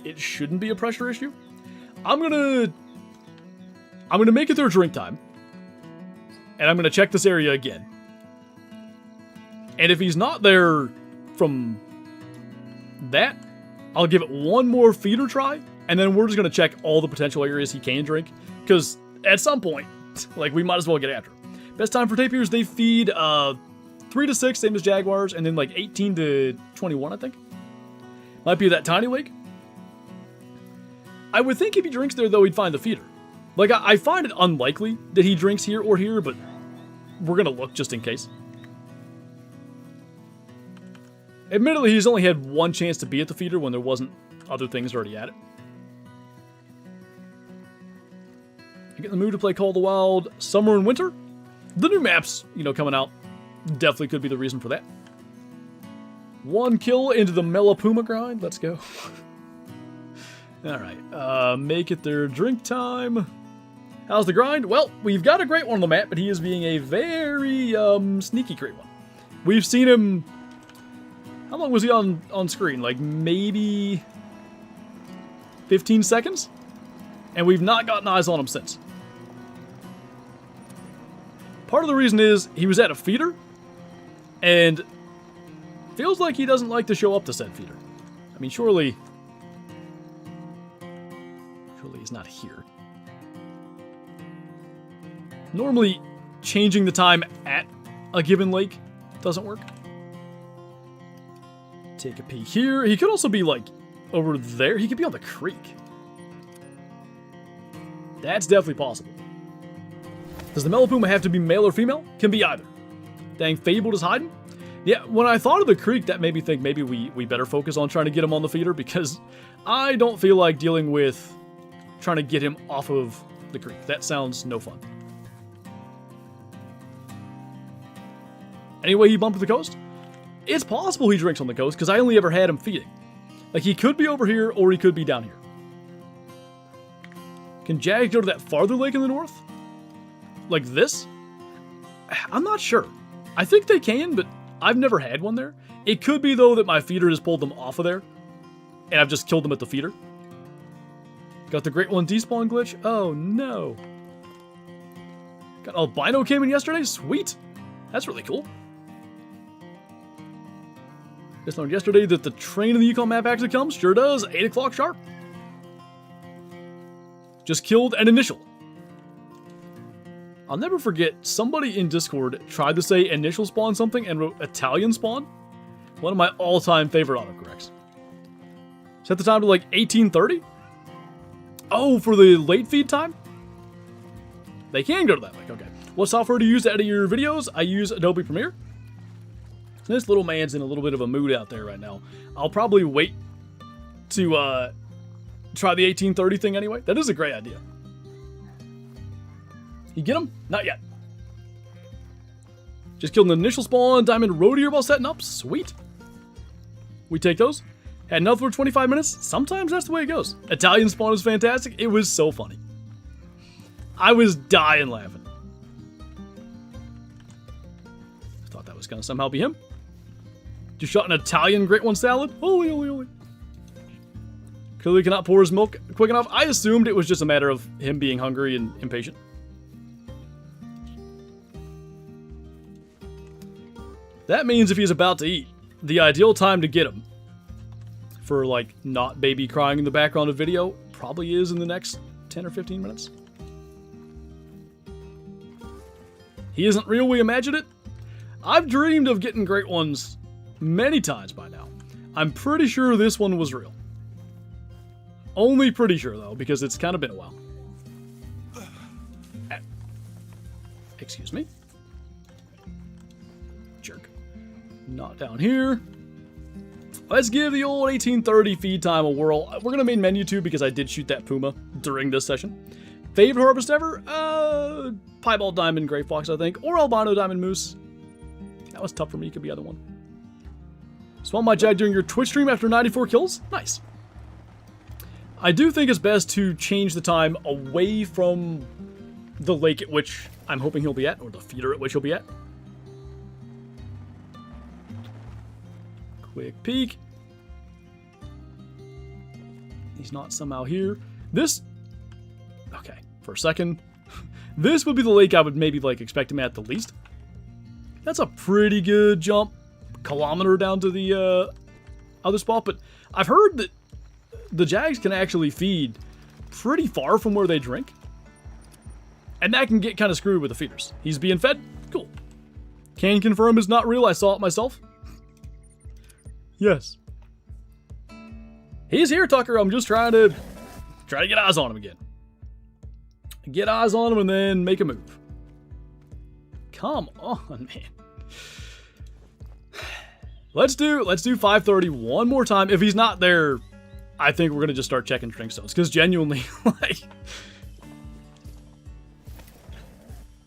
Speaker 1: it shouldn't be a pressure issue. I'm gonna make it their drink time. And I'm gonna check this area again. And if he's not there from that, I'll give it one more feeder try, and then we're just gonna check all the potential areas he can drink. Because at some point, like, we might as well get after him. Best time for tapirs, they feed 3 to 6, same as Jaguars, and then like 18 to 21, I think. Might be that tiny lake. I would think if he drinks there, though, he'd find the feeder. Like, I find it unlikely that he drinks here or here, but we're going to look just in case. Admittedly, he's only had one chance to be at the feeder when there wasn't other things already at it. I get in the mood to play Call of the Wild Summer and Winter. The new maps, you know, coming out definitely could be the reason for that. 1 kill into the Melapuma grind. Let's go. Alright, make it their drink time. How's the grind? Well, we've got a great one on the map, but he is being a very sneaky great one. We've seen him... How long was he on screen? Like, maybe 15 seconds? And we've not gotten eyes on him since. Part of the reason is he was at a feeder, and feels like he doesn't like to show up to said feeder. I mean, surely he's not here. Normally, changing the time at a given lake doesn't work. Take a peek here. He could also be, like, over there. He could be on the creek. That's definitely possible. Does the Melapuma have to be male or female? Can be either. Dang, Fabled is hiding? Yeah, when I thought of the creek, that made me think maybe we better focus on trying to get him on the feeder, because I don't feel like dealing with trying to get him off of the creek. That sounds no fun. Anyway, he bumped to the coast? It's possible he drinks on the coast, because I only ever had him feeding. Like, he could be over here, or he could be down here. Can Jag go to that farther lake in the north? Like this? I'm not sure. I think they can, but I've never had one there. It could be, though, that my feeder has pulled them off of there, and I've just killed them at the feeder. Got the Great One despawn glitch. Oh, no. Got albino came in yesterday. Sweet. That's really cool. Just learned yesterday that the train in the Yukon map actually comes. Sure does. 8 o'clock sharp. Just killed an initial. I'll never forget, somebody in Discord tried to say initial spawn something and wrote Italian spawn. One of my all-time favorite autocorrects. Set the time to like 1830? Oh, for the late feed time? They can go to that link, okay. What software do you use to edit your videos? I use Adobe Premiere. This little man's in a little bit of a mood out there right now. I'll probably wait to try the 1830 thing anyway. That is a great idea. You get him? Not yet. Just killed an initial spawn, diamond road here while setting up. Sweet. We take those. Had enough for 25 minutes. Sometimes that's the way it goes. Italian spawn is fantastic. It was so funny. I was dying laughing. I thought that was going to somehow be him. Just shot an Italian Great One salad. Holy, holy, holy. Clearly cannot pour his milk quick enough. I assumed it was just a matter of him being hungry and impatient. That means if he's about to eat, the ideal time to get him for, like, not baby crying in the background of video probably is in the next 10 or 15 minutes. He isn't real, we imagine it. I've dreamed of getting Great Ones many times by now. I'm pretty sure this one was real. Only pretty sure, though, because it's kind of been a while. Excuse me. Jerk. Not down here. Let's give the old 1830 feed time a whirl. We're going to main menu too because I did shoot that puma during this session. Favorite harvest ever? Piebald Diamond Gray Fox, I think. Or Albino Diamond Moose. That was tough for me. Could be either one. Spawn my Jag during your Twitch stream after 94 kills? Nice. I do think it's best to change the time away from the lake at which I'm hoping he'll be at, or the feeder at which he'll be at. Quick peek. He's not somehow here. This... Okay, for a second. This would be the lake I would maybe, like, expect him at the least. That's a pretty good jump. Kilometer down to the other spot, but I've heard that the Jags can actually feed pretty far from where they drink. And that can get kind of screwed with the feeders. He's being fed? Cool. Can confirm is not real. I saw it myself. Yes. He's here, Tucker. I'm just trying to get eyes on him again. Get eyes on him and then make a move. Come on, man. Let's do 530 one more time. If he's not there, I think we're gonna just start checking string stones, because genuinely, like,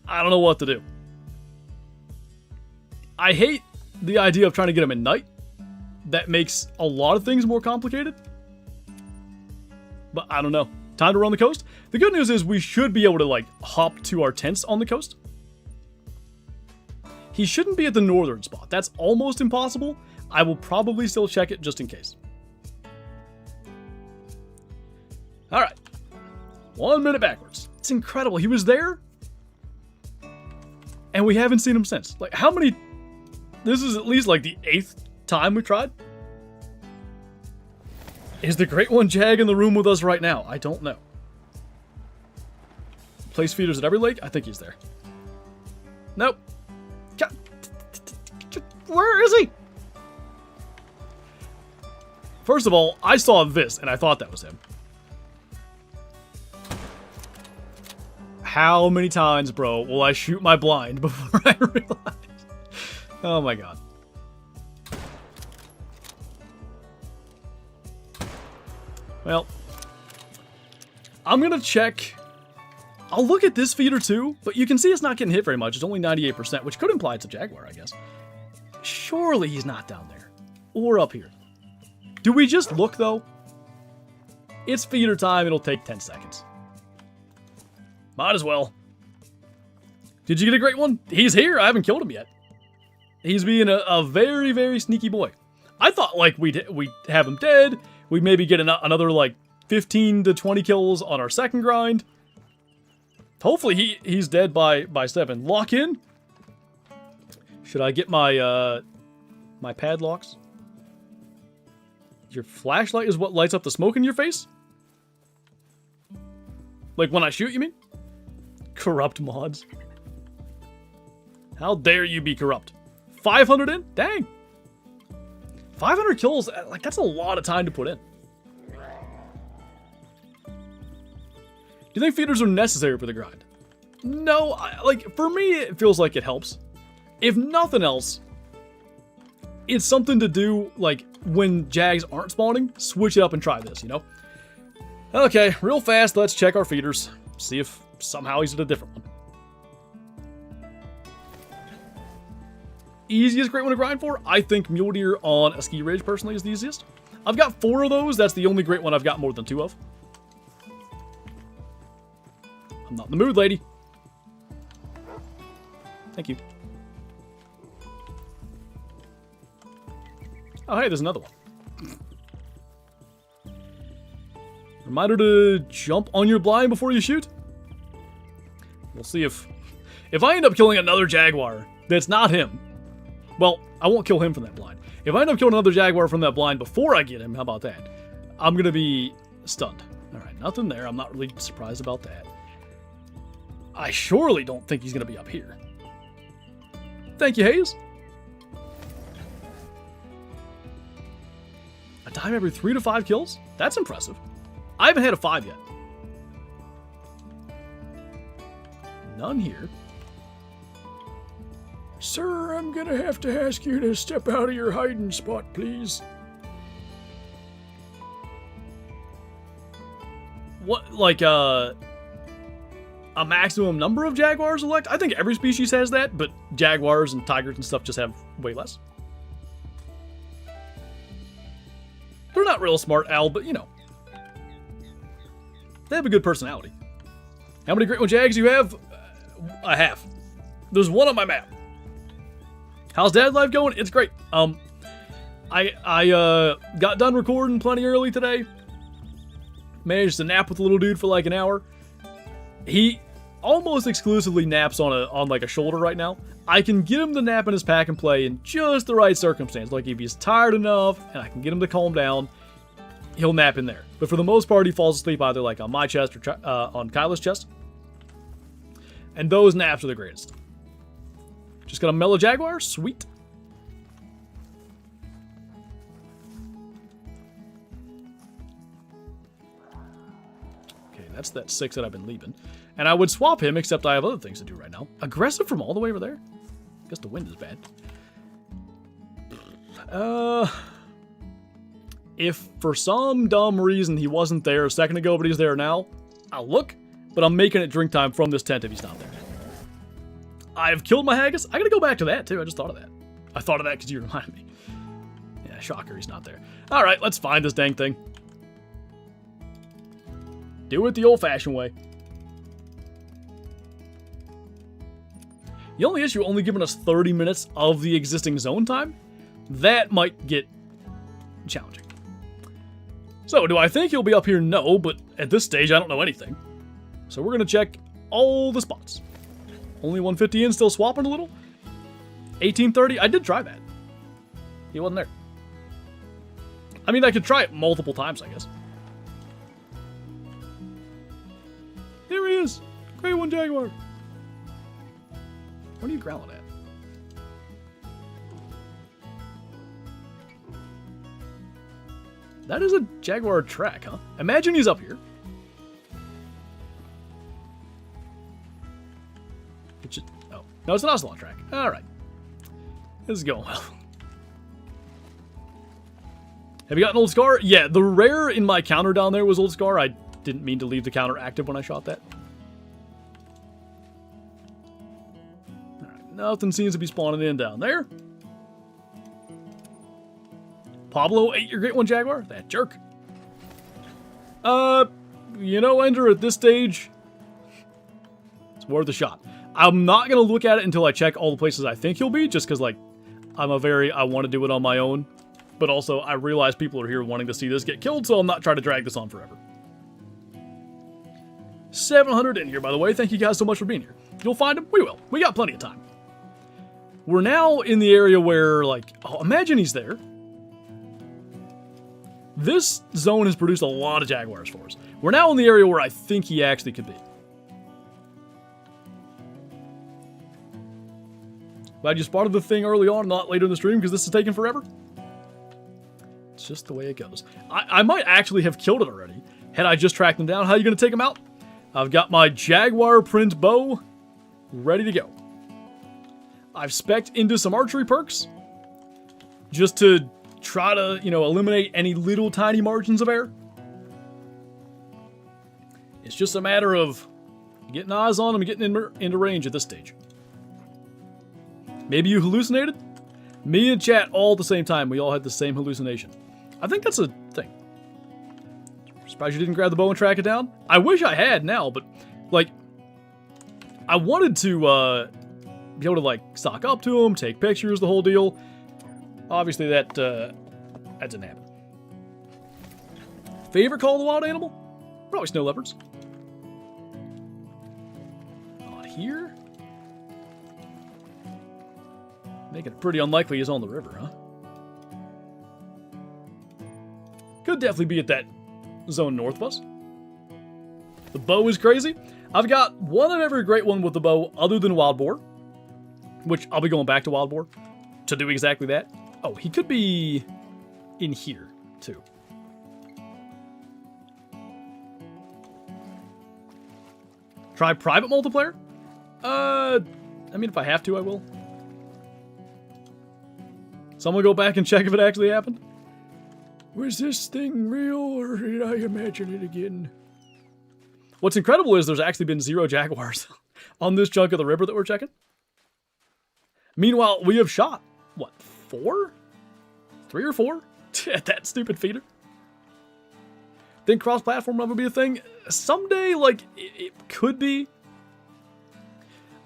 Speaker 1: I don't know what to do. I hate the idea of trying to get him at night. That makes a lot of things more complicated. But I don't know. Time to run the coast. The good news is we should be able to, like, hop to our tents on the coast. He shouldn't be at the northern spot. That's almost impossible. I will probably still check it just in case. Alright. 1 minute backwards. It's incredible. He was there, and we haven't seen him since. Like, how many... This is at least, like, the 8th time we tried. Is the Great One Jag in the room with us right now? I don't know. Place feeders at every lake? I think he's there. Nope. Where is he? First of all, I saw this, and I thought that was him. How many times, bro, will I shoot my blind before I realize? Oh my god. Well, I'm gonna check. I'll look at this feeder too, but you can see it's not getting hit very much. It's only 98%, which could imply it's a Jaguar, I guess. Surely he's not down there. Or up here. Do we just look, though? It's feeder time. It'll take 10 seconds. Might as well. Did you get a Great One? He's here. I haven't killed him yet. He's being a very, very sneaky boy. I thought, like, we'd have him dead. We'd maybe get another, like, 15 to 20 kills on our second grind. Hopefully he's dead by 7. Lock in. Should I get my, my padlocks? Your flashlight is what lights up the smoke in your face? Like when I shoot, you mean? Corrupt mods. How dare you be corrupt? 500 in? Dang. 500 kills, like, that's a lot of time to put in. Do you think feeders are necessary for the grind? No, like, for me, it feels like it helps. If nothing else, it's something to do, like, when Jags aren't spawning, switch it up and try this, you know? Okay, real fast, let's check our feeders. See if somehow he's at a different one. Easiest great one to grind for? I think Mule Deer on a ski ridge, personally, is the easiest. I've got 4 of those. That's the only great one I've got more than 2 of. I'm not in the mood, lady. Thank you. Oh, hey, there's another one. Reminder to jump on your blind before you shoot. We'll see if I end up killing another Jaguar that's not him. Well, I won't kill him from that blind. If I end up killing another Jaguar from that blind before I get him, how about that? I'm going to be stunned. All right, nothing there. I'm not really surprised about that. I surely don't think he's going to be up here. Thank you, Hayes. A time every 3 to 5 kills? That's impressive. I haven't had a 5 yet. None here.
Speaker 2: Sir, I'm gonna have to ask you to step out of your hiding spot, please.
Speaker 1: What, like, a maximum number of Jaguars elect? I think every species has that, but Jaguars and Tigers and stuff just have way less. They're not real smart, Al, but, you know. They have a good personality. How many Great One Jags do you have? A half. There's one on my map. How's dad life going? It's great. I got done recording plenty early today. Managed to nap with the little dude for like an hour. He almost exclusively naps on like a shoulder right now. I can get him to nap in his pack and play in just the right circumstance. Like if he's tired enough and I can get him to calm down, he'll nap in there. But for the most part, he falls asleep either like on my chest or on Kyla's chest. And those naps are the greatest. Just got a mellow Jaguar? Sweet. Okay, that's that 6 that I've been leaving. And I would swap him, except I have other things to do right now. Aggressive from all the way over there? Guess the wind is bad. If for some dumb reason he wasn't there a second ago, but he's there now, I'll look, but I'm making it drink time from this tent if he's not there. I've killed my haggis. I gotta go back to that, too. I just thought of that. I thought of that because you reminded me. Yeah, shocker, he's not there. All right, let's find this dang thing. Do it the old-fashioned way. The only issue, only giving us 30 minutes of the existing zone time, that might get challenging. So, do I think he'll be up here? No, but at this stage, I don't know anything. So we're going to check all the spots. Only 150 in, still swapping a little. 1830, I did try that. He wasn't there. I mean, I could try it multiple times, I guess. Here he is. Great One Jaguar. What are you growling at? That is a Jaguar track, huh? Imagine he's up here. Oh. No, it's an Ocelot track. Alright. This is going well. Have you gotten Old Scar? Yeah, the rare in my counter down there was Old Scar. I didn't mean to leave the counter active when I shot that. Alright, nothing seems to be spawning in down there. Pablo ate your Great One Jaguar? That jerk. You know, Ender, at this stage, it's worth a shot. I'm not going to look at it until I check all the places I think he'll be, just because, like, I want to do it on my own. But also, I realize people are here wanting to see this get killed, so I'm not trying to drag this on forever. 700 in here, by the way. Thank you guys so much for being here. You'll find him? We will. We got plenty of time. We're now in the area where, like, oh, imagine he's there. This zone has produced a lot of Jaguars for us. We're now in the area where I think he actually could be. Glad you spotted the thing early on, not later in the stream, because this is taking forever. It's just the way it goes. I might actually have killed it already, had I just tracked him down. How are you going to take him out? I've got my Jaguar print bow ready to go. I've spec'd into some archery perks, just to try to, you know, eliminate any little tiny margins of error. It's just a matter of getting eyes on him and getting into range at this stage. Maybe you hallucinated? Me and chat all at the same time. We all had the same hallucination. I think that's a thing. Surprised you didn't grab the bow and track it down? I wish I had now, but, like, I wanted to be able to, like, stock up to him, take pictures, the whole deal. Obviously, that didn't happen. Favorite Call of the Wild animal? Probably snow leopards. Not here. Making it pretty unlikely he's on the river, huh? Could definitely be at that zone north of us. The bow is crazy. I've got one of every great one with the bow other than Wild Boar, which I'll be going back to Wild Boar to do exactly that. Oh, he could be in here, too. Try private multiplayer? I mean, if I have to, I will. Someone go back and check if it actually happened.
Speaker 2: Was this thing real, or did I imagine it again?
Speaker 1: What's incredible is there's actually been 0 Jaguars on this chunk of the river that we're checking. Meanwhile, we have shot, what, 4? 3 or 4? At that stupid feeder. Think cross-platform will ever be a thing? Someday, like, it could be.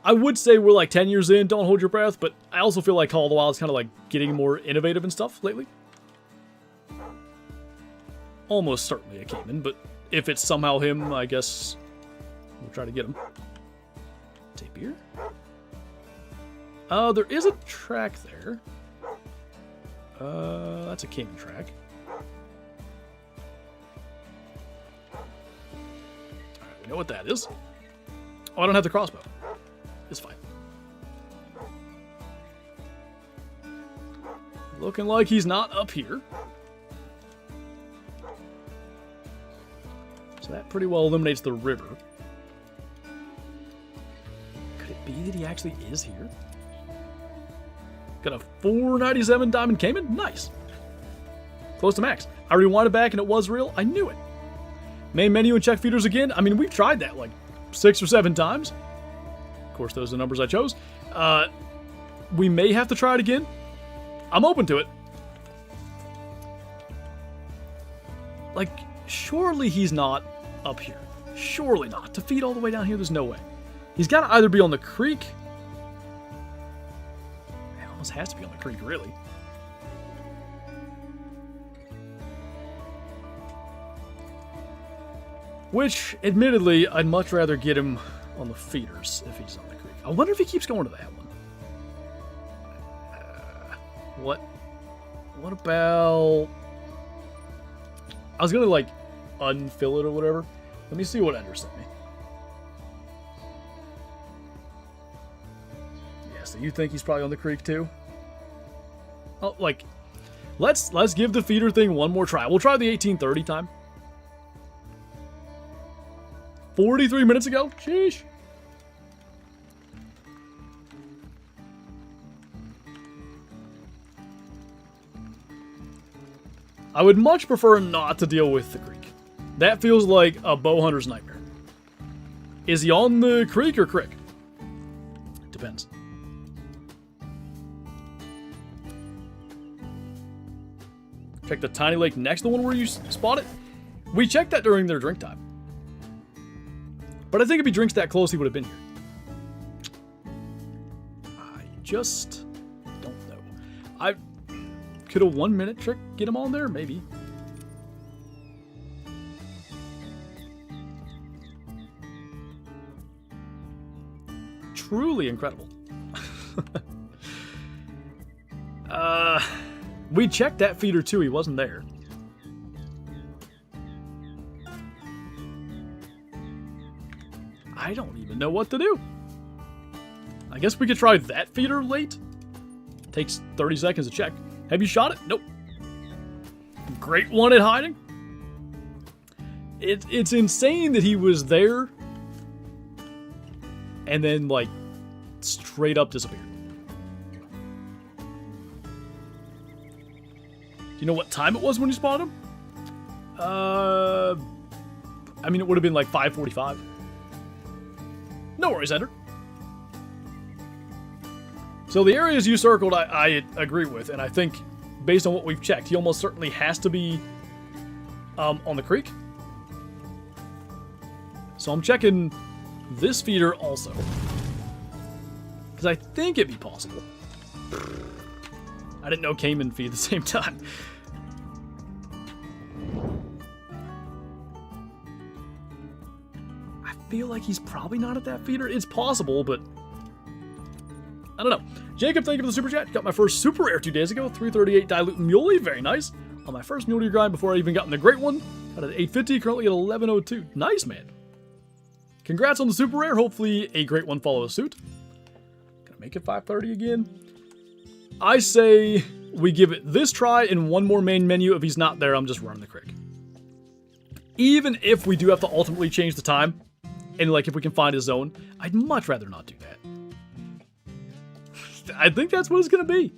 Speaker 1: I would say we're like 10 years in, don't hold your breath, but I also feel like Call of the Wild is kind of like getting more innovative and stuff lately. Almost certainly a Cayman, but if it's somehow him, I guess we'll try to get him. Tapier? There is a track there. That's a Cayman track. Alright, we know what that is. Oh, I don't have the crossbow. It's fine. Looking like he's not up here. So that pretty well eliminates the river. Could it be that he actually is here? Got a 497 Diamond Cayman? Nice. Close to max. I rewinded back and it was real. I knew it. Main menu and check feeders again. I mean, we've tried that like 6 or 7 times. Of course, those are the numbers I chose. We may have to try it again. I'm open to it. Like, surely he's not up here. Surely not. To feed all the way down here, there's no way. He's got to either be on the creek. It almost has to be on the creek, really. Which, admittedly, I'd much rather get him on the feeders if he's on the creek. I wonder if he keeps going to that one. What about... I was gonna, like, unfill it or whatever. Let me see what Ender sent me. Yeah, so you think he's probably on the creek, too? Oh, like, let's give the feeder thing one more try. We'll try the 1830 time. 43 minutes ago? Sheesh. I would much prefer not to deal with the creek. That feels like a bow hunter's nightmare. Is he on the creek or crick? Depends. Check the tiny lake next to the one where you spot it. We checked that during their drink time. But I think if he drinks that close, he would have been here. I just don't know. Could a 1 minute trick get him on there? Maybe. Truly incredible. We checked that feeder too. He wasn't there. I don't even know what to do. I guess we could try that feeder late. Takes 30 seconds to check. Have you shot it? Nope. Great one at hiding. It's insane that he was there and then, like, straight up disappeared. Do you know what time it was when you spotted him? I mean, it would have been like 5:45. No worries, Ender. So the areas you circled, I agree with, and I think, based on what we've checked, he almost certainly has to be on the creek. So I'm checking this feeder also, because I think it'd be possible. I didn't know Kane and feed at the same time. I feel like he's probably not at that feeder. It's possible, but I don't know. Jacob, thank you for the super chat. Got my first super rare 2 days ago. 338 dilute muley. Very nice. On my first mule deer grind before I even got in the great one. Got at 850, currently at 1102. Nice, man. Congrats on the super rare. Hopefully a great one follows suit. Gonna make it 530 again. I say we give it this try and one more main menu. If he's not there, I'm just running the creek. Even if we do have to ultimately change the time, and like if we can find a zone, I'd much rather not do that. I think that's what it's gonna be.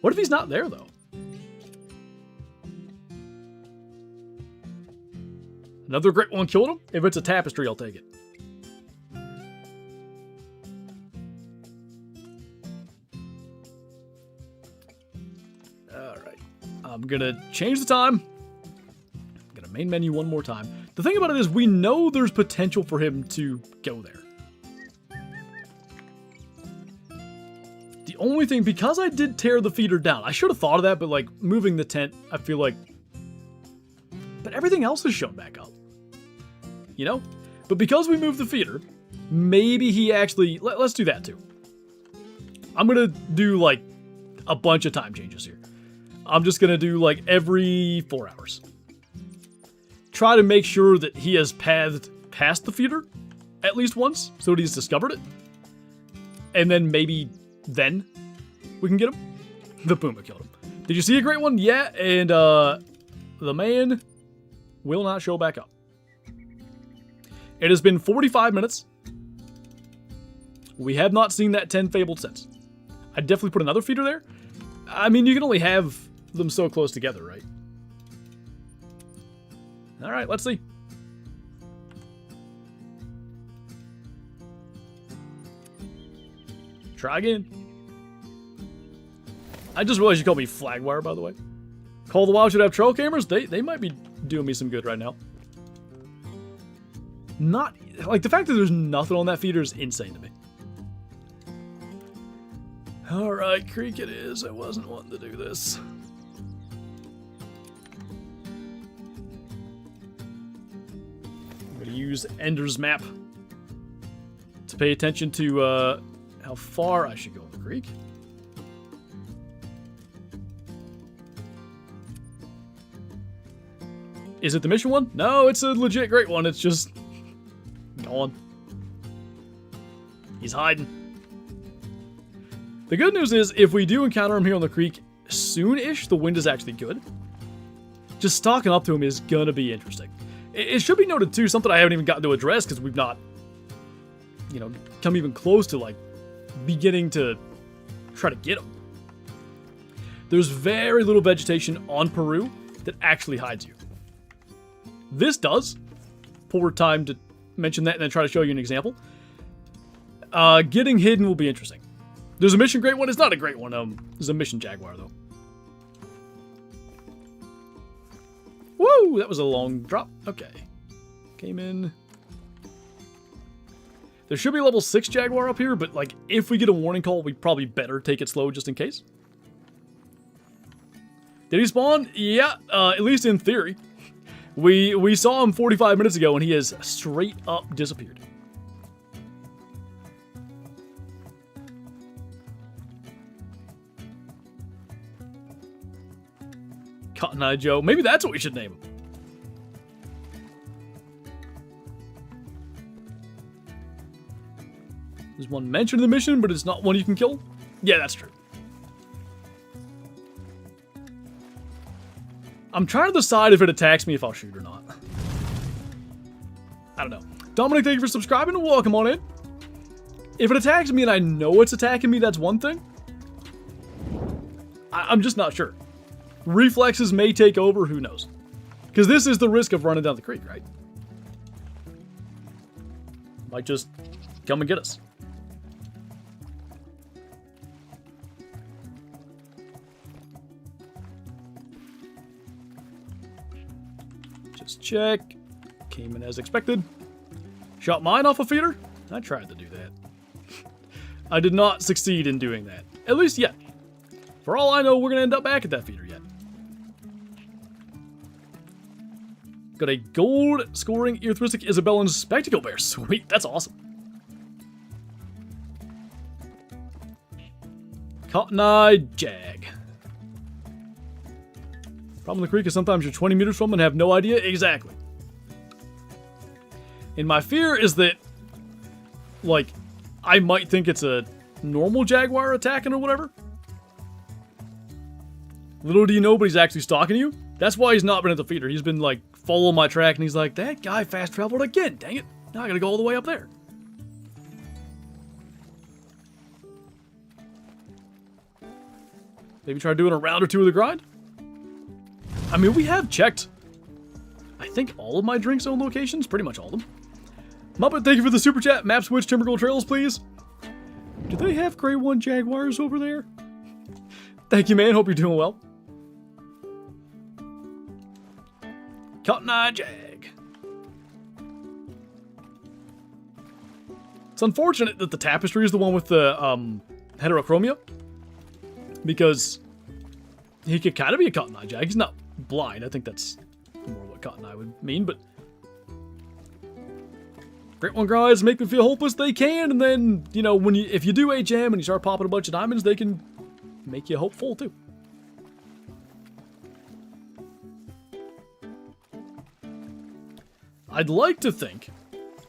Speaker 1: What if he's not there though? Another great one killed him. If it's a tapestry, I'll take it. Alright. I'm gonna change the time. I'm gonna main menu one more time. The thing about it is we know there's potential for him to go there. The only thing, because I did tear the feeder down, I should have thought of that, but like moving the tent, I feel like, but everything else is shown back up, you know? But because we moved the feeder, maybe he actually, let's do that too. I'm gonna do like a bunch of time changes here. I'm just gonna do like every 4 hours. Try to make sure that he has pathed past the feeder at least once, so that he's discovered it. And then maybe then we can get him. The puma killed him. Did you see a great one? Yeah, and the man will not show back up. It has been 45 minutes. We have not seen that 10 fabled since. I'd definitely put another feeder there. I mean, you can only have them so close together, right? All right, let's see. Try again. I just realized you called me Flagwire, by the way. Call of the Wild should have trail cameras. They might be doing me some good right now. Not, like, the fact that there's nothing on that feeder is insane to me. Alright, creek it is. I wasn't wanting to do this. I'm going to use Ender's map to pay attention to how far I should go in the creek. Is it the mission one? No, it's a legit great one. It's just gone. He's hiding. The good news is, if we do encounter him here on the creek soon-ish, the wind is actually good. Just stalking up to him is gonna be interesting. It should be noted too, something I haven't even gotten to address because we've not, you know, come even close to like beginning to try to get him. There's very little vegetation on Peru that actually hides you. This does. Forward time to mention that and then try to show you an example. Getting hidden will be interesting. There's a mission great one. It's not a great one. There's a mission Jaguar though. Woo! That was a long drop. Okay. Came in. There should be a level 6 Jaguar up here, but like if we get a warning call, we probably better take it slow just in case. Did he spawn? Yeah, at least in theory. We saw him 45 minutes ago, and he has straight up disappeared. Cotton Eye Joe. Maybe that's what we should name him. There's one mentioned in the mission, but it's not one you can kill. Yeah, that's true. I'm trying to decide if it attacks me if I'll shoot or not. I don't know. Dominic, thank you for subscribing and welcome on in. If it attacks me and I know it's attacking me, that's one thing. I'm just not sure. Reflexes may take over, who knows? Because this is the risk of running down the creek, right? Might just come and get us. Just check. Came in as expected. Shot mine off a feeder? I tried to do that. I did not succeed in doing that. At least yet. For all I know, we're going to end up back at that feeder yet. Got a gold scoring Earthristic Isabellan Spectacle Bear. Sweet, that's awesome. Cotton Eye Jag. Problem with the creek is sometimes you're 20 meters from and have no idea. Exactly. And my fear is that, like, I might think it's a normal Jaguar attacking or whatever. Little do you know, but he's actually stalking you. That's why he's not been at the feeder. He's been, like, following my track, and he's like, that guy fast traveled again, dang it. Now I gotta go all the way up there. Maybe try doing a round or two of the grind? I mean, we have checked, I think, all of my drink zone locations. Pretty much all of them. Muppet, thank you for the super chat. Map switch Timbergold Trails, please. Do they have Grey 1 Jaguars over there? Thank you, man. Hope you're doing well. Cotton Eye Jag. It's unfortunate that the tapestry is the one with the heterochromia, because he could kind of be a Cotton Eye Jag. He's not blind. I think that's more what Cotton Eye would mean, but Great One guys make me feel hopeless. They can, and then, you know, when if you do HM and you start popping a bunch of diamonds, they can make you hopeful too. I'd like to think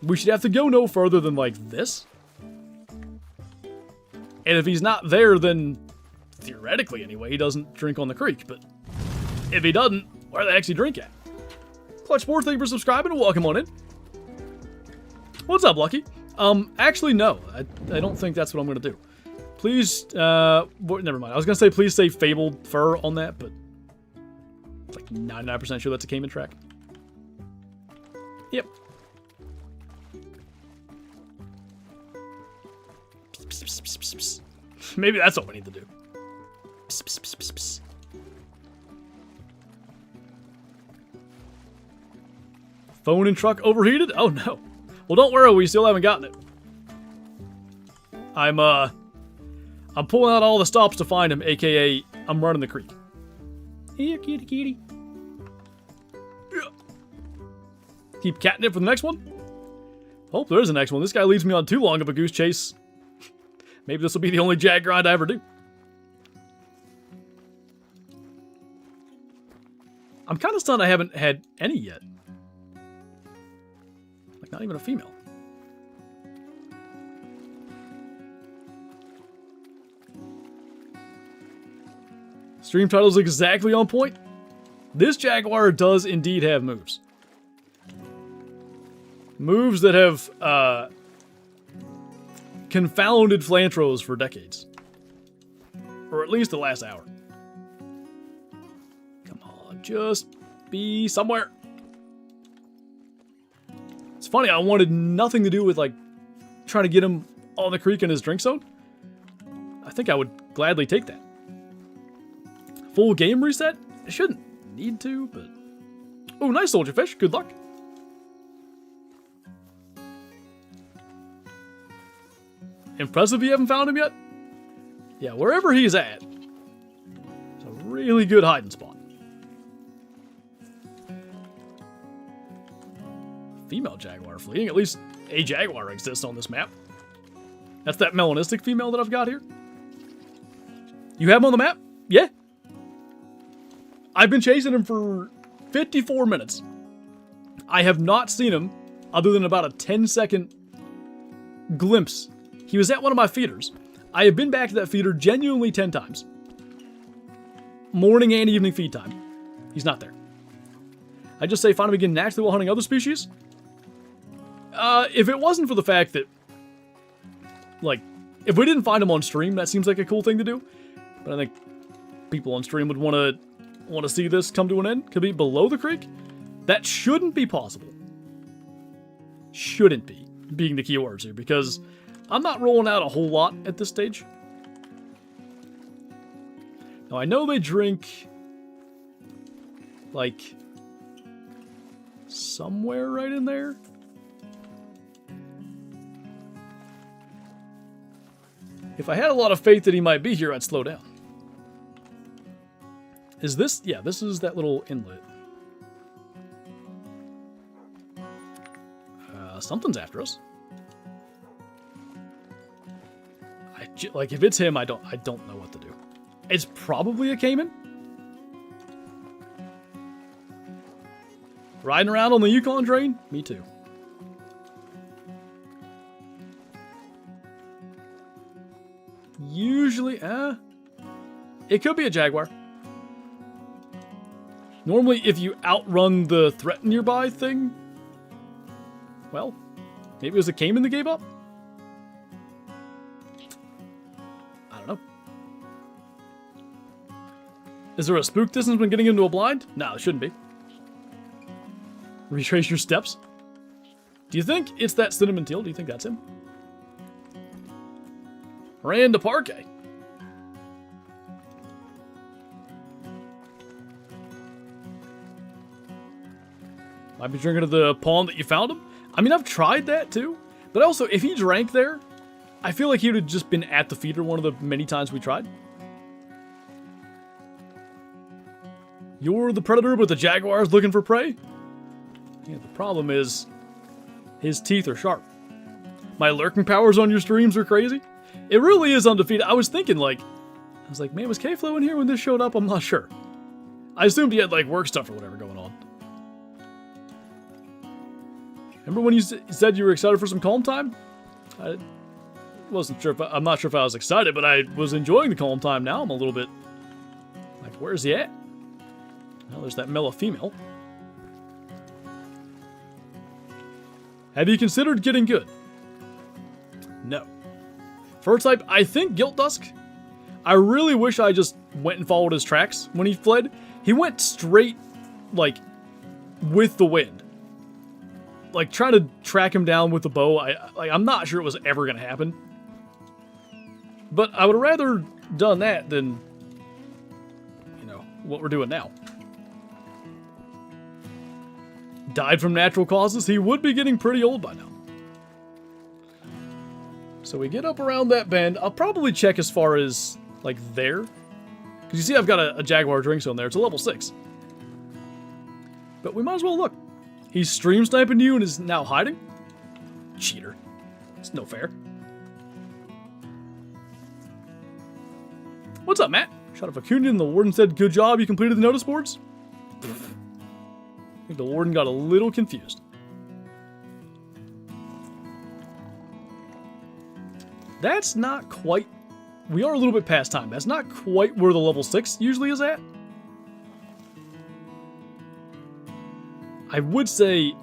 Speaker 1: we should have to go no further than, like, this. And if he's not there, then theoretically anyway, he doesn't drink on the creek. But if he doesn't, where the heck's he drink at? Clutch Sports, thank you for subscribing and welcome on in. What's up, Lucky? Actually, no. I don't think that's what I'm going to do. Please, never mind. I was going to say please say Fabled Fur on that, but like 99% sure that's a Cayman track. Yep. Maybe that's what we need to do. Phone and truck overheated? Oh no. Well, don't worry, we still haven't gotten it. I'm pulling out all the stops to find him, aka I'm running the creek. Here, kitty kitty. Keep catnip for the next one. Hope there is a next one. This guy leads me on too long of a goose chase. Maybe this will be the only jag grind I ever do. I'm kind of stunned I haven't had any yet. Like, not even a female. Stream title's exactly on point. This Jaguar does indeed have moves. Moves that have confounded Flantros for decades. Or at least the last hour. Come on, just be somewhere. It's funny, I wanted nothing to do with, like, trying to get him on the creek in his drink zone. I think I would gladly take that. Full game reset? I shouldn't need to, but... Oh, nice, Soldier Fish. Good luck. Impressive you haven't found him yet? Yeah, wherever he's at, it's a really good hiding spot. female jaguar fleeing. At least a jaguar exists on this map. That's that melanistic female that I've got here. You have him on the map? Yeah. I've been chasing him for 54 minutes. I have not seen him other than about a 10-second glimpse. He was at one of my feeders. I have been back to that feeder genuinely 10 times. Morning and evening feed time. He's not there. I just say find him again naturally while hunting other species. If it wasn't for the fact that, like, if we didn't find him on stream, that seems like a cool thing to do. But I think people on stream would want to see this come to an end. Could be below the creek. That shouldn't be possible. Shouldn't be, being the keywords here, because I'm not rolling out a whole lot at this stage. Now, I know they drink, like, somewhere right in there. If I had a lot of faith that he might be here, I'd slow down. Is this? Yeah, this is that little inlet. Something's after us. Like, if it's him, I don't know what to do. It's probably a Cayman. Riding around on the Yukon drain? Me too. Usually, it could be a jaguar. Normally, if you outrun the threat nearby thing, well, maybe it was a Cayman that gave up? I don't know. Is there a spook distance when getting into a blind? No, it shouldn't be. Retrace your steps. Do you think it's that cinnamon teal? Do you think that's him? Ran to Parquet. Might be drinking to the pond that you found him. I mean, I've tried that too. But also, if he drank there, I feel like he would have just been at the feeder one of the many times we tried. You're the predator, but the jaguar is looking for prey? Yeah, the problem is, his teeth are sharp. My lurking powers on your streams are crazy. It really is undefeated. I was thinking, like, man, was K-Flow in here when this showed up? I'm not sure. I assumed he had, like, work stuff or whatever going on. Remember when you said you were excited for some calm time? I wasn't sure I'm not sure if I was excited, but I was enjoying the calm time. Now I'm a little bit like, where's he at? Well, there's that mellow female. Have you considered getting good? No. First type, I think Gilt Dusk. I really wish I just went and followed his tracks when he fled. He went straight, like, with the wind. Like, trying to track him down with the bow, I'm not sure it was ever going to happen. But I would have rather done that than, you know, what we're doing now. Died from natural causes, he would be getting pretty old by now. So we get up around that bend. I'll probably check as far as, like, there. Because you see I've got a Jaguar drink zone there. It's a level 6. But we might as well look. He's stream sniping you and is now hiding? Cheater. It's no fair. What's up, Matt? Shot a Vicuña and the warden said, good job, you completed the notice boards? I think the warden got a little confused. That's not quite... We are a little bit past time. That's not quite where the level 6 usually is at. I would say,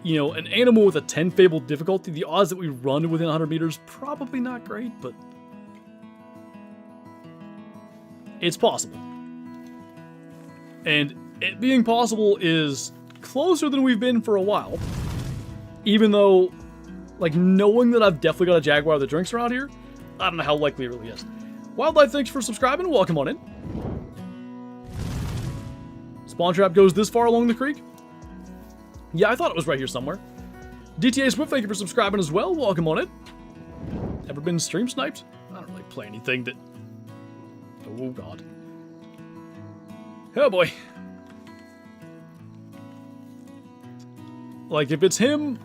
Speaker 1: you know, an animal with a 10 fabled difficulty, the odds that we run within 100 meters, probably not great, but it's possible. And it being possible is closer than we've been for a while. Even though, like, knowing that I've definitely got a Jaguar that drinks around here, I don't know how likely it really is. Wildlife, thanks for subscribing. Welcome on in. Spawn trap goes this far along the creek? Yeah, I thought it was right here somewhere. DTA Swift, thank you for subscribing as well. Welcome on in. Ever been stream sniped? I don't really play anything that... Oh, God. Oh, boy. Like, if it's him,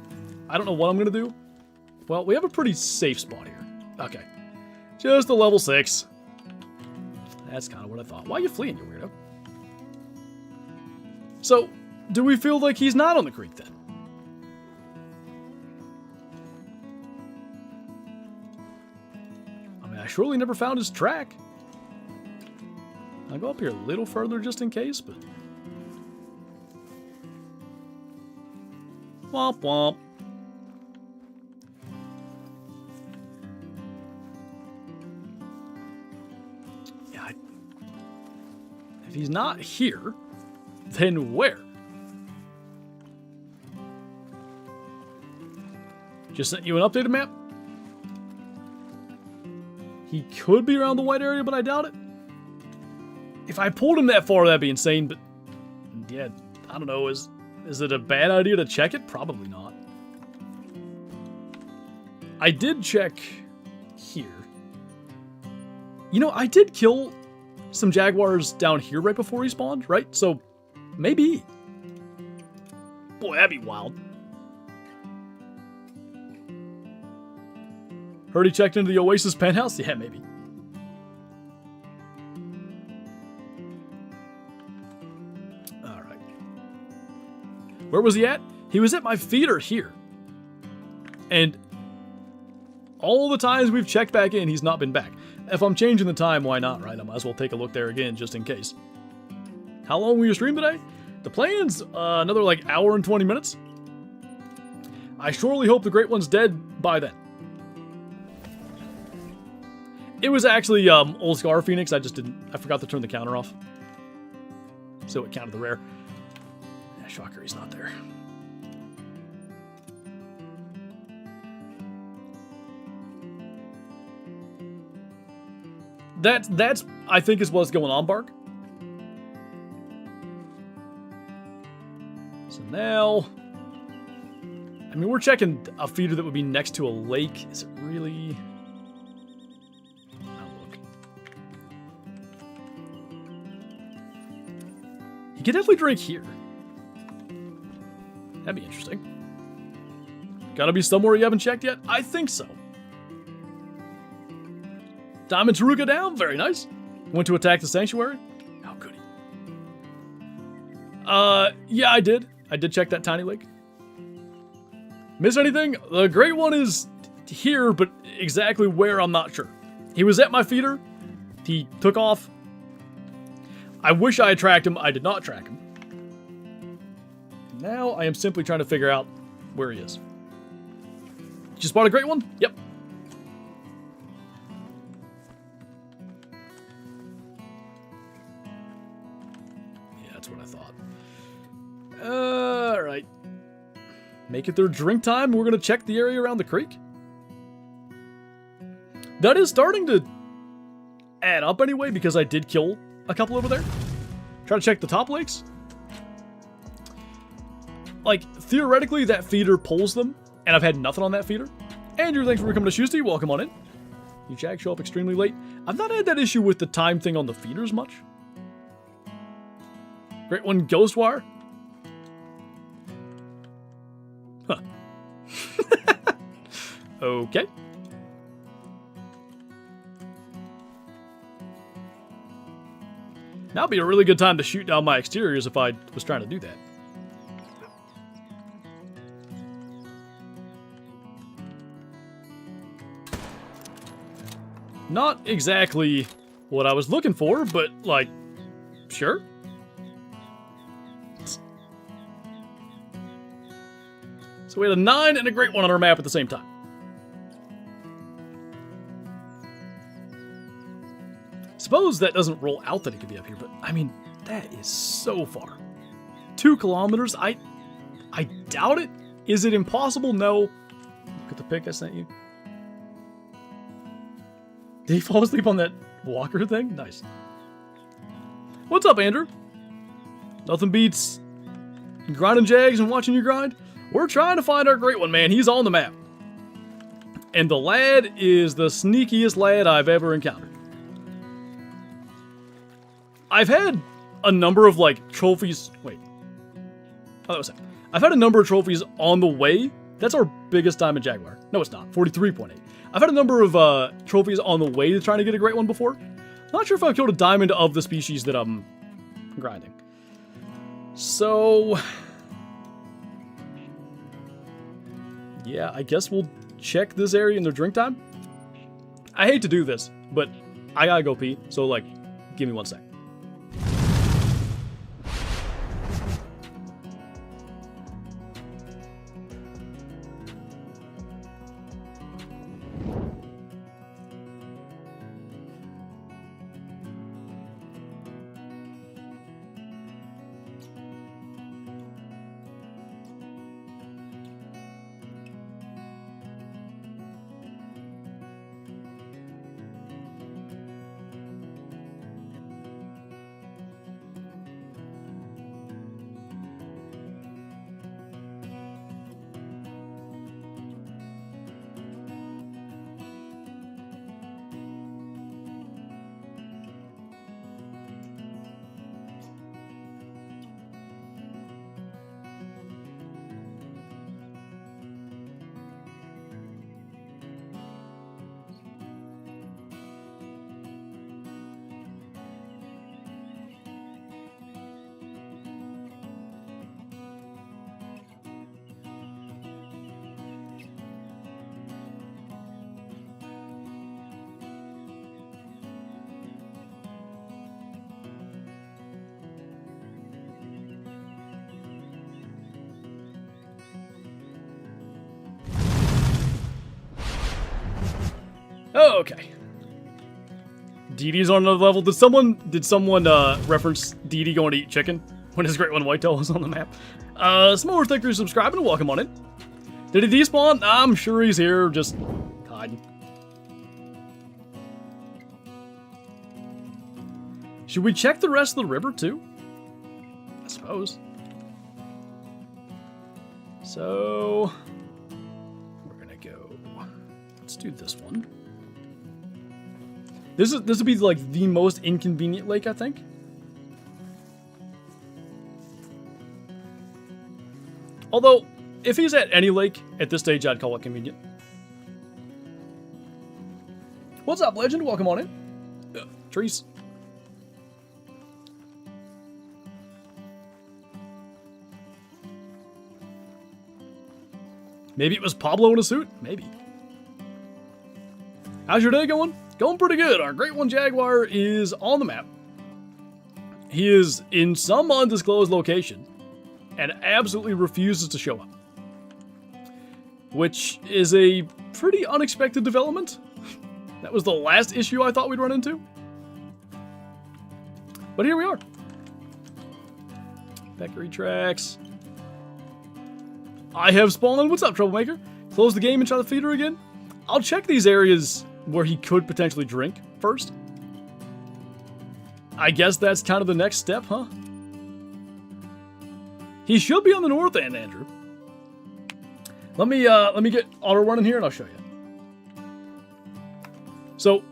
Speaker 1: I don't know what I'm going to do. Well, we have a pretty safe spot here. Okay. Just a level 6. That's kind of what I thought. Why are you fleeing, you weirdo? So, do we feel like he's not on the creek, then? I mean, I surely never found his track. I'll go up here a little further just in case, but... Womp womp. Yeah, if he's not here, then where? Just sent you an updated map? He could be around the white area, but I doubt it. If I pulled him that far, that'd be insane, but... Yeah, I don't know, is it a bad idea to check it? Probably not. I did check here. You know, I did kill some Jaguars down here right before he spawned, right? So, maybe. Boy, that'd be wild. Heard he checked into the Oasis penthouse? Yeah, maybe. Alright. Where was he at? He was at my feeder here. And all the times we've checked back in, he's not been back. If I'm changing the time, why not, right? I might as well take a look there again, just in case. How long will you stream today? The plan's another, like, hour and 20 minutes. I surely hope the Great One's dead by then. It was actually Old Scar Phoenix. I forgot to turn the counter off. So it counted the rare. Yeah, shocker, he's not there. That's I think is what's going on, Bark. So now, I mean, we're checking a feeder that would be next to a lake. Is it really? You could definitely drink here. That'd be interesting. Gotta be somewhere you haven't checked yet? I think so. Diamond Taruka down. Very nice. Went to attack the sanctuary. How could he? Yeah, I did. I did check that tiny lake. Miss anything? The Great One is here, but exactly where, I'm not sure. He was at my feeder. He took off. I wish I had tracked him. I did not track him. Now I am simply trying to figure out where he is. Did you spot a Great One? Yep. Yeah, that's what I thought. Alright. Make it their drink time. We're going to check the area around the creek. That is starting to add up anyway, because I did kill a couple over there. Try to check the top lakes. Like, theoretically, that feeder pulls them, and I've had nothing on that feeder. Andrew, thanks for coming to Shoesty. Welcome on in. You Jack show up extremely late. I've not had that issue with the time thing on the feeders much. Great One Ghostwire. Huh. Okay. Now would be a really good time to shoot down my exteriors if I was trying to do that. Not exactly what I was looking for, but, like, sure. So we had a 9 and a Great One on our map at the same time. Suppose that doesn't roll out that it could be up here, but I mean, that is so far. 2 kilometers? I doubt it. Is it impossible? No. Look at the pic I sent you. Did he fall asleep on that walker thing? Nice. What's up, Andrew? Nothing beats grinding Jags and watching you grind. We're trying to find our Great One, man. He's on the map. And the lad is the sneakiest lad I've ever encountered. I've had a number of, like, trophies. Wait. Oh, that was it. I've had a number of trophies on the way. That's our biggest diamond Jaguar. No, it's not. 43.8. I've had a number of trophies on the way to trying to get a great one before. Not sure if I've killed a diamond of the species that I'm grinding. So, yeah, I guess we'll check this area in their drink time. I hate to do this, but I gotta go pee, so, like, give me 1 sec. Okay. DD's on another level. Did someone reference DD going to eat chicken when his Great One Whitetail was on the map? Smaller Thicker subscribing and welcome on in. Did he despawn? I'm sure he's here, just hiding. Should we check the rest of the river too? I suppose. So we're gonna go. Let's do this one. This would be like the most inconvenient lake, I think. Although, if he's at any lake at this stage, I'd call it convenient. What's up, Legend? Welcome on in. Trees. Maybe it was Pablo in a suit? Maybe. How's your day going? Going pretty good. Our Great One Jaguar is on the map. He is in some undisclosed location and absolutely refuses to show up. Which is a pretty unexpected development. That was the last issue I thought we'd run into. But here we are. Peccary tracks. I have spawned. What's up, Troublemaker? Close the game and try the feeder again? I'll check these areas where he could potentially drink first. I guess that's kind of the next step, huh? He should be on the north end, Andrew. Let me get auto running here and I'll show you. So,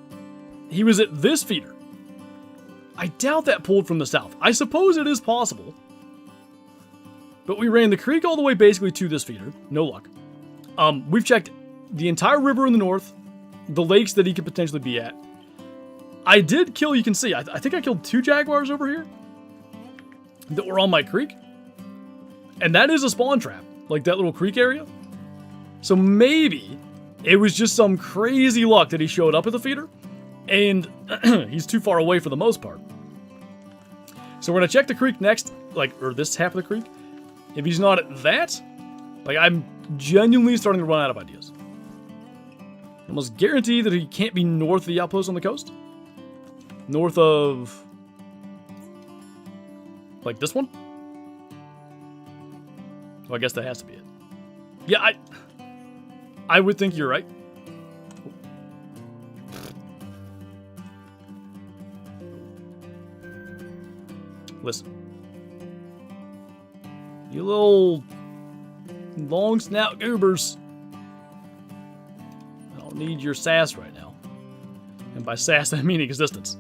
Speaker 1: he was at this feeder. I doubt that pulled from the south. I suppose it is possible. But we ran the creek all the way basically to this feeder. No luck. We've checked the entire river in the north, the lakes that he could potentially be at. I did kill, you can see, I think I killed 2 jaguars over here that were on my creek. And that is a spawn trap, like that little creek area. So maybe it was just some crazy luck that he showed up at the feeder and he's too far away for the most part. So we're gonna check the creek next, or this half of the creek. If he's not at that, I'm genuinely starting to run out of ideas. Almost guarantee that he can't be north of the outpost on the coast. North of, this one? Well, I guess that has to be it. Yeah, I would think you're right. Listen. You little long snout goobers. I don't need your sass right now. And by sass, I mean existence.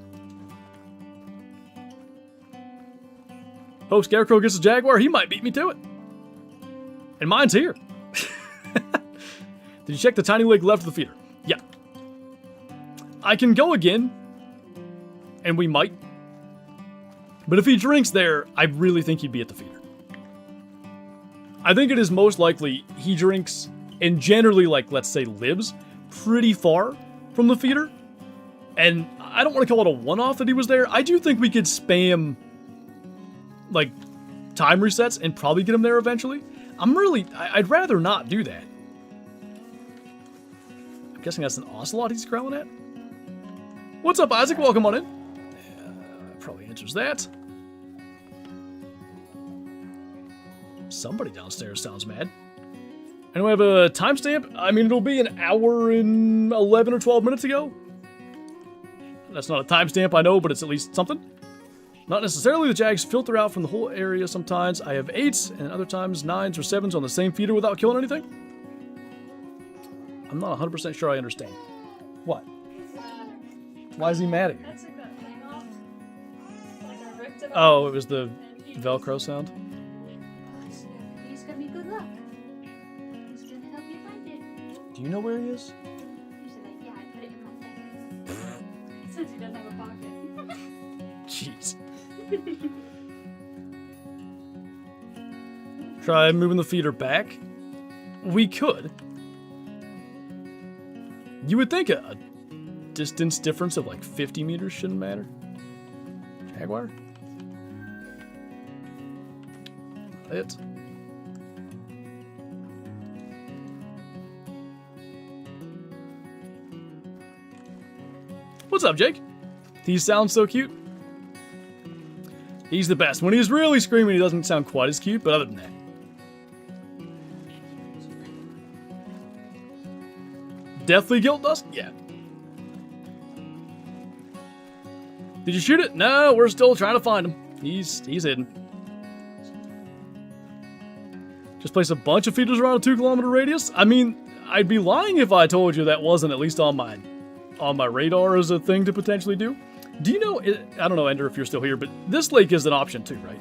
Speaker 1: Hope Scarecrow gets a Jaguar, he might beat me to it. And mine's here. Did you check the tiny leg left of the feeder? Yeah. I can go again. And we might. But if he drinks there, I really think he'd be at the feeder. I think it is most likely he drinks and generally, like, let's say lives pretty far from the feeder. And I don't want to call it a one-off that he was there. I do think we could spam, like, time resets and probably get him there eventually. I'd rather not do that. I'm guessing that's an ocelot he's growling at. What's up, Isaac? Welcome on in. That probably answers that. Somebody downstairs sounds mad. And we have a timestamp. I mean, it'll be an hour and 11 or 12 minutes ago. That's not a timestamp, I know, but it's at least something. Not necessarily. The Jags filter out from the whole area sometimes. I have 8s, and other times 9s or 7s on the same feeder without killing anything. I'm not 100% sure I understand. What? Why is he mad at you?
Speaker 3: That's like that thing off. Like I ripped it off.
Speaker 1: Oh, it was the Velcro sound?
Speaker 3: He's gonna be good luck. He's gonna help you find it.
Speaker 1: Do you know where he is?
Speaker 3: He said, yeah, I put it in my thing. Since he doesn't have a pocket.
Speaker 1: Jeez. Try moving the feeder back. We could. You would think a distance difference of like 50 meters shouldn't matter. Jaguar? It. What's up, Jake? He sounds so cute. He's the best. When he's really screaming, he doesn't sound quite as cute, but other than that. Deathly Guilt Dust? Yeah. Did you shoot it? No, we're still trying to find him. He's hidden. Just place a bunch of feeders around a 2-kilometer radius? I mean, I'd be lying if I told you that wasn't at least on my radar as a thing to potentially do. Do you know, I don't know, Ender, if you're still here, but this lake is an option too, right?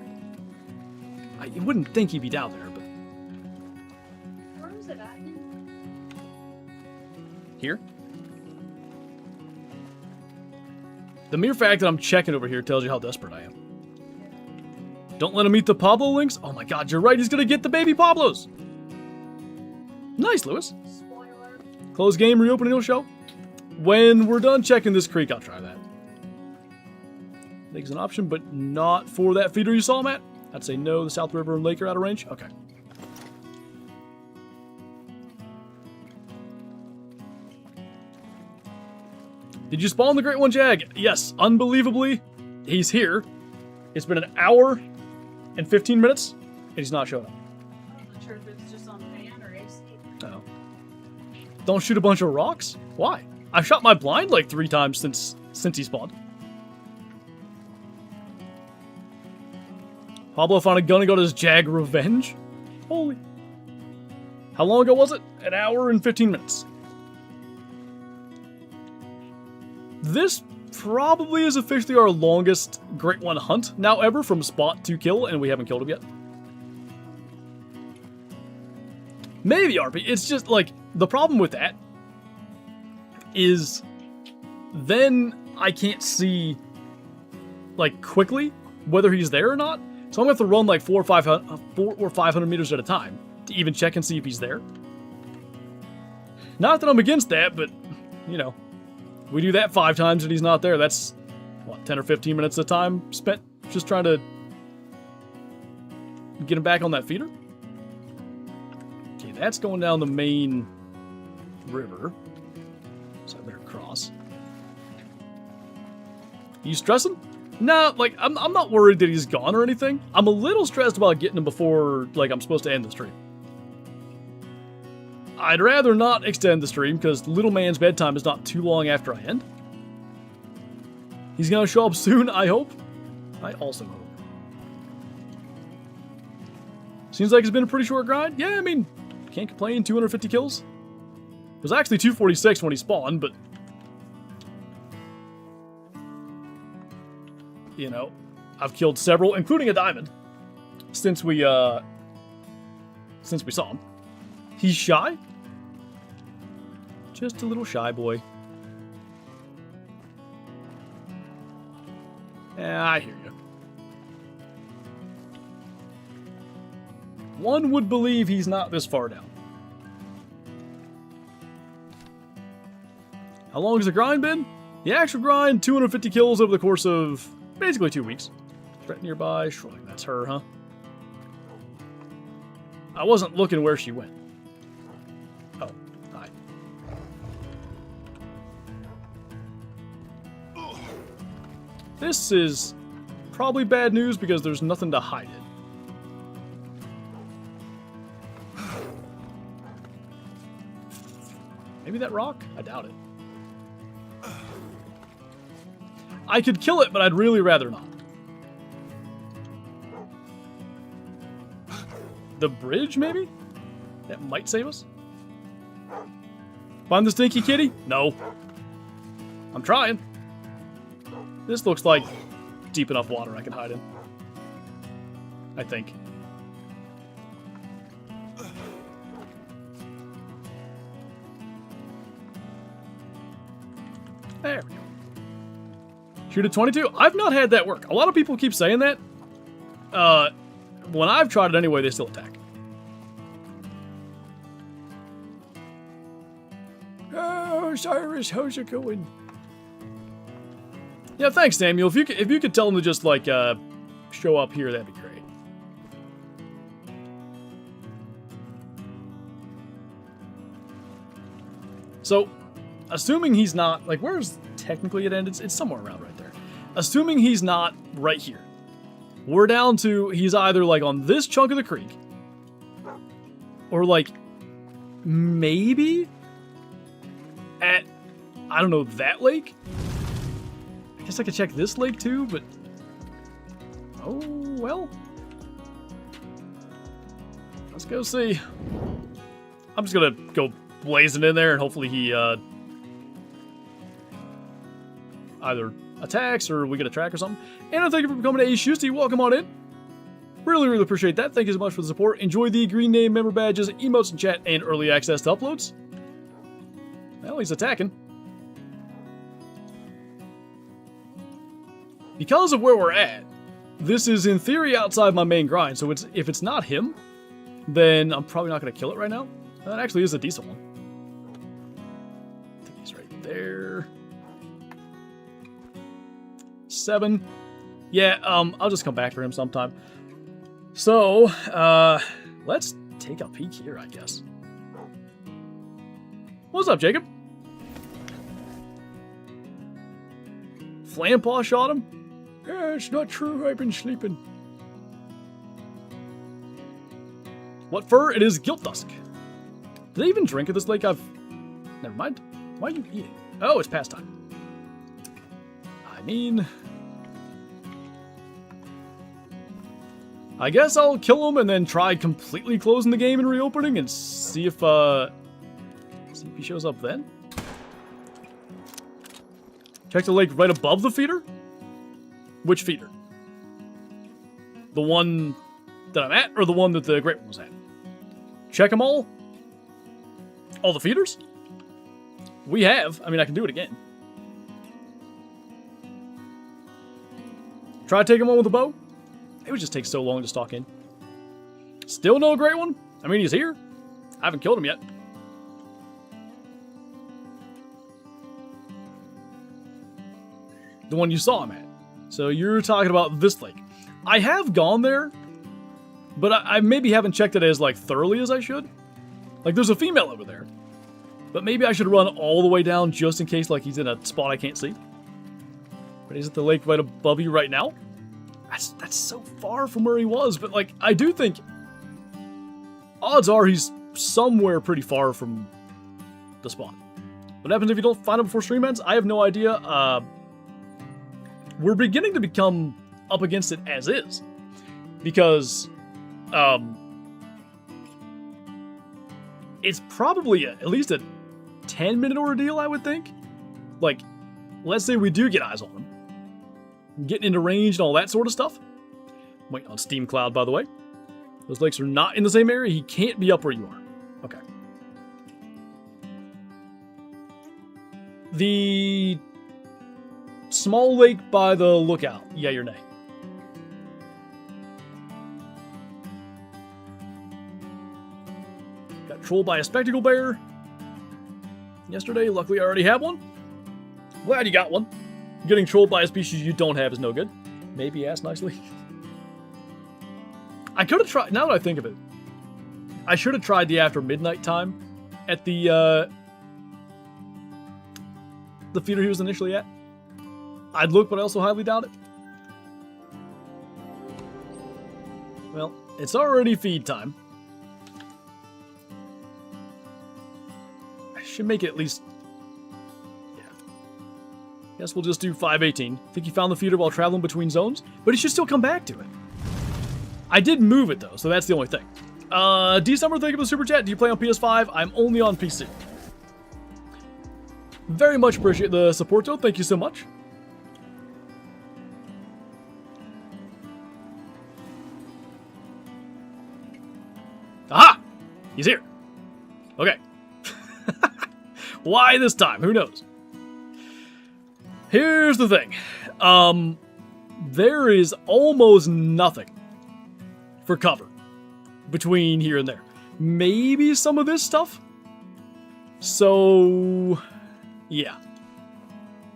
Speaker 1: I wouldn't think he'd be down there, but...
Speaker 3: Where is it at?
Speaker 1: Here? The mere fact that I'm checking over here tells you how desperate I am. Don't let him eat the Pablo links? Oh my god, you're right, he's gonna get the baby Pablos! Nice, Lewis.
Speaker 3: Spoiler.
Speaker 1: Close game, reopen it'll show. When we're done checking this creek, I'll try that. I think it's an option, but not for that feeder you saw, Matt. I'd say no, the South River and Lake are out of range. Okay. Did you spawn the Great One Jag? Yes, unbelievably, he's here. It's been an hour and 15 minutes, and he's not showing up.
Speaker 3: I'm not sure if it's just on fan or AC.
Speaker 1: Oh. Don't shoot a bunch of rocks? Why? I've shot my blind like 3 times since he spawned. Pablo found a gun and got his Jag revenge? Holy. How long ago was it? An hour and 15 minutes. This probably is officially our longest Great One hunt now ever, from spot to kill, and we haven't killed him yet. Maybe RP. It's just like, the problem with that is then I can't see, like, quickly whether he's there or not. So I'm going to have to run like 400 or 500 meters at a time to even check and see if he's there. Not that I'm against that, but, you know, we do that 5 times and he's not there. That's, what, 10 or 15 minutes of time spent just trying to get him back on that feeder? Okay, that's going down the main river. So I better cross. You stressing? No, like, I'm not worried that he's gone or anything. I'm a little stressed about getting him before, like, I'm supposed to end the stream. I'd rather not extend the stream, because little man's bedtime is not too long after I end. He's gonna show up soon, I hope. I also hope. Seems like it's been a pretty short grind. Yeah, I mean, can't complain, 250 kills. It was actually 246 when he spawned, but... you know, I've killed several, including a diamond, since we since we saw him. He's shy? Just a little shy boy. Yeah, I hear you. One would believe he's not this far down. How long has the grind been? The actual grind, 250 kills over the course of basically 2 weeks. Threat nearby, shrug. That's her, huh? I wasn't looking where she went. Oh, hi. This is probably bad news because there's nothing to hide in. Maybe that rock? I doubt it. I could kill it, but I'd really rather not. The bridge, maybe? That might save us? Find the stinky kitty? No. I'm trying. This looks like deep enough water I can hide in. I think. There we go. Shoot at 22? I've not had that work. A lot of people keep saying that. When I've tried it anyway, they still attack.
Speaker 2: Oh, Cyrus, how's it going?
Speaker 1: Yeah, thanks, Samuel. If you could tell them to just, like, show up here, that'd be great. So, assuming he's not, like, where's technically it ends? It's somewhere around right there. Assuming he's not right here. We're down to, he's either, like, on this chunk of the creek. Or, like, maybe at, I don't know, that lake? I guess I could check this lake too, but... Oh, well. Let's go see. I'm just gonna go blazing in there and hopefully he, either attacks or we get a track or something. And I thank you for becoming a Shusty. Welcome on in. Really, really appreciate that. Thank you so much for the support. Enjoy the green name member badges, emotes in chat, and early access to uploads. Well, he's attacking. Because of where we're at, this is in theory outside my main grind, so if it's not him, then I'm probably not going to kill it right now. That actually is a decent one. I think he's right there. 7. Yeah, I'll just come back for him sometime. So, let's take a peek here, I guess. What's up, Jacob? Flampaw shot him?
Speaker 2: Yeah, it's not true. I've been sleeping.
Speaker 1: What fur? It is Gilt Dusk. Did they even drink at this lake? Never mind. Why are you eating? Oh, it's past time. I mean... I guess I'll kill him and then try completely closing the game and reopening and see if he shows up then. Check the lake right above the feeder? Which feeder? The one that I'm at or the one that the great one was at? Check them all? All the feeders? We have. I mean, I can do it again. Try taking one with a bow? It would just take so long to stalk in. Still no great one? I mean, he's here. I haven't killed him yet. The one you saw him at. So you're talking about this lake. I have gone there, but I maybe haven't checked it as, like, thoroughly as I should. Like, there's a female over there. But maybe I should run all the way down just in case, like, he's in a spot I can't see. But he's at the lake right above you right now. That's so far from where he was, but, like, I do think odds are he's somewhere pretty far from the spot. What happens if you don't find him before stream ends? I have no idea. We're beginning to become up against it as is. Because, it's probably at least a 10-minute ordeal, I would think. Like, let's say we do get eyes on him. Getting into range and all that sort of stuff. I'm waiting on Steam Cloud, by the way. Those lakes are not in the same area. He can't be up where you are. Okay. The small lake by the lookout. Yeah, your nay. Got trolled by a spectacle bear. Yesterday, luckily I already had one. Glad you got one. Getting trolled by a species you don't have is no good. Maybe ask nicely. I could have tried, now that I think of it, I should have tried the after midnight time at the feeder he was initially at. I'd look, but I also highly doubt it. Well, it's already feed time. I should make it at least... Yeah. Guess we'll just do 518. Think he found the feeder while traveling between zones? But he should still come back to it. I did move it, though, so that's the only thing. December, thank you for the super chat. Do you play on PS5? I'm only on PC. Very much appreciate the support, though. Thank you so much. Aha! He's here. Okay. Why this time? Who knows? Here's the thing. There is almost nothing for cover between here and there. Maybe some of this stuff? So... yeah.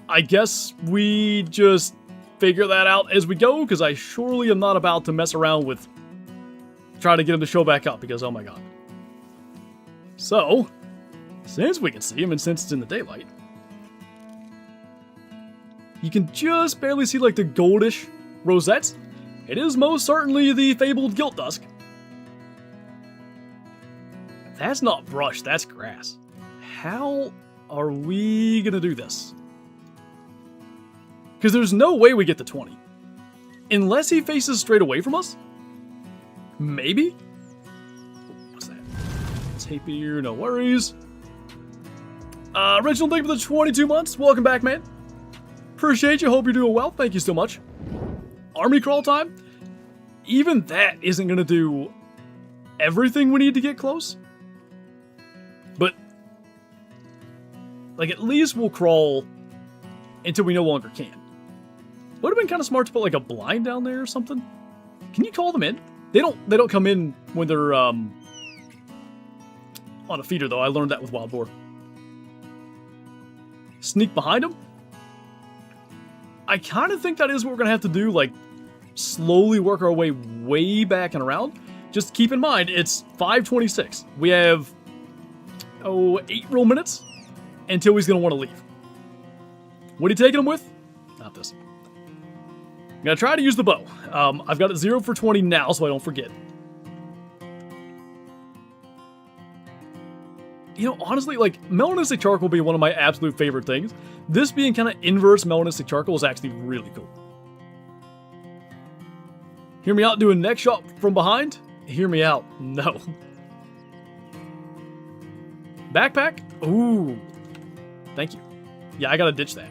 Speaker 1: I guess we just figure that out as we go, because I surely am not about to mess around with trying to get him to show back up, because oh my god. So, since we can see him, and since it's in the daylight, you can just barely see like the goldish rosettes. It is most certainly the fabled gilt dusk. That's not brush, that's grass. How are we gonna do this? Because there's no way we get to 20. Unless he faces straight away from us? Maybe? What's that? Tape here, no worries. Original, thank you for the 22 months. Welcome back, man. Appreciate you, hope you're doing well. Thank you so much. Army crawl time? Even that isn't gonna do everything we need to get close. But, like, at least we'll crawl until we no longer can. Would have been kind of smart to put like a blind down there or something. Can you call them in? They don't come in when they're on a feeder though. I learned that with wild boar. Sneak behind them? I kind of think that is what we're gonna have to do, like slowly work our way back and around. Just keep in mind, it's 5:26. We have 8 real minutes until he's gonna want to leave. What are you taking him with? Not this. I'm gonna try to use the bow. I've got it 0 for 20 now, so I don't forget. You know, honestly, like, melanistic charcoal will be one of my absolute favorite things. This being kind of inverse melanistic charcoal is actually really cool. Hear me out doing neck shot from behind? Hear me out. No. Backpack? Ooh. Thank you. Yeah, I gotta ditch that.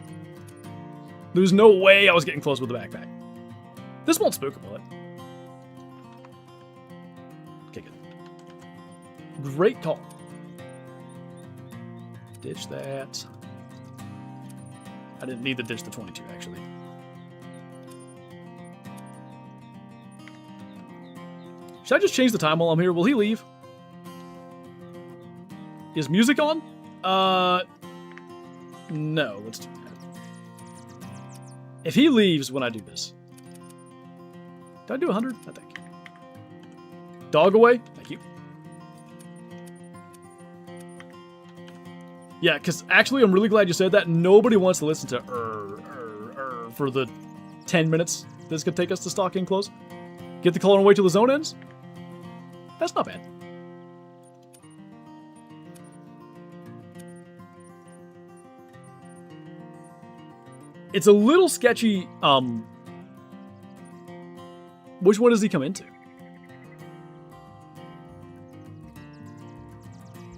Speaker 1: There's no way I was getting close with the backpack. This won't spook him, will it? Okay, good. Great call. Ditch that. I didn't need to ditch the 22, actually. Should I just change the time while I'm here? Will he leave? Is music on? No, let's do that. If he leaves when I do this. Did I do 100? I think. Dog away? Thank you. Yeah, because actually I'm really glad you said that. Nobody wants to listen to for the 10 minutes this could take us to stock in close. Get the color and wait till the zone ends? That's not bad. It's a little sketchy, which one does he come into?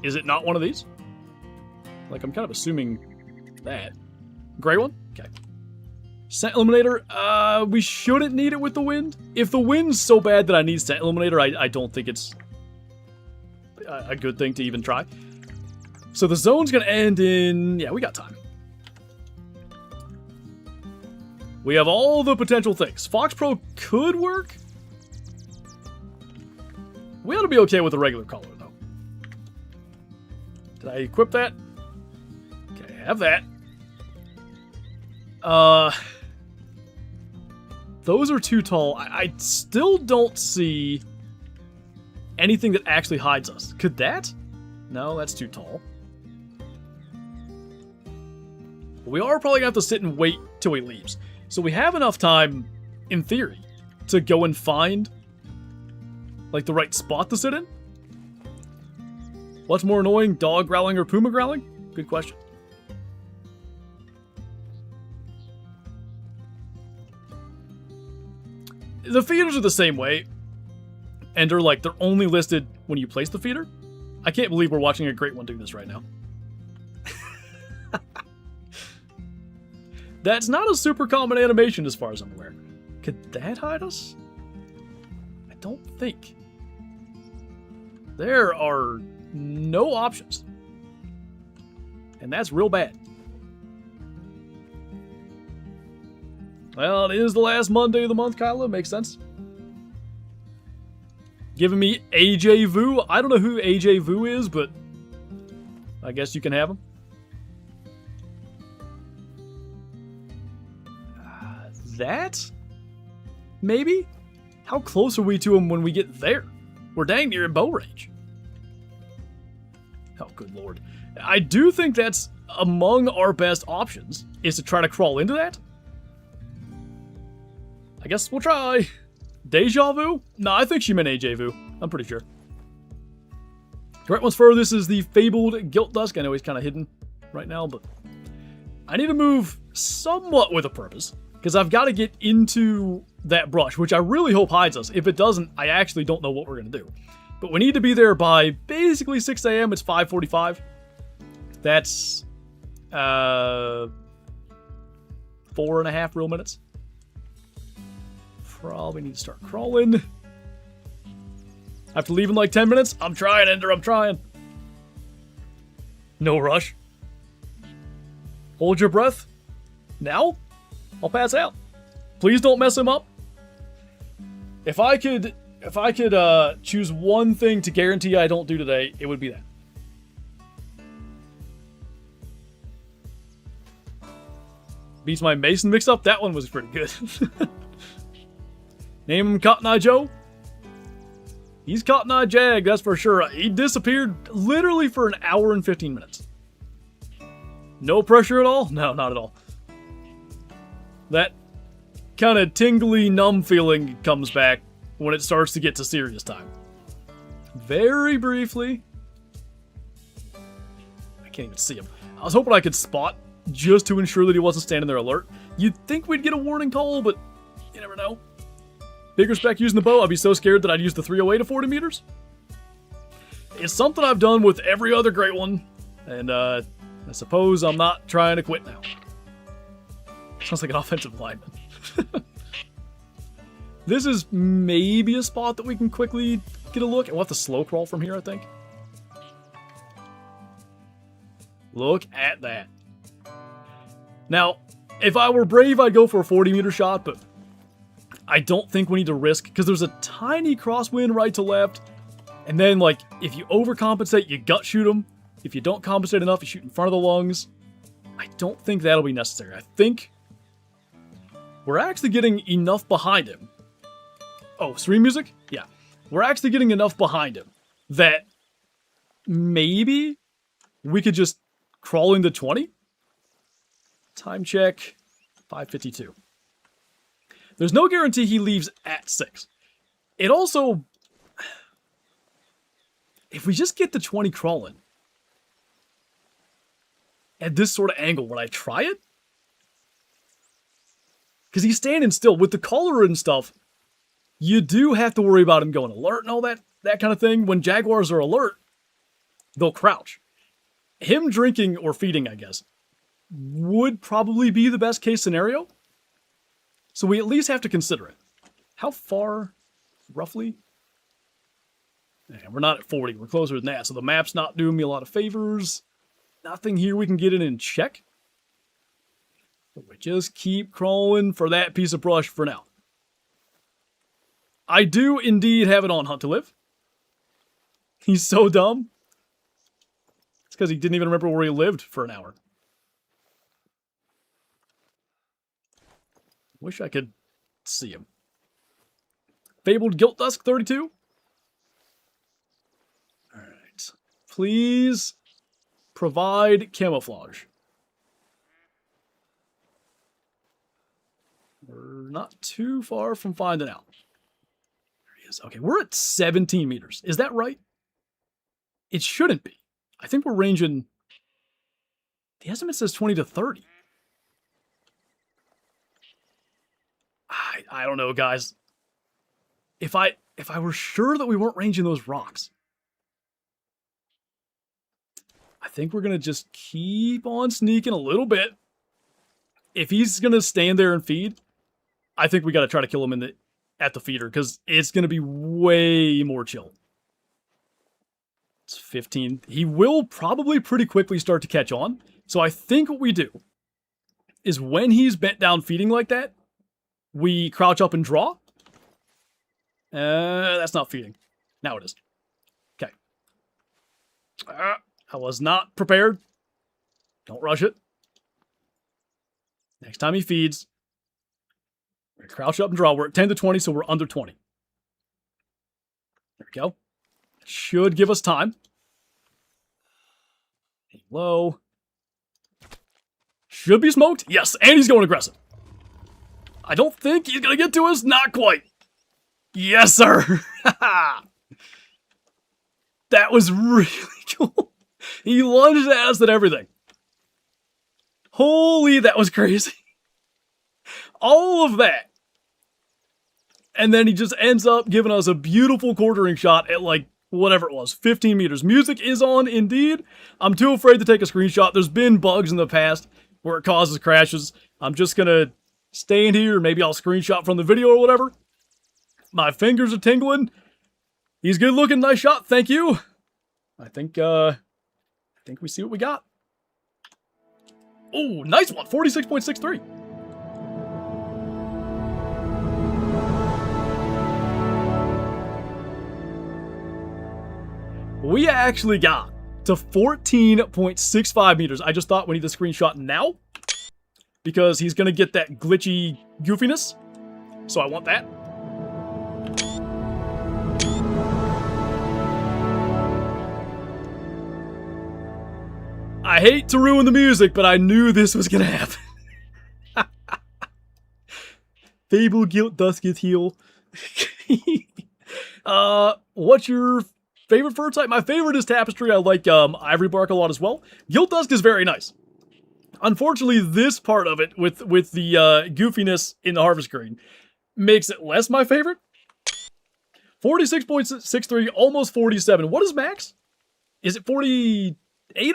Speaker 1: Is it not one of these? Like, I'm kind of assuming that. Gray one? Okay. Scent Eliminator, we shouldn't need it with the wind. If the wind's so bad that I need Scent Eliminator, I don't think it's a good thing to even try. So the zone's gonna end in... Yeah, we got time. We have all the potential things. Fox Pro could work. We ought to be okay with the regular color, though. Did I equip that? Okay, I have that. Those are too tall. I still don't see anything that actually hides us. Could that? No, that's too tall. We are probably gonna have to sit and wait till he leaves. So we have enough time, in theory, to go and find, like, the right spot to sit in. What's more annoying, dog growling or puma growling? Good question. The feeders are the same way, and they're like, they're only listed when you place the feeder. I can't believe we're watching a great one do this right now. That's not a super common animation as far as I'm aware. Could that hide us? I don't think. There are no options. And that's real bad. Well, it is the last Monday of the month, Kyla. Makes sense. Giving me AJ Vu. I don't know who AJ Vu is, but I guess you can have him. That? Maybe? How close are we to him when we get there? We're dang near bow range. Oh, good lord. I do think that's among our best options, is to try to crawl into that. I guess we'll try. Deja Vu? No, I think she meant AJ Vu. I'm pretty sure. Correct one's fur. This is the fabled Gilt Dusk. I know he's kind of hidden right now, but I need to move somewhat with a purpose, because I've got to get into that brush, which I really hope hides us. If it doesn't, I actually don't know what we're going to do. But we need to be there by basically 6 a.m. It's 5:45. That's 4.5 real minutes. Probably need to start crawling. I have to leave in like 10 minutes. I'm trying, Ender. I'm trying. No rush. Hold your breath. Now? I'll pass out. Please don't mess him up. If I could choose one thing to guarantee I don't do today, it would be that. Beats my Mason mix-up. That one was pretty good. Name him Cotton Eye Joe. He's Cotton Eye Jag, that's for sure. He disappeared literally for an hour and 15 minutes. No pressure at all? No, not at all. That kind of tingly, numb feeling comes back when it starts to get to serious time. Very briefly. I can't even see him. I was hoping I could spot just to ensure that he wasn't standing there alert. You'd think we'd get a warning call, but you never know. Big respect using the bow. I'd be so scared that I'd use the 308 at 40 meters. It's something I've done with every other great one, and I suppose I'm not trying to quit now. Sounds like an offensive lineman. This is maybe a spot that we can quickly get a look. We'll have to slow crawl from here, I think. Look at that. Now, if I were brave, I'd go for a 40-meter shot, but I don't think we need to risk, because there's a tiny crosswind right to left, and then, like, if you overcompensate, you gut shoot him. If you don't compensate enough, you shoot in front of the lungs. I don't think that'll be necessary. I think we're actually getting enough behind him. Oh, stream music? Yeah. We're actually getting enough behind him that maybe we could just crawl into 20. Time check, 5:52. There's no guarantee he leaves at 6. It also, if we just get the 20 crawling at this sort of angle, would I try it? Because he's standing still. With the collar and stuff, you do have to worry about him going alert and all that kind of thing. When Jaguars are alert, they'll crouch. Him drinking or feeding, I guess, would probably be the best case scenario. So we at least have to consider it. How far, roughly? Yeah, we're not at 40. We're closer than that. So the map's not doing me a lot of favors. Nothing here we can get in and check. But we just keep crawling for that piece of brush for now. I do indeed have it on Hunt to Live. He's so dumb. It's because he didn't even remember where he lived for an hour. Wish I could see him. Fabled Guilt Dusk 32. Alright. Please provide camouflage. We're not too far from finding out. There he is. Okay, we're at 17 meters. Is that right? It shouldn't be. I think we're ranging... The estimate says 20 to 30. I don't know, guys. If I were sure that we weren't ranging those rocks, I think we're going to just keep on sneaking a little bit. If he's going to stand there and feed, I think we got to try to kill him at the feeder, because it's going to be way more chill. It's 15. He will probably pretty quickly start to catch on. So I think what we do is when he's bent down feeding like that, we crouch up and draw. That's not feeding. Now it is. Okay. I was not prepared. Don't rush it. Next time he feeds, we're gonna crouch up and draw. We're at 10 to 20, so we're under 20. There we go. Should give us time. Low. Should be smoked. Yes, and he's going aggressive. I don't think he's going to get to us. Not quite. Yes, sir. That was really cool. He lunged at us and everything. Holy, that was crazy. All of that. And then he just ends up giving us a beautiful quartering shot at like whatever it was, 15 meters. Music is on indeed. I'm too afraid to take a screenshot. There's been bugs in the past where it causes crashes. I'm just going to stand here. Maybe I'll screenshot from the video or whatever. My fingers are tingling. He's good looking. Nice shot. Thank you. I think we see what we got. Oh, nice one. 46.63. We actually got to 14.65 meters. I just thought we need the screenshot now because he's going to get that glitchy goofiness. So I want that. I hate to ruin the music, but I knew this was going to happen. Fable, Guilt, Dusk, Heal. What's your favorite fur type? My favorite is Tapestry. I like Ivory Bark a lot as well. Guilt Dusk is very nice. Unfortunately, this part of it, with the goofiness in the Harvest Green, makes it less my favorite. 46.63, almost 47. What is max? Is it 48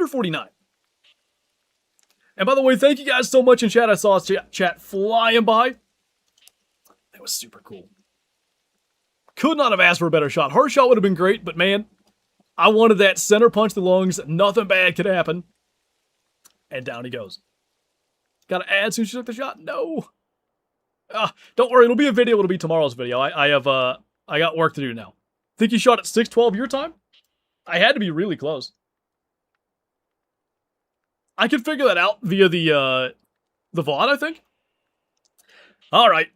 Speaker 1: or 49? And by the way, thank you guys so much in chat. I saw chat flying by. That was super cool. Could not have asked for a better shot. Heart shot would have been great, but man, I wanted that center punch to the lungs. Nothing bad could happen. And down he goes. Gotta add as soon as you took the shot? No. Don't worry, it'll be a video. It'll be tomorrow's video. I got work to do now. Think you shot at 6:12 your time? I had to be really close. I could figure that out via the VOD, I think. All right.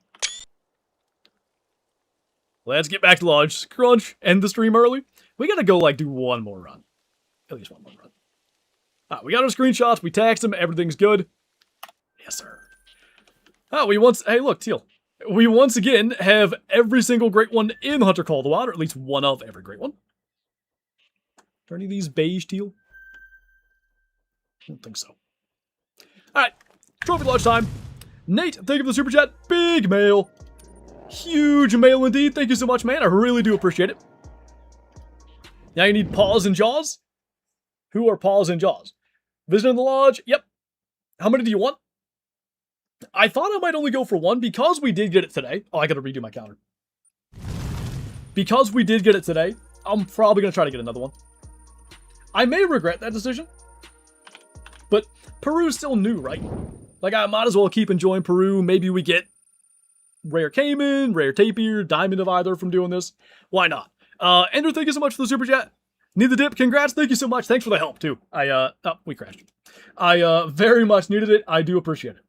Speaker 1: Let's get back to lodge. Crunch. End the stream early. We gotta go, like, do one more run. At least one more run. Alright, we got our screenshots. We taxed him. Everything's good. Yes, sir. Hey, look, Teal. We once again have every single great one in Hunter Call of the Wild, or at least one of every great one. Are any of these beige, Teal? I don't think so. Alright, trophy lodge time. Nate, thank you for the super chat. Big mail. Huge mail indeed. Thank you so much, man. I really do appreciate it. Now you need paws and jaws. Who are paws and jaws? Visiting the lodge. Yep. How many do you want? I thought I might only go for one because we did get it today. Oh, I gotta redo my counter. Because we did get it today, I'm probably gonna try to get another one. I may regret that decision, but Peru's still new, right? Like, I might as well keep enjoying Peru. Maybe we get rare Cayman, rare Tapir, diamond of either from doing this. Why not? Ender, thank you so much for the super chat. Need the dip, congrats, thank you so much. Thanks for the help, too. We crashed. I very much needed it. I do appreciate it.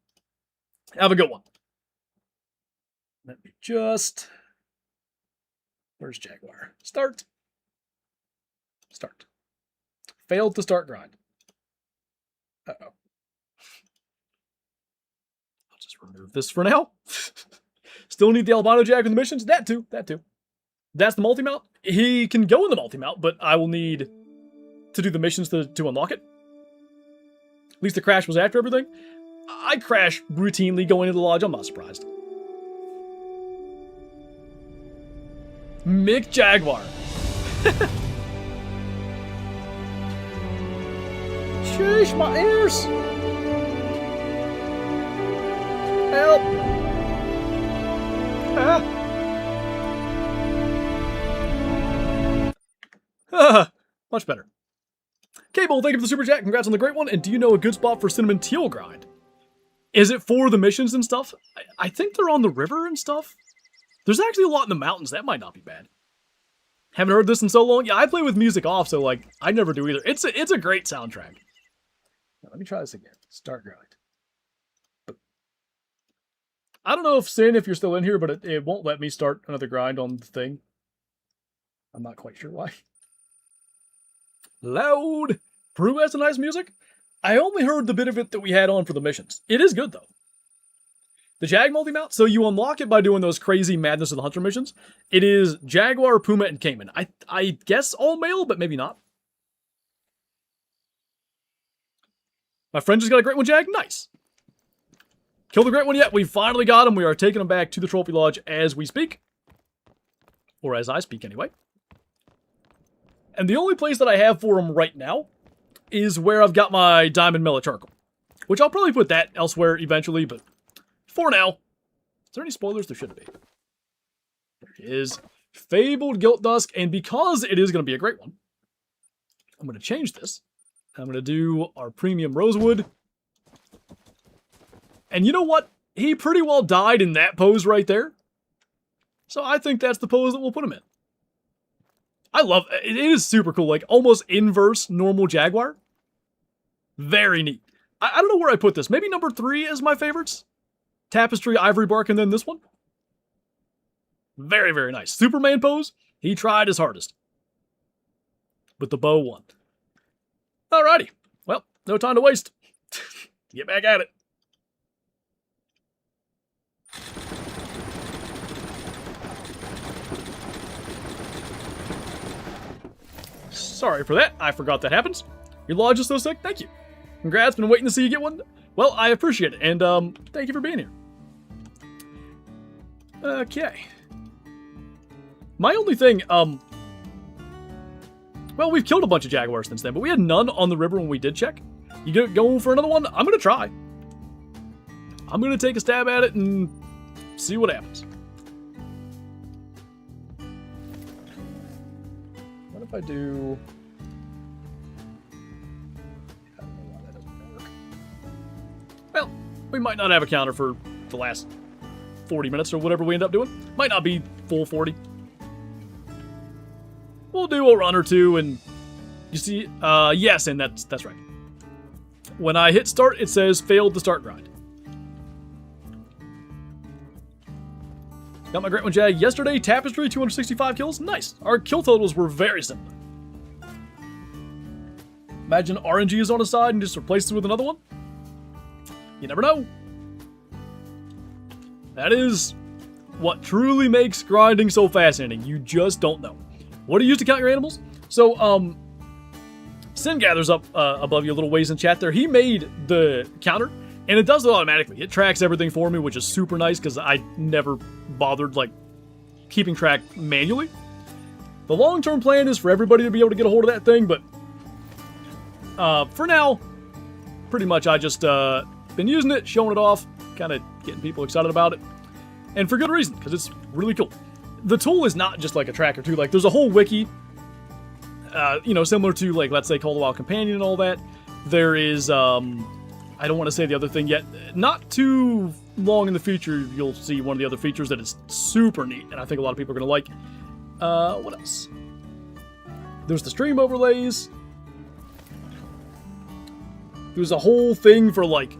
Speaker 1: Have a good one. Let me just... Where's Jaguar? Start. Start. Failed to start grind. Uh-oh. I'll just remove this for now. Still need the albino jag in the missions. That too. That's the multi-mount. He can go in the multi-mount, but I will need to do the missions to unlock it. At least the crash was after everything. I crash routinely going into the lodge. I'm not surprised. Mick Jaguar. Sheesh, my ears. Help. Much better. Cable, thank you for the super chat. Congrats on the great one. And do you know a good spot for cinnamon teal grind? Is it for the missions and stuff? I think they're on the river and stuff. There's actually a lot in the mountains. That might not be bad. Haven't heard this in so long. Yeah, I play with music off, so like I never do either. It's a great soundtrack. Now, let me try this again. Start grind. I don't know if Sin, if you're still in here, but it won't let me start another grind on the thing. I'm not quite sure why. Loud. Peru has a nice music. I only heard the bit of it that we had on for the missions. It is good though. The Jag multi-mount, so you unlock it by doing those crazy Madness of the Hunter missions. It is Jaguar, Puma, and Cayman. I guess all male, but maybe not. My friend just got a great one, Jag. Nice. Kill the great one yet. We finally got him. We are taking him back to the Trophy Lodge as we speak. Or as I speak, anyway. And the only place that I have for him right now is where I've got my Diamond Mellow Charcoal. Which I'll probably put that elsewhere eventually, but for now. Is there any spoilers? There shouldn't be. There he is. Fabled Gilt Dusk. And because it is going to be a great one, I'm going to change this. I'm going to do our Premium Rosewood. And you know what? He pretty well died in that pose right there. So I think that's the pose that we'll put him in. I love it. It is super cool. Like almost inverse normal Jaguar. Very neat. I don't know where I put this. Maybe number 3 is my favorites. Tapestry, Ivory Bark, and then this one. Very, very nice. Superman pose. He tried his hardest. But the bow won. Alrighty. Well, no time to waste. Get back at it. Sorry for that. I forgot that happens. Your lodge is so sick. Thank you. Congrats. Been waiting to see you get one. Well, I appreciate it. And thank you for being here. Okay. My only thing, well, we've killed a bunch of Jaguars since then, but we had none on the river when we did check. You go for another one? I'm going to try. I'm going to take a stab at it and see what happens. What if I do... I don't know why that doesn't work. Well, we might not have a counter for the last 40 minutes or whatever we end up doing. Might not be full 40. We'll do a run or two, and you see, yes, and that's right. When I hit start, it says failed to start grind. Got my great one, Jag. Yesterday, Tapestry, 265 kills. Nice. Our kill totals were very similar. Imagine RNG is on a side and just replaces it with another one. You never know. That is what truly makes grinding so fascinating. You just don't know. What do you use to count your animals? So, Sin Gathers up above you a little ways in chat there. He made the counter, and it does it automatically. It tracks everything for me, which is super nice because I never bothered like keeping track manually. The long-term plan is for everybody to be able to get a hold of that thing, but for now, pretty much I just been using it, showing it off. kind of getting people excited about it. And for good reason, because it's really cool. The tool is not just like a tracker too. Like there's a whole wiki, you know, similar to like, let's say Call of the Wild Companion and all that. There is, I don't want to say the other thing yet. Not too long in the future, you'll see one of the other features that is super neat, and I think a lot of people are going to like. What else? There's the stream overlays. There's a whole thing for like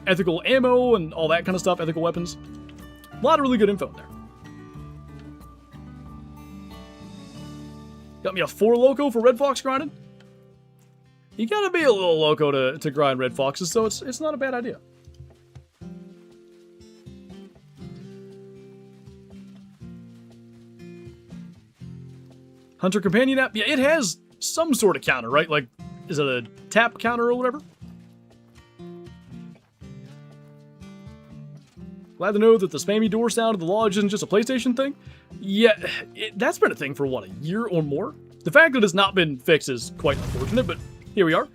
Speaker 1: ethical ammo and all that kind of stuff, ethical weapons. A lot of really good info in there. Got me a 4 loco for Red Fox grinding. You gotta be a little loco to grind Red Foxes, so it's not a bad idea. Hunter Companion app, yeah, it has some sort of counter, right? Like, is it a tap counter or whatever? Glad to know that the spammy door sound of the lodge isn't just a PlayStation thing. Yeah, that's been a thing for, what, a year or more? The fact that it's not been fixed is quite unfortunate, but here we are.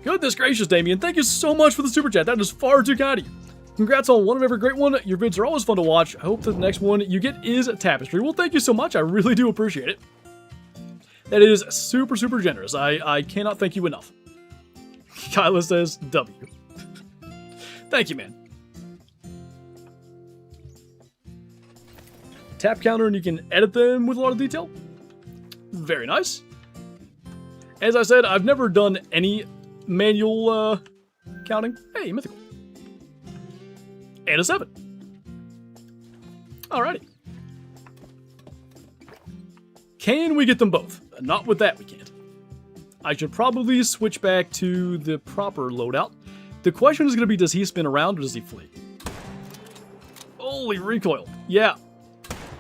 Speaker 1: Goodness gracious, Damien, thank you so much for the super chat. That is far too kind of you. Congrats on one and every great one. Your vids are always fun to watch. I hope that the next one you get is Tapestry. Well, thank you so much. I really do appreciate it. That is super, super generous. I cannot thank you enough. Kyla says W. Thank you, man. Tap counter and you can edit them with a lot of detail. Very nice. As I said, I've never done any manual counting. Hey, mythical. And a 7. Alrighty. Can we get them both? Not with that, we can't. I should probably switch back to the proper loadout. The question is going to be, does he spin around or does he flee? Holy recoil. Yeah.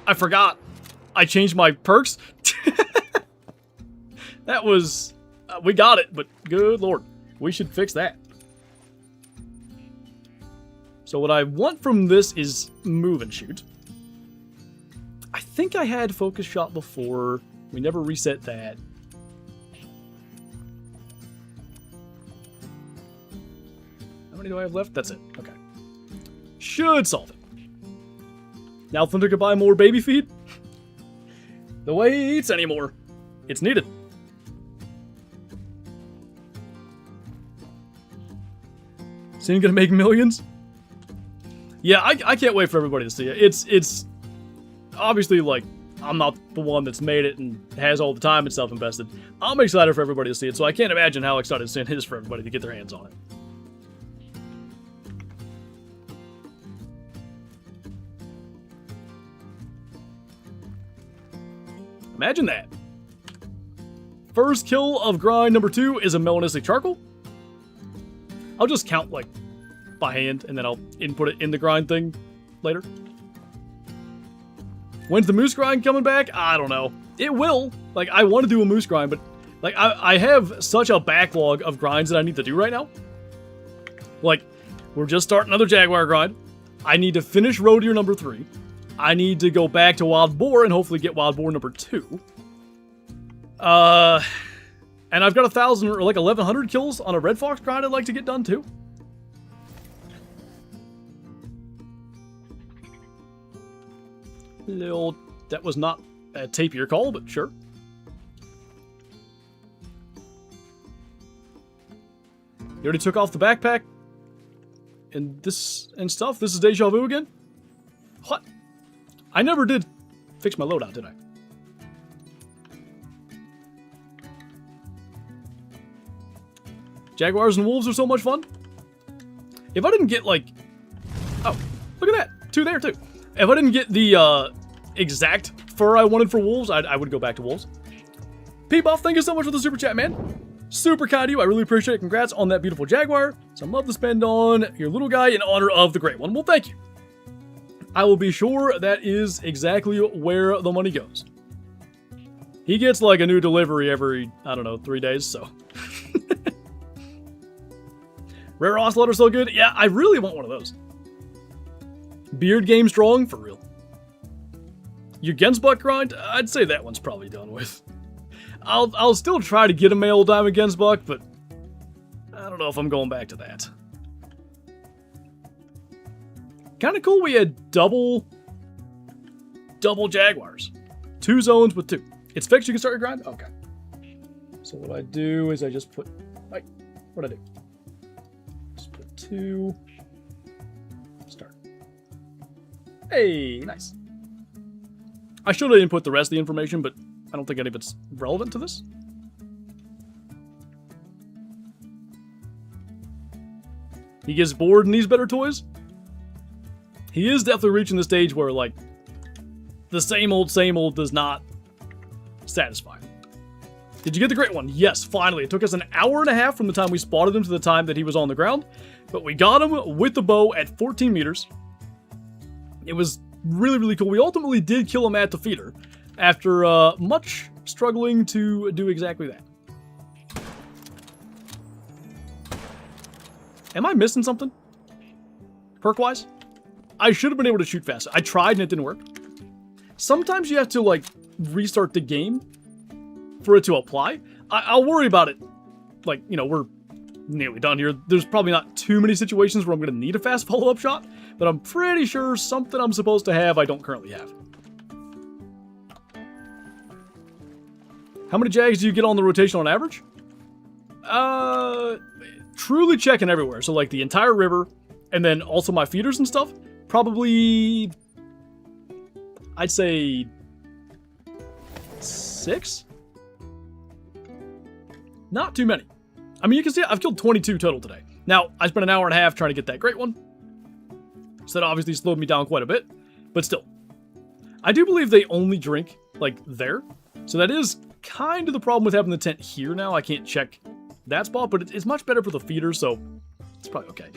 Speaker 1: I forgot. I changed my perks. That was... we got it, but good lord. We should fix that. So what I want from this is move and shoot. I think I had focus shot before. We never reset that. How many do I have left? That's it. Okay. Should solve it. Now Flinter could buy more baby feed? The way he eats anymore. It's needed. Scene gonna make millions? Yeah, I can't wait for everybody to see it. It's obviously, like, I'm not the one that's made it and has all the time and stuff invested. I'm excited for everybody to see it, so I can't imagine how excited Sin is for everybody to get their hands on it. Imagine that. First kill of grind number 2 is a melanistic charcoal. I'll just count, like, by hand, and then I'll input it in the grind thing later. When's the moose grind coming back? I don't know. It will. Like, I want to do a moose grind, but, like, I have such a backlog of grinds that I need to do right now. Like, we're just starting another Jaguar grind. I need to finish roe deer number 3. I need to go back to wild boar and hopefully get wild boar number 2. And I've got 1,000 or like 1,100 kills on a red fox grind I'd like to get done too. Little, that was not a tapier call, but sure. You already took off the backpack and this and stuff. This is deja vu again. What? I never did fix my loadout, did I? Jaguars and wolves are so much fun. If I didn't get, like... Oh, look at that. 2 there, too. If I didn't get the exact fur I wanted for wolves, I would go back to wolves. P-Buff, thank you so much for the super chat, man. Super kind of you. I really appreciate it. Congrats on that beautiful Jaguar. Some love to spend on your little guy in honor of the great one. Well, thank you. I will be sure that is exactly where the money goes. He gets like a new delivery every, I don't know, 3 days, so... Rare Ocelot are so good. Yeah, I really want one of those. Beard game strong, for real. Your Gensbuck grind? I'd say that one's probably done with. I'll still try to get a male diamond Gensbuck, but I don't know if I'm going back to that. Kind of cool we had double Jaguars. 2 zones with 2. It's fixed, you can start your grind? Okay. So what I do is I just put, like, what'd I do? Just put 2, start. Hey, nice. I should have input the rest of the information, but I don't think any of it's relevant to this. He gets bored and needs better toys. He is definitely reaching the stage where, like, the same old does not satisfy. Did you get the great one? Yes, finally. It took us an hour and a half from the time we spotted him to the time that he was on the ground, but we got him with the bow at 14 meters. It was really, really cool. We ultimately did kill him at the feeder after much struggling to do exactly that. Am I missing something? Perk-wise? I should have been able to shoot faster. I tried and it didn't work. Sometimes you have to, like, restart the game for it to apply. I'll worry about it. Like, you know, we're nearly done here. There's probably not too many situations where I'm going to need a fast follow-up shot, but I'm pretty sure something I'm supposed to have I don't currently have. How many Jags do you get on the rotation on average? Truly checking everywhere. So, like, the entire river, and then also my feeders and stuff. Probably, I'd say 6? Not too many. I mean, you can see I've killed 22 total today. Now, I spent an hour and a half trying to get that great one. So that obviously slowed me down quite a bit. But still. I do believe they only drink, like, there. So that is kind of the problem with having the tent here now. I can't check that spot, but it's much better for the feeder, so it's probably okay.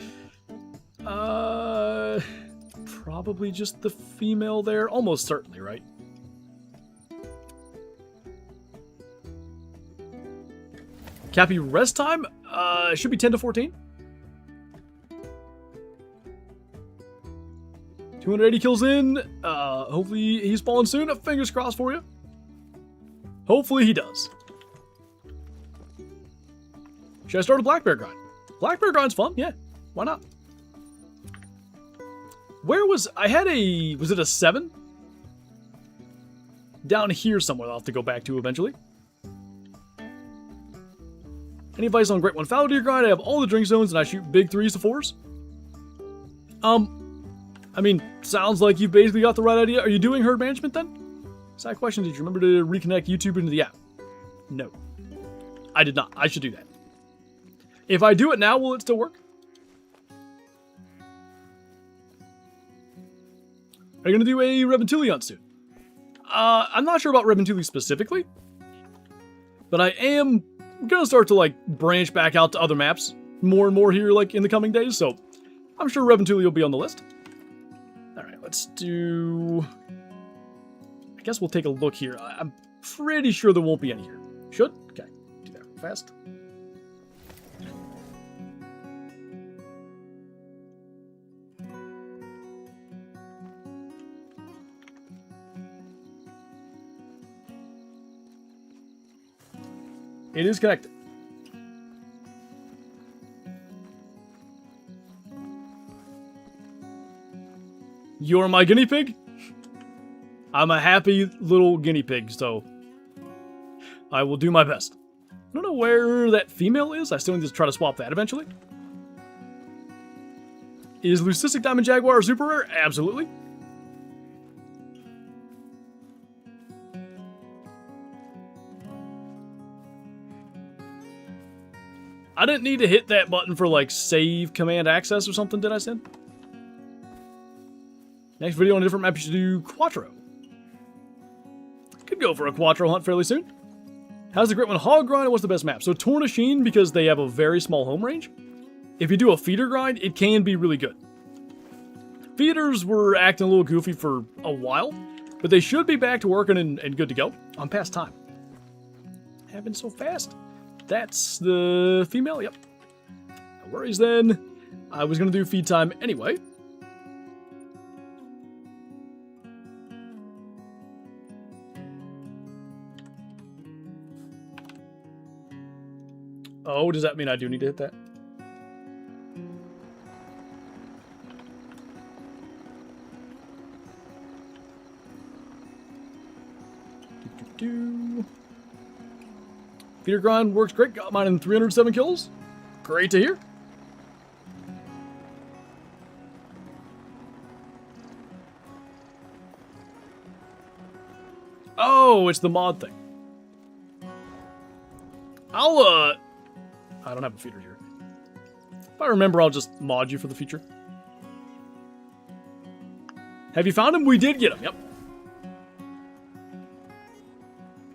Speaker 1: Probably just the female there. Almost certainly, right? Cappy rest time? Should be 10 to 14. 280 kills in. Hopefully he's spawning soon. Fingers crossed for you. Hopefully he does. Should I start a black bear grind? Black bear grind's fun, yeah. Why not? Where was... I had a... Was it a 7? Down here somewhere I'll have to go back to eventually. Any advice on Great One Fallow Deer grind? I have all the drink zones and I shoot big 3s to 4s. I mean, sounds like you've basically got the right idea. Are you doing herd management then? Side question, did you remember to reconnect YouTube into the app? No. I did not. I should do that. If I do it now, will it still work? Are you going to do a Rebentuli hunt soon? I'm not sure about Rebentuli specifically. But I am going to start to, like, branch back out to other maps more and more here, like, in the coming days. So, I'm sure Rebentuli will be on the list. Alright, let's do... I guess we'll take a look here. I'm pretty sure there won't be any here. Should? Okay. Do that real fast. It is connected. You're my guinea pig? I'm a happy little guinea pig, so I will do my best. I don't know where that female is. I still need to try to swap that eventually. Is Leucistic Diamond Jaguar super rare? Absolutely. I didn't need to hit that button for, like, save command access or something, did I, Sin? Next video on a different map, you should do Quattro. Could go for a Quattro hunt fairly soon. How's the Great One hog grind and what's the best map? So Tornasheen, because they have a very small home range. If you do a feeder grind, it can be really good. Feeders were acting a little goofy for a while, but they should be back to working and good to go. I'm past time. Happened so fast. That's the female, yep. No worries then. I was going to do feed time anyway. Oh, does that mean I do need to hit that? Feeder grind works great. Got mine in 307 kills. Great to hear. Oh, it's the mod thing. I don't have a feeder here. If I remember, I'll just mod you for the future. Have you found him? We did get him, yep.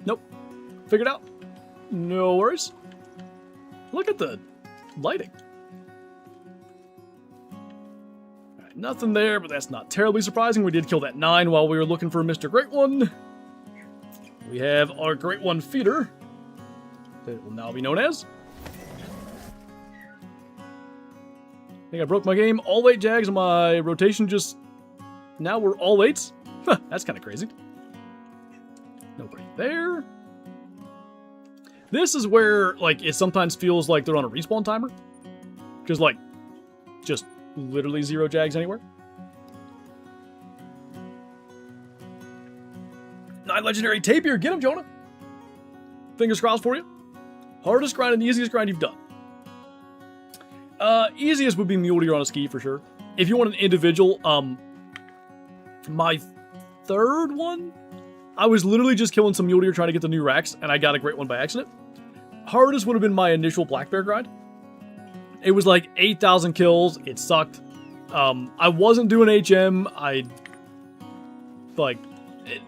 Speaker 1: Nope. Figured out. No worries. Look at the lighting. Alright, nothing there, but that's not terribly surprising. We did kill that 9 while we were looking for Mr. Great One. We have our Great One feeder. It will now be known as. I think I broke my game. All 8 Jags, and my rotation just... Now we're all 8s? Huh, that's kind of crazy. Nobody there. This is where, like, it sometimes feels like they're on a respawn timer. Because, like, just literally 0 Jags anywhere. 9 legendary Tapir. Get him, Jonah. Fingers crossed for you. Hardest grind and the easiest grind you've done. Easiest would be Mule Deer on a ski for sure. If you want an individual, my third one, I was literally just killing some Mule Deer trying to get the new racks, and I got a great one by accident. Hardest would have been my initial Black Bear grind. It was like 8,000 kills. It sucked. I wasn't doing HM.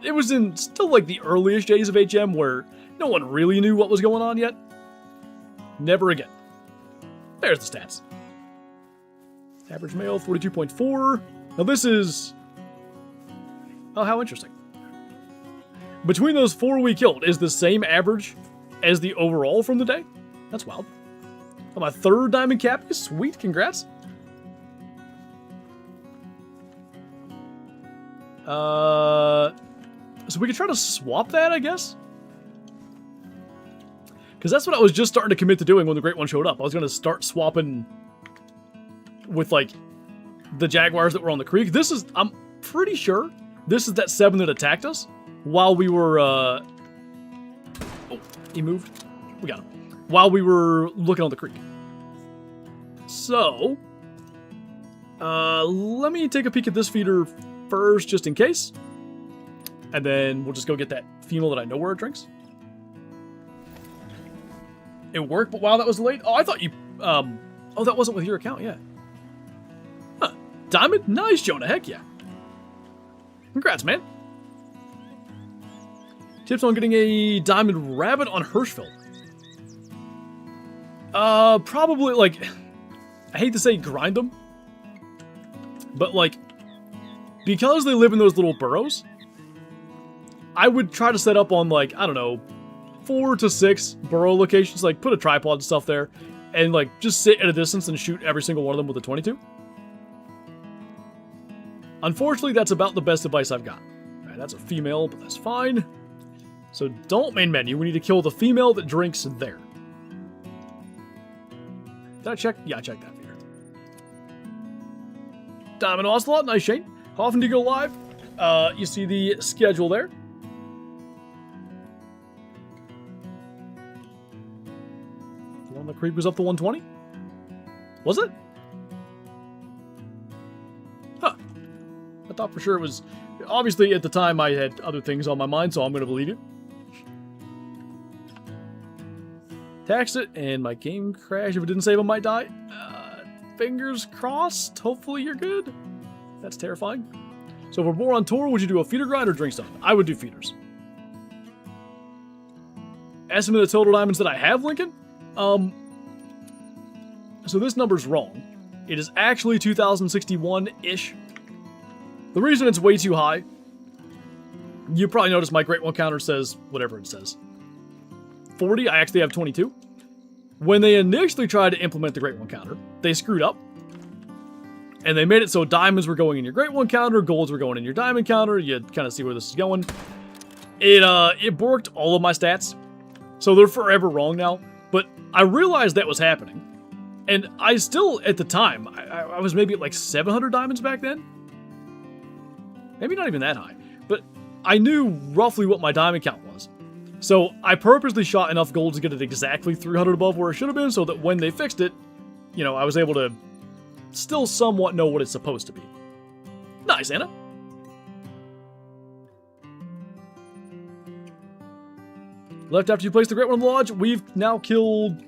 Speaker 1: It was in still like the earliest days of HM where no one really knew what was going on yet. Never again. There's the stats. Average male, 42.4. Now this is... Oh, how interesting. Between those 4 we killed is the same average as the overall from the day? That's wild. Oh, my 3rd diamond cap is sweet. Congrats. So we could try to swap that, I guess? Because that's what I was just starting to commit to doing when the Great One showed up. I was going to start swapping with, like, the Jaguars that were on the creek. This is, I'm pretty sure, this is that 7 that attacked us while we were, Oh, he moved. We got him. While we were looking on the creek. So, let me take a peek at this feeder first, just in case. And then we'll just go get that female that I know where it drinks. It worked, but wow, that was delayed. Oh, I thought you... Oh, that wasn't with your account, yeah. Huh. Diamond? Nice, Jonah. Heck yeah. Congrats, man. Tips on getting a diamond rabbit on Hirschfeld. Probably, like... I hate to say grind them. But, like... Because they live in those little burrows... I would try to set up on, like, I don't know... 4 to 6 burrow locations, like put a tripod and stuff there, and like just sit at a distance and shoot every single one of them with a 22. Unfortunately, that's about the best advice I've got. Alright, that's a female, but that's fine. So don't main menu, we need to kill the female that drinks there. Did I check? Yeah, I checked that feeder. Diamond Ocelot, nice Shane. How often do you go live? You see the schedule there. The creep was up to 120? Was it? Huh. I thought for sure it was... Obviously, at the time, I had other things on my mind, so I'm going to believe you. Taxed it, and my game crashed. If it didn't save, I might die. Fingers crossed. Hopefully you're good. That's terrifying. So if we're more on tour, would you do a feeder grind or drink stuff? I would do feeders. Estimate the total diamonds that I have, Lincoln? So this number's wrong. It is actually 2061-ish. The reason it's way too high, you probably noticed my Great One counter says whatever it says. 40, I actually have 22. When they initially tried to implement the Great One counter, they screwed up. And they made it so diamonds were going in your Great One counter, golds were going in your diamond counter. You kind of see where this is going. It borked all of my stats. So they're forever wrong now. But I realized that was happening. And I still, at the time, I was maybe at like 700 diamonds back then. Maybe not even that high. But I knew roughly what my diamond count was. So I purposely shot enough gold to get it exactly 300 above where it should have been, so that when they fixed it, you know, I was able to still somewhat know what it's supposed to be. Nice, Anna. Left after you place the Great One in the Lodge, we've now killed,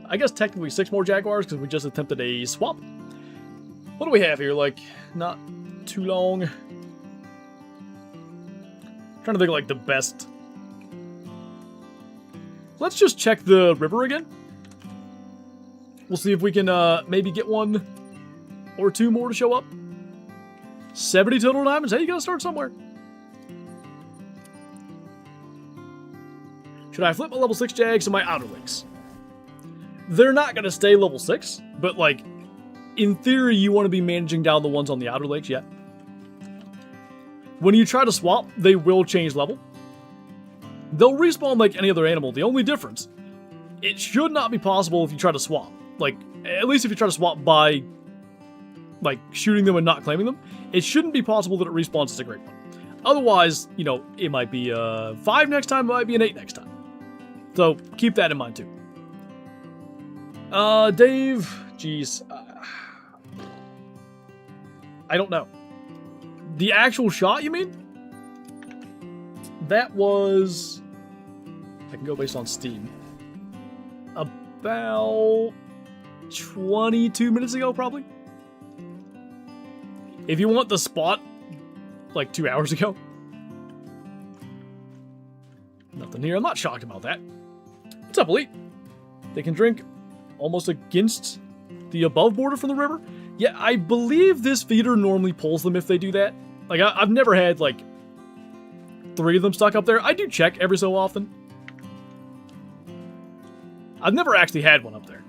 Speaker 1: I guess technically 6 more Jaguars because we just attempted a swap. What do we have here? Like, not too long. Trying to think of, like, the best. Let's just check the river again. We'll see if we can maybe get 1 or 2 more to show up. 70 total diamonds. Hey, you gotta start somewhere. Should I flip my level 6 Jags to my outer links? They're not gonna stay level 6, but like, in theory, you want to be managing down the ones on the outer lakes yet. When you try to swap, they will change level. They'll respawn like any other animal. The only difference, it should not be possible if you try to swap. Like, at least if you try to swap by, like, shooting them and not claiming them, it shouldn't be possible that it respawns as a Great One. Otherwise, you know, it might be a 5 next time, it might be an 8 next time. So, keep that in mind, too. Dave, jeez. I don't know. The actual shot, you mean? That was... I can go based on Steam. About 22 minutes ago, probably. If you want the spot, like 2 hours ago. Nothing here. I'm not shocked about that. What's up, Elite? They can drink almost against the above border from the river. Yeah, I believe this feeder normally pulls them if they do that. Like, I've never had, like, 3 of them stuck up there. I do check every so often. I've never actually had one up there.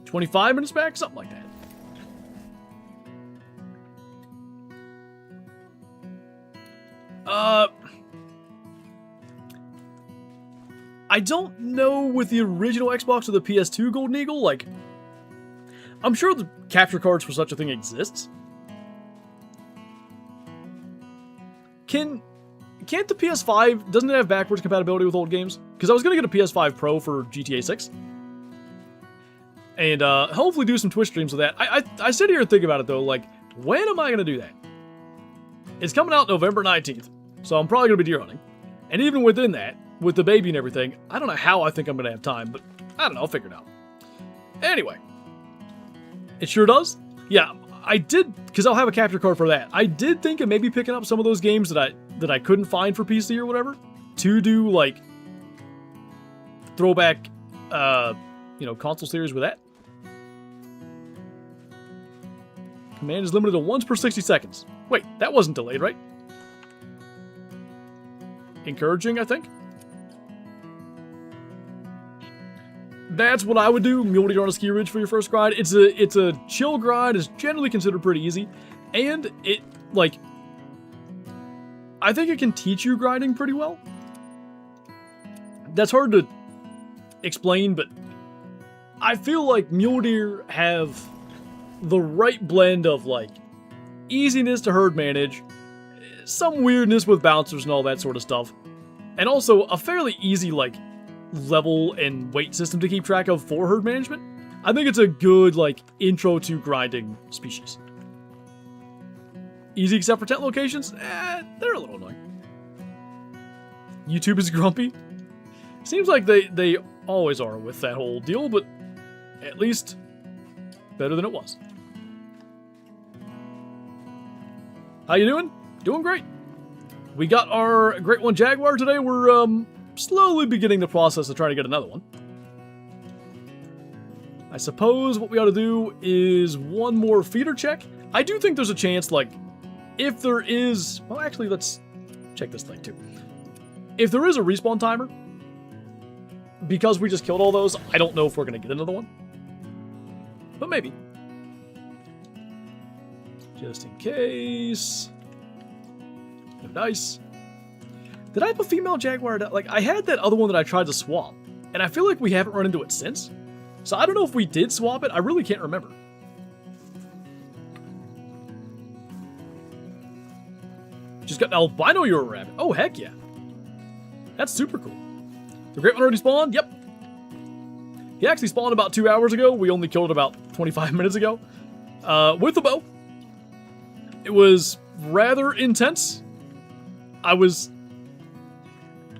Speaker 1: "25 minutes back? Something like that. I don't know with the original Xbox or the PS2 Golden Eagle, like, I'm sure the capture cards for such a thing exists. Can't the PS5, doesn't it have backwards compatibility with old games? Because I was going to get a PS5 Pro for GTA 6. And hopefully do some Twitch streams with that. I sit here and think about it, though, like, when am I going to do that? It's coming out November 19th, so I'm probably going to be deer hunting. And even within that, with the baby and everything, I don't know how I think I'm going to have time, but I don't know, I'll figure it out. Anyway. It sure does? Yeah, I did, because I'll have a capture card for that. I did think of maybe picking up some of those games that I couldn't find for PC or whatever, to do, like, throwback, you know, console series with that. Command is limited to once per 60 seconds. Wait, that wasn't delayed, right? Encouraging, I think. That's what I would do, mule deer on a ski ridge for your first grind. It's a chill grind, it's generally considered pretty easy, and it, like, I think it can teach you grinding pretty well. That's hard to explain, but I feel like mule deer have the right blend of, like, easiness to herd manage, some weirdness with bouncers and all that sort of stuff, and also a fairly easy, like, level and weight system to keep track of for herd management. I think it's a good, like, intro to grinding species. Easy except for tent locations? They're a little annoying. YouTube is grumpy. Seems like they always are with that whole deal, but at least better than it was. How you doing? Doing great. We got our Great One Jaguar today. We're slowly beginning the process of trying to get another one. I suppose what we ought to do is one more feeder check. I do think there's a chance, like, if there is... Well, actually, let's check this thing, too. If there is a respawn timer, because we just killed all those, I don't know if we're going to get another one. But maybe. Just in case. No dice. Did I have a female Jaguar? Like, I had that other one that I tried to swap, and I feel like we haven't run into it since. So I don't know if we did swap it. I really can't remember. just got an albino Euro rabbit. Oh, heck yeah. That's super cool. The great one already spawned? Yep. He actually spawned about 2 hours ago. We only killed it about 25 minutes ago. With a bow. It was rather intense.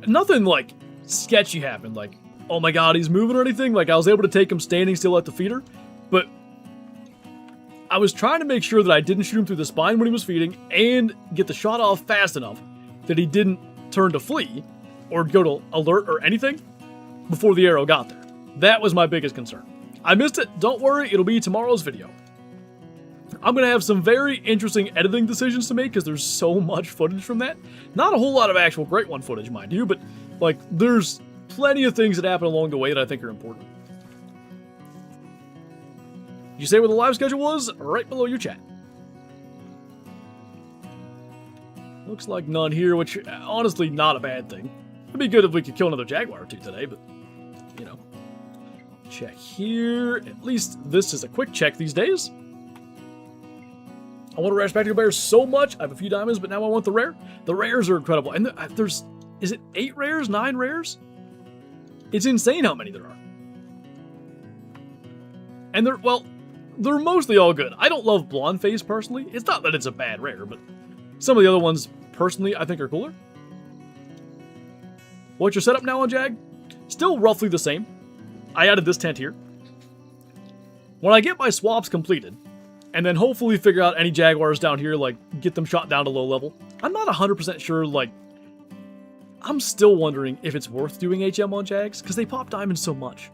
Speaker 1: Nothing, like, sketchy happened. Like, oh my god, he's moving or anything. Like, I was able to take him standing still at the feeder. But I was trying to make sure that I didn't shoot him through the spine when he was feeding and get the shot off fast enough that he didn't turn to flee or go to alert or anything before the arrow got there. That was my biggest concern. I missed it. Don't worry, it'll be tomorrow's video. I'm going to have some very interesting editing decisions to make because there's so much footage from that. Not a whole lot of actual Great One footage, mind you, but like there's plenty of things that happen along the way that I think are important. You say what the live schedule was? Right below your chat. Looks like none here, which honestly not a bad thing. It'd be good if we could kill another Jaguar or two today, but you know. Check here. At least this is a quick check these days. I want a rare spectacle bear so much. I have a few diamonds, but now I want the rare. The rares are incredible. And there's, is it 8 rares, 9 rares? It's insane how many there are. And they're mostly all good. I don't love Blonde Face personally. It's not that it's a bad rare, but some of the other ones personally I think are cooler. What's your setup now on Jag? Still roughly the same. I added this tent here. When I get my swaps completed, and then hopefully figure out any Jaguars down here, like, get them shot down to low level. I'm not 100% sure, like, I'm still wondering if it's worth doing HM on Jags, because they pop diamonds so much.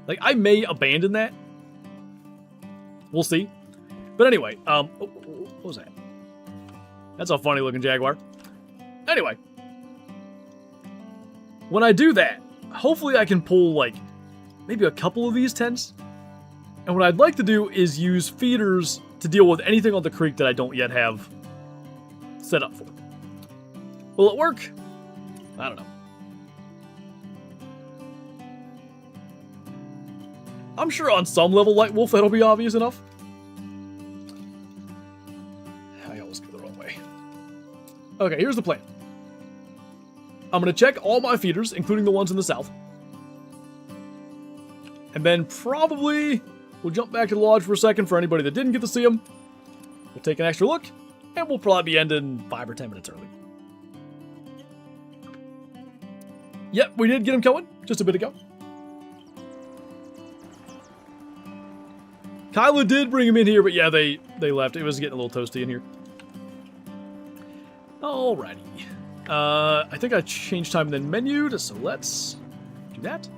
Speaker 1: Like, I may abandon that. We'll see. But anyway, what was that? That's a funny looking Jaguar. Anyway. When I do that, hopefully I can pull, like, maybe a couple of these tents. And what I'd like to do is use feeders to deal with anything on the creek that I don't yet have set up for. Will it work? I don't know. I'm sure on some level, Light Wolf, that'll be obvious enough. I always go the wrong way. Okay, here's the plan. I'm going to check all my feeders, including the ones in the south. And then probably we'll jump back to the lodge for a second for anybody that didn't get to see them. We'll take an extra look, and we'll probably be ending 5 or 10 minutes early. Yep, we did get him going just a bit ago. Kyla did bring him in here, but yeah, they left. It was getting a little toasty in here. Alrighty. I think I changed time in the menu, so let's do that.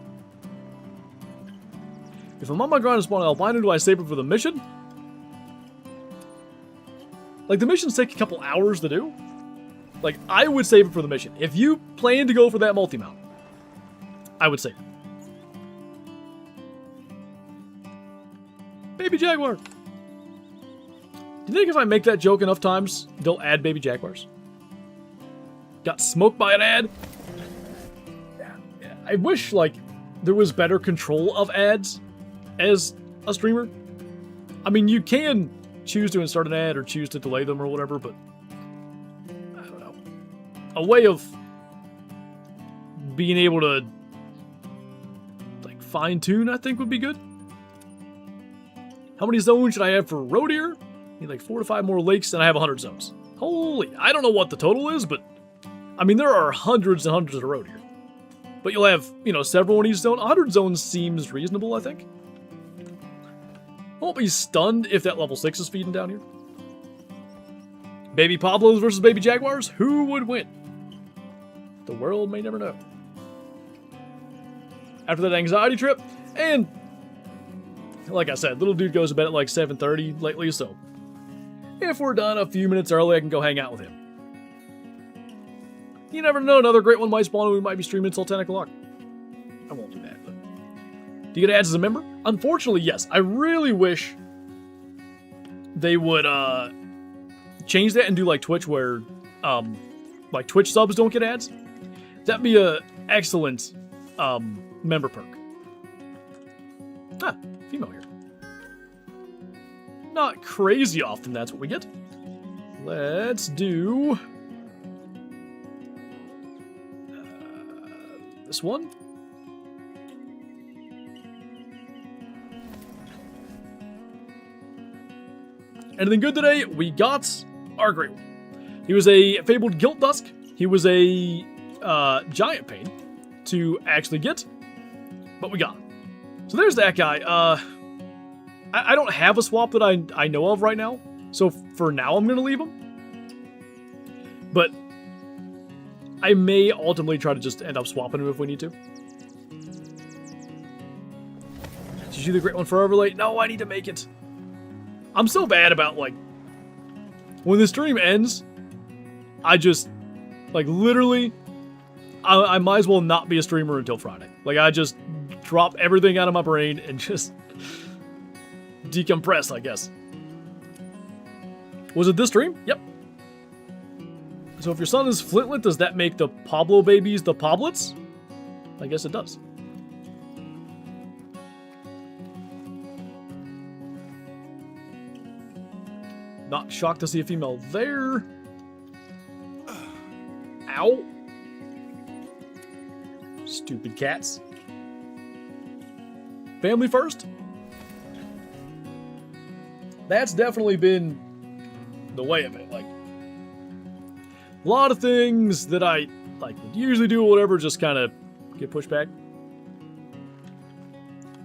Speaker 1: If I'm on my grind to spawn an albino, do I save it for the mission? Like, the missions take a couple hours to do. Like, I would save it for the mission. If you plan to go for that multi-mount, I would save it. Baby Jaguar! Do you think if I make that joke enough times, they'll add baby Jaguars? Got smoked by an ad? Yeah. I wish, like, there was better control of ads as a streamer. I mean, you can choose to insert an ad or choose to delay them or whatever, but I don't know. A way of being able to, like, fine-tune, I think, would be good. How many zones should I have for roe deer? Need like 4 to 5 more lakes, and I have 100 zones. Holy, I don't know what the total is, but I mean, there are hundreds and hundreds of roe deer. But you'll have, you know, several in each zone. 100 zones seems reasonable, I think. I won't be stunned if that level 6 is feeding down here. Baby Pablos versus baby Jaguars? Who would win? The world may never know. After that anxiety trip, and like I said, little dude goes to bed at like 7:30 lately, so if we're done a few minutes early, I can go hang out with him. You never know, another great one might spawn and we might be streaming until 10 o'clock. I won't do that, but... Do you get ads as a member? Unfortunately, yes. I really wish they would change that and do like Twitch where like Twitch subs don't get ads. That'd be a excellent member perk. Ah, female here. Not crazy often that's what we get. Let's do this one. Anything good today? We got our great one. He was a fabled Gilt Dusk. He was a giant pain to actually get, but we got him. So there's that guy. I don't have a swap that I know of right now, so for now I'm gonna leave him. But I may ultimately try to just end up swapping him if we need to. Did you do the great one forever late? No, I need to make it. I'm so bad about, like, when the stream ends, I just, like, literally, I might as well not be a streamer until Friday. Like, I just drop everything out of my brain and just decompress, I guess. Was it this stream? Yep. So if your son is Flintlet, does that make the Pablo babies the Poblets? I guess it does. Not shocked to see a female there. Ow. Stupid cats. Family first? That's definitely been the way of it. Like, a lot of things that I would usually do or whatever just kind of get pushed back.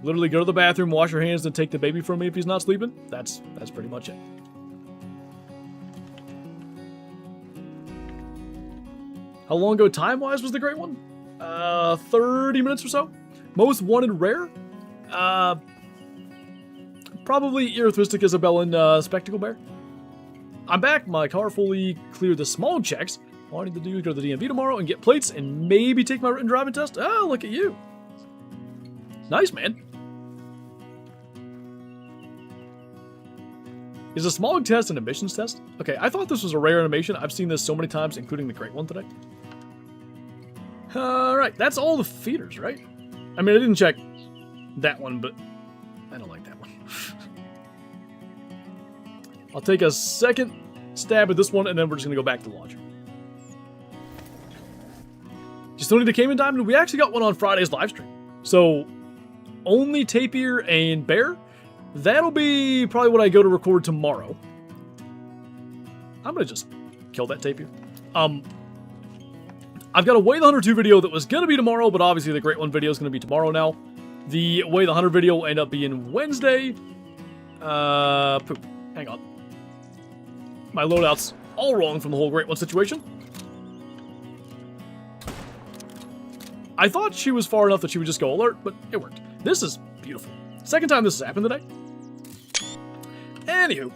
Speaker 1: Literally go to the bathroom, wash your hands, then take the baby from me if he's not sleeping. That's pretty much it. How long ago time-wise was the great one? 30 minutes or so. Most wanted rare? Probably Erythristic Isabellan Spectacle Bear. I'm back. My car fully cleared the small checks. All I need to do is go to the DMV tomorrow and get plates and maybe take my written driving test. Oh, look at you. Nice, man. Is a smog test an emissions test? Okay, I thought this was a rare animation. I've seen this so many times, including the great one today. Alright, that's all the feeders, right? I mean, I didn't check that one, but I don't like that one. I'll take a second stab at this one, and then we're just going to go back to the lodge. You still need the Cayman Diamond? We actually got one on Friday's live stream. So, only Tapir and Bear. That'll be probably what I go to record tomorrow. I'm going to just kill that Tapir. I've got a Way the Hunter 2 video that was going to be tomorrow, but obviously the Great One video is going to be tomorrow now. The Way the Hunter video will end up being Wednesday. Poop. Hang on. My loadout's all wrong from the whole Great One situation. I thought she was far enough that she would just go alert, but it worked. This is beautiful. Second time this has happened today. Anywho.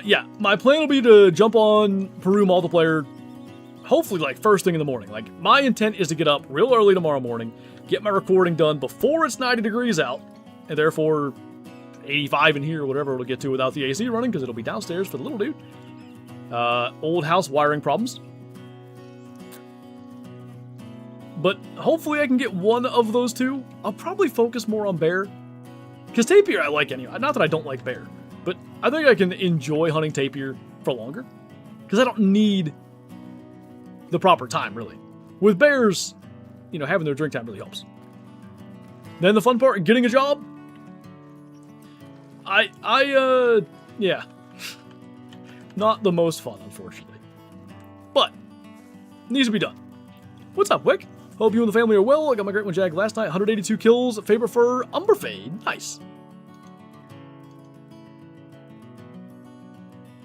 Speaker 1: Yeah, my plan will be to jump on Peru multiplayer hopefully like first thing in the morning. Like, my intent is to get up real early tomorrow morning, get my recording done before it's 90 degrees out, and therefore 85 in here or whatever it'll get to without the AC running, because it'll be downstairs for the little dude. Old house wiring problems. But hopefully I can get one of those two. I'll probably focus more on bear, because tapir I like anyway. Not that I don't like bear, but I think I can enjoy hunting tapir for longer, because I don't need the proper time, really. With bears, you know, having their drink time really helps. Then the fun part, getting a job. Yeah. Not the most fun, unfortunately. But, needs to be done. What's up, Wick? Hope you and the family are well. I got my great one Jag last night. 182 kills. Favorite fur, Umberfade. Nice.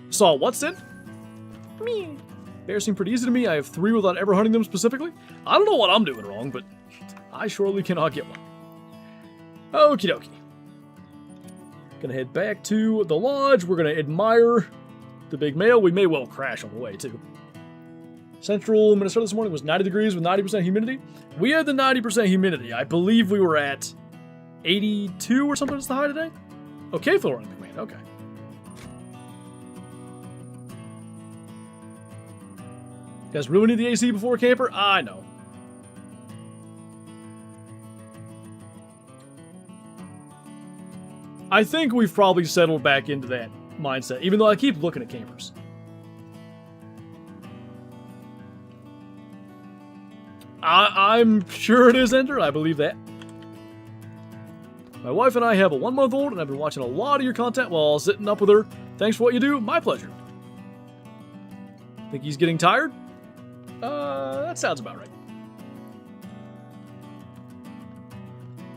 Speaker 1: Saw what's in? Me. Bears seem pretty easy to me. I have 3 without ever hunting them specifically. I don't know what I'm doing wrong, but I surely cannot get one. Okie dokie. Gonna head back to the lodge. We're gonna admire the big male. We may well crash on the way, too. Central Minnesota this morning was 90 degrees with 90% humidity. We had the 90% humidity. I believe we were at 82 or something. That's the high today. Okay, Phil running McMahon. Okay. You guys really need the AC before a camper? I know. I think we've probably settled back into that mindset, even though I keep looking at campers. I'm sure it is Ender. I believe that. My wife and I have a 1-month-old, and I've been watching a lot of your content while sitting up with her. Thanks for what you do. My pleasure. Think he's getting tired? That sounds about right.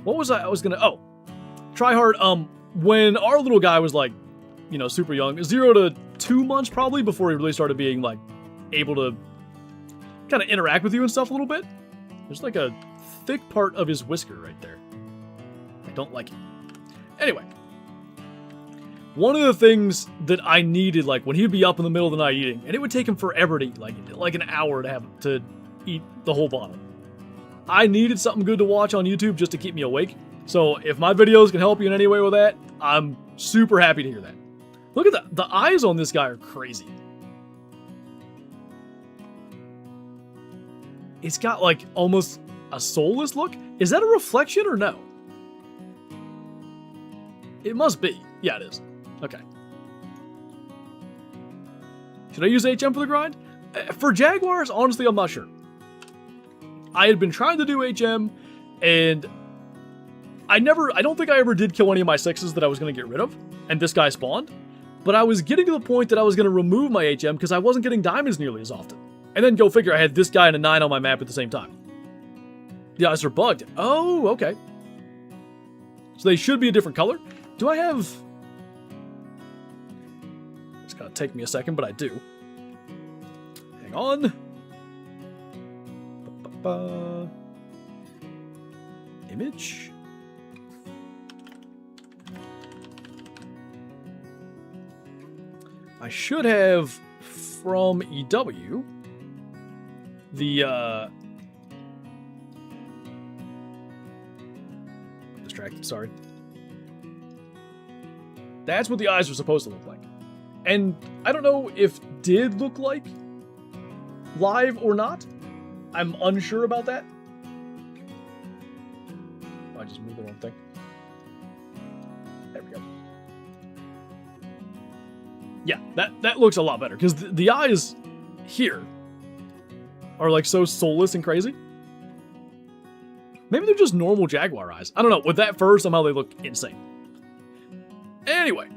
Speaker 1: What was I was gonna... Oh. Try hard. When our little guy was like, you know, super young, 0 to 2 months probably before he really started being like able to kind of interact with you and stuff a little bit. There's like a thick part of his whisker right there. I don't like it. Anyway, one of the things that I needed, like when he'd be up in the middle of the night eating, and it would take him forever to eat, like an hour to have to eat the whole bottle. I needed something good to watch on YouTube just to keep me awake. So if my videos can help you in any way with that, I'm super happy to hear that. Look at that. The eyes on this guy are crazy. It's got like almost a soulless look. Is that a reflection or no? It must be. Yeah, it is. Okay. Should I use HM for the grind? For Jaguars, honestly, I'm not sure. I had been trying to do HM, and I don't think I ever did kill any of my 6s that I was going to get rid of, and this guy spawned. But I was getting to the point that I was going to remove my HM because I wasn't getting diamonds nearly as often. And then go figure, I had this guy and a 9 on my map at the same time. The eyes are bugged. Oh, okay. So they should be a different color. Do I have... It's going to take me a second, but I do. Hang on. Ba-ba-ba. Image. I should have, from EW, the, distracted, sorry. That's what the eyes are supposed to look like. And I don't know if did look like live or not. I'm unsure about that. I just moved the wrong thing. There we go. Yeah, that looks a lot better, because the eyes here are like so soulless and crazy. Maybe they're just normal Jaguar eyes. I don't know. With that fur, somehow they look insane. Anyway,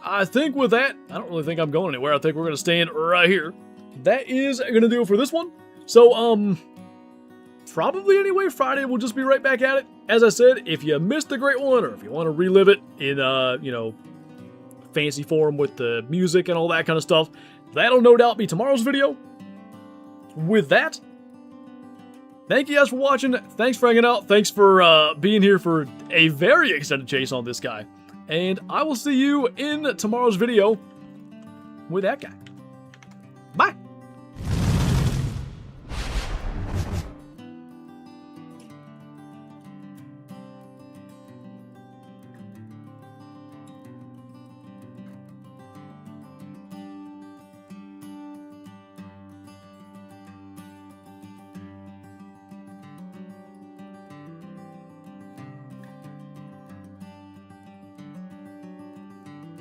Speaker 1: I think with that, I don't really think I'm going anywhere. I think we're going to stand right here. That is going to do it for this one. So, probably anyway, Friday we'll just be right back at it. As I said, if you missed the great one, or if you want to relive it in, you know, fancy form with the music and all that kind of stuff, that'll no doubt be tomorrow's video. With that, thank you guys for watching. Thanks for hanging out. Thanks for being here for a very extended chase on this guy. And I will see you in tomorrow's video with that guy. Bye.